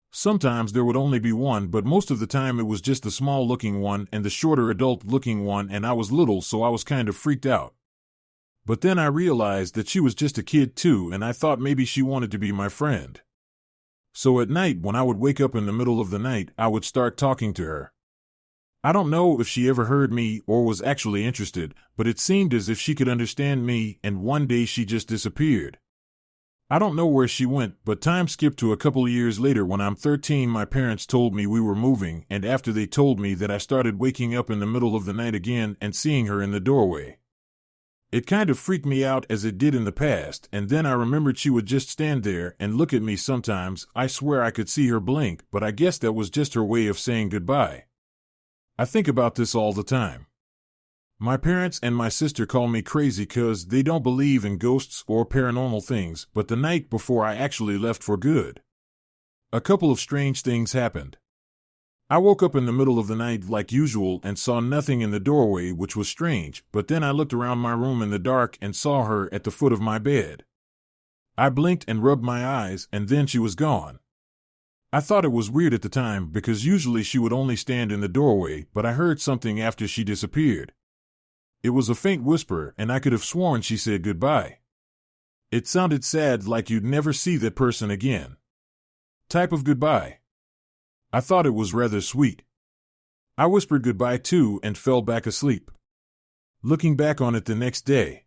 Sometimes there would only be 1, but most of the time it was just the small-looking one and the shorter adult-looking one, and I was little, so I was kind of freaked out. But then I realized that she was just a kid too, and I thought maybe she wanted to be my friend. So at night, when I would wake up in the middle of the night, I would start talking to her. I don't know if she ever heard me or was actually interested, but it seemed as if she could understand me, and one day she just disappeared. I don't know where she went, but time skipped to a couple years later when I'm 13. My parents told me we were moving, and after they told me that, I started waking up in the middle of the night again and seeing her in the doorway. It kind of freaked me out as it did in the past, and then I remembered she would just stand there and look at me sometimes. I swear I could see her blink, but I guess that was just her way of saying goodbye. I think about this all the time. My parents and my sister call me crazy because they don't believe in ghosts or paranormal things, but the night before I actually left for good, a couple of strange things happened. I woke up in the middle of the night like usual and saw nothing in the doorway, which was strange, but then I looked around my room in the dark and saw her at the foot of my bed. I blinked and rubbed my eyes, and then she was gone. I thought it was weird at the time because usually she would only stand in the doorway, but I heard something after she disappeared. It was a faint whisper, and I could have sworn she said goodbye. It sounded sad, like you'd never see that person again. Type of goodbye. I thought it was rather sweet. I whispered goodbye too and fell back asleep. Looking back on it the next day,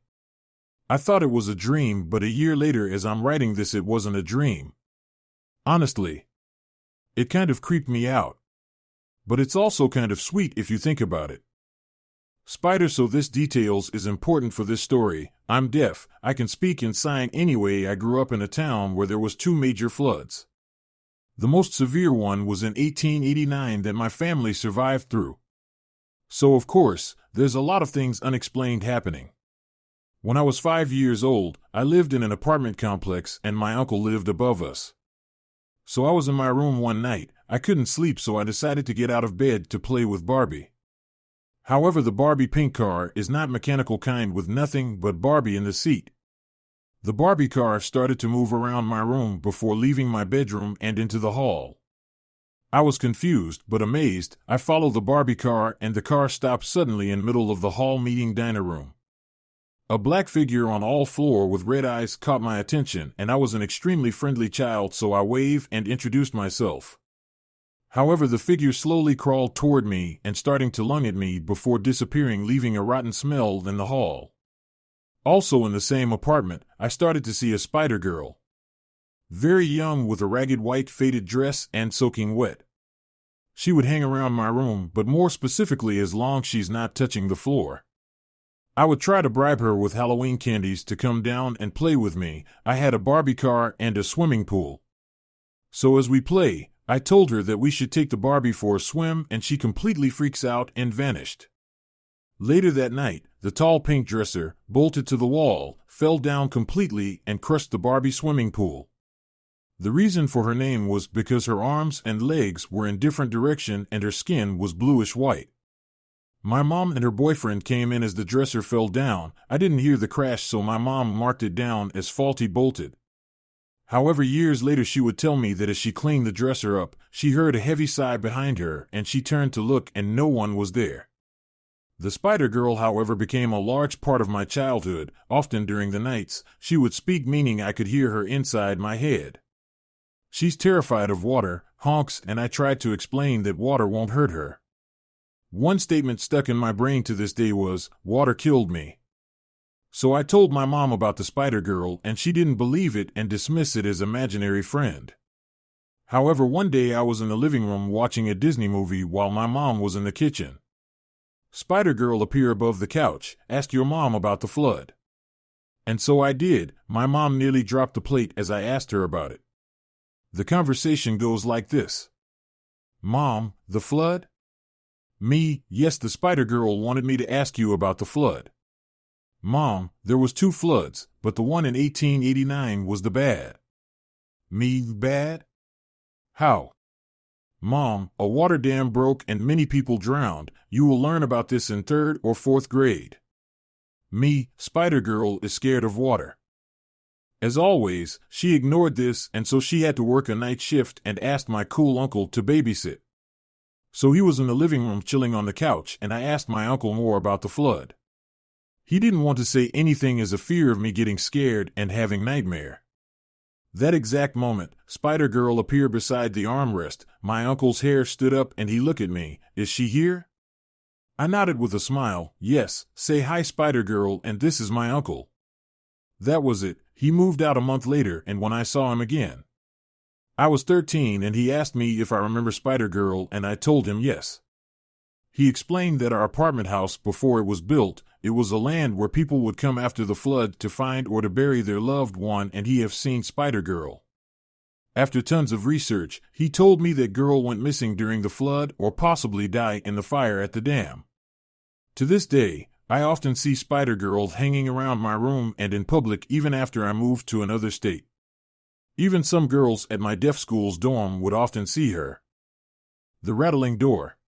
I thought it was a dream, but a year later as I'm writing this, it wasn't a dream. Honestly, it kind of creeped me out. But it's also kind of sweet if you think about it. Spider. So this details is important for this story. I'm deaf, I can speak and sign anyway. I grew up in a town where there was 2 major floods. The most severe one was in 1889 that my family survived through. So of course, there's a lot of things unexplained happening. When I was 5 years old, I lived in an apartment complex and my uncle lived above us. So I was in my room one night. I couldn't sleep, so I decided to get out of bed to play with Barbie. However, the Barbie pink car is not mechanical kind with nothing but Barbie in the seat. The Barbie car started to move around my room before leaving my bedroom and into the hall. I was confused but amazed. I followed the Barbie car and the car stopped suddenly in middle of the hall meeting diner room. A black figure on all four with red eyes caught my attention, and I was an extremely friendly child, so I waved and introduced myself. However, the figure slowly crawled toward me and starting to lunge at me before disappearing, leaving a rotten smell in the hall. Also in the same apartment, I started to see a spider girl. Very young with a ragged white faded dress and soaking wet. She would hang around my room, but more specifically as long as she's not touching the floor. I would try to bribe her with Halloween candies to come down and play with me. I had a Barbie car and a swimming pool. So as we play, I told her that we should take the Barbie for a swim, and she completely freaks out and vanished. Later that night, the tall pink dresser, bolted to the wall, fell down completely and crushed the Barbie swimming pool. The reason for her name was because her arms and legs were in different direction and her skin was bluish white. My mom and her boyfriend came in as the dresser fell down. I didn't hear the crash, so my mom marked it down as faulty bolted. However, years later she would tell me that as she cleaned the dresser up, she heard a heavy sigh behind her and she turned to look and no one was there. The Spider Girl, however, became a large part of my childhood. Often during the nights, she would speak, meaning I could hear her inside my head. She's terrified of water, honks, and I tried to explain that water won't hurt her. One statement stuck in my brain to this day was, "Water killed me." So I told my mom about the Spider Girl, and she didn't believe it and dismissed it as imaginary friend. However, one day I was in the living room watching a Disney movie while my mom was in the kitchen. Spider Girl appeared above the couch. "Ask your mom about the flood." And so I did. My mom nearly dropped the plate as I asked her about it. The conversation goes like this. "Mom, the flood?" Me, "Yes, the Spider Girl wanted me to ask you about the flood." "Mom, there was 2 floods, but the one in 1889 was the bad." Me, "Bad? How?" "Mom, a water dam broke and many people drowned. You will learn about this in 3rd or 4th grade. Me, "Spider Girl is scared of water." As always, she ignored this, and so she had to work a night shift and asked my cool uncle to babysit. So he was in the living room chilling on the couch, and I asked my uncle more about the flood. He didn't want to say anything as a fear of me getting scared and having nightmare. That exact moment, Spider Girl appeared beside the armrest. My uncle's hair stood up and he looked at me. "Is she here?" I nodded with a smile. "Yes, say hi, Spider Girl, and this is my uncle." That was it. He moved out a month later, and when I saw him again, I was 13, and he asked me if I remember Spider Girl, and I told him yes. He explained that our apartment house, before it was built, it was a land where people would come after the flood to find or to bury their loved one, and he have seen Spider Girl. After tons of research, he told me that girl went missing during the flood or possibly died in the fire at the dam. To this day, I often see Spider Girl hanging around my room and in public even after I moved to another state. Even some girls at my deaf school's dorm would often see her. The rattling door.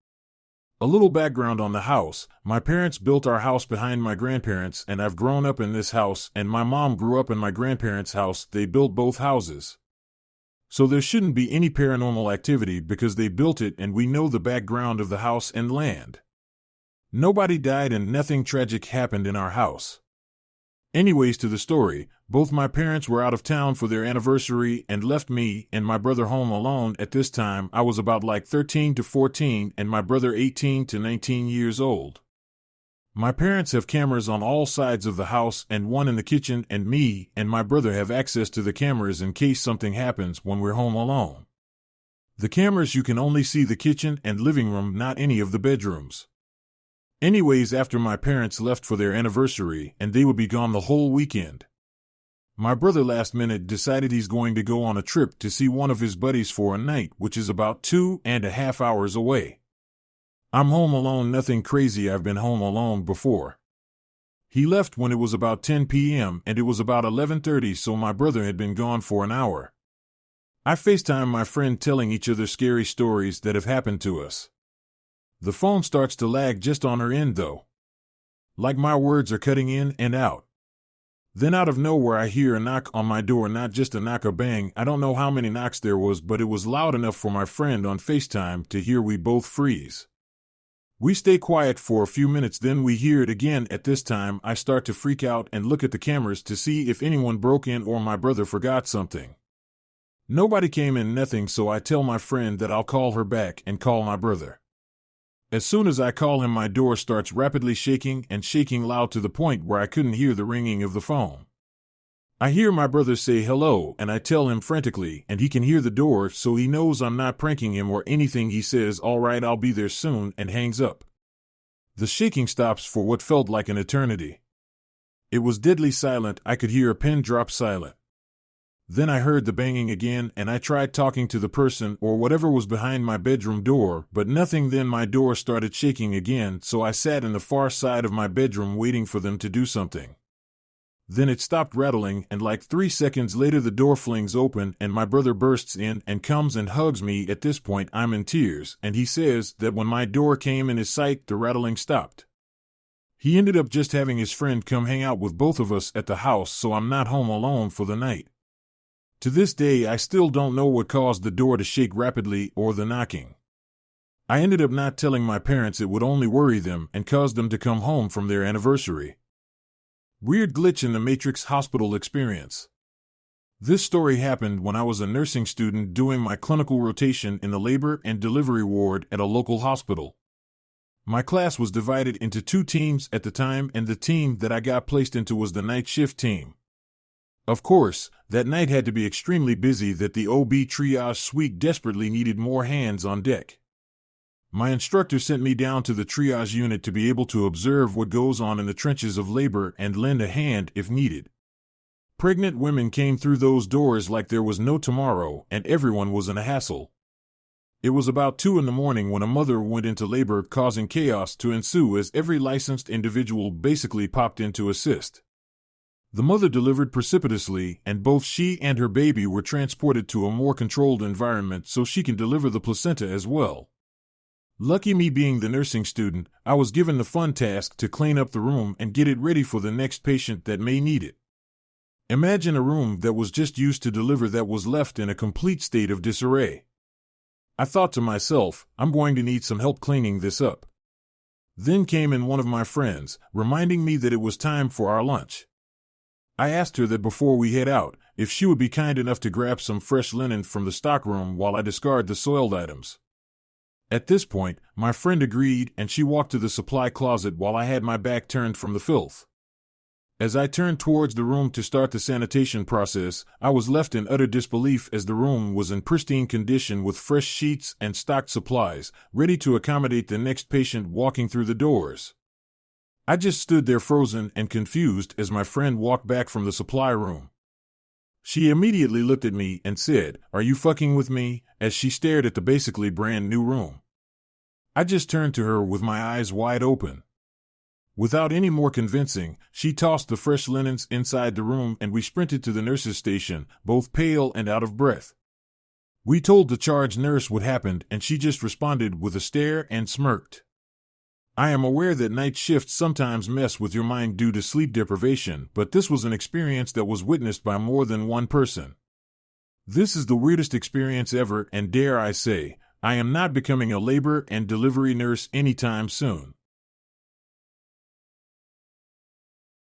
A little background on the house. My parents built our house behind my grandparents, and I've grown up in this house, and my mom grew up in my grandparents' house. They built both houses. So there shouldn't be any paranormal activity because they built it and we know the background of the house and land. Nobody died and nothing tragic happened in our house. Anyways, to the story, both my parents were out of town for their anniversary and left me and my brother home alone. At this time, I was about 13 to 14 and my brother 18 to 19 years old. My parents have cameras on all sides of the house and one in the kitchen, and me and my brother have access to the cameras in case something happens when we're home alone. The cameras, you can only see the kitchen and living room, not any of the bedrooms. Anyways, after my parents left for their anniversary and they would be gone the whole weekend, my brother last minute decided he's going to go on a trip to see one of his buddies for a night, which is about 2.5 hours away. I'm home alone, nothing crazy, I've been home alone before. He left when it was about 10 p.m. and it was about 11:30, so my brother had been gone for an hour. I FaceTime my friend, telling each other scary stories that have happened to us. The phone starts to lag just on her end though. Like my words are cutting in and out. Then out of nowhere I hear a knock on my door, not just a knock, a bang. I don't know how many knocks there was, but it was loud enough for my friend on FaceTime to hear. We both freeze. We stay quiet for a few minutes, then we hear it again. At this time I start to freak out and look at the cameras to see if anyone broke in or my brother forgot something. Nobody came in, nothing, so I tell my friend that I'll call her back and call my brother. As soon as I call him, my door starts rapidly shaking and shaking loud to the point where I couldn't hear the ringing of the phone. I hear my brother say hello and I tell him frantically, and he can hear the door, so he knows I'm not pranking him or anything. He says, "All right, I'll be there soon," and hangs up. The shaking stops for what felt like an eternity. It was deadly silent. I could hear a pin drop silent. Then I heard the banging again, and I tried talking to the person or whatever was behind my bedroom door, but nothing. Then my door started shaking again, so I sat in the far side of my bedroom waiting for them to do something. Then it stopped rattling, and like 3 seconds later the door flings open and my brother bursts in and comes and hugs me. At this point I'm in tears, and he says that when my door came in his sight the rattling stopped. He ended up just having his friend come hang out with both of us at the house, so I'm not home alone for the night. To this day, I still don't know what caused the door to shake rapidly or the knocking. I ended up not telling my parents. It would only worry them and cause them to come home from their anniversary. Weird glitch in the Matrix hospital experience. This story happened when I was a nursing student doing my clinical rotation in the labor and delivery ward at a local hospital. My class was divided into 2 teams at the time, and the team that I got placed into was the night shift team. Of course, that night had to be extremely busy, that the OB triage suite desperately needed more hands on deck. My instructor sent me down to the triage unit to be able to observe what goes on in the trenches of labor and lend a hand if needed. Pregnant women came through those doors like there was no tomorrow, and everyone was in a hassle. It was about 2 in the morning when a mother went into labor, causing chaos to ensue as every licensed individual basically popped in to assist. The mother delivered precipitously, and both she and her baby were transported to a more controlled environment so she can deliver the placenta as well. Lucky me, being the nursing student, I was given the fun task to clean up the room and get it ready for the next patient that may need it. Imagine a room that was just used to deliver that was left in a complete state of disarray. I thought to myself, I'm going to need some help cleaning this up. Then came in one of my friends, reminding me that it was time for our lunch. I asked her that before we head out, if she would be kind enough to grab some fresh linen from the stockroom while I discard the soiled items. At this point, my friend agreed, and she walked to the supply closet while I had my back turned from the filth. As I turned towards the room to start the sanitation process, I was left in utter disbelief as the room was in pristine condition with fresh sheets and stocked supplies, ready to accommodate the next patient walking through the doors. I just stood there frozen and confused as my friend walked back from the supply room. She immediately looked at me and said, "Are you fucking with me?" as she stared at the basically brand new room. I just turned to her with my eyes wide open. Without any more convincing, she tossed the fresh linens inside the room and we sprinted to the nurse's station, both pale and out of breath. We told the charge nurse what happened and she just responded with a stare and smirked. I am aware that night shifts sometimes mess with your mind due to sleep deprivation, but this was an experience that was witnessed by more than one person. This is the weirdest experience ever, and dare I say, I am not becoming a labor and delivery nurse anytime soon.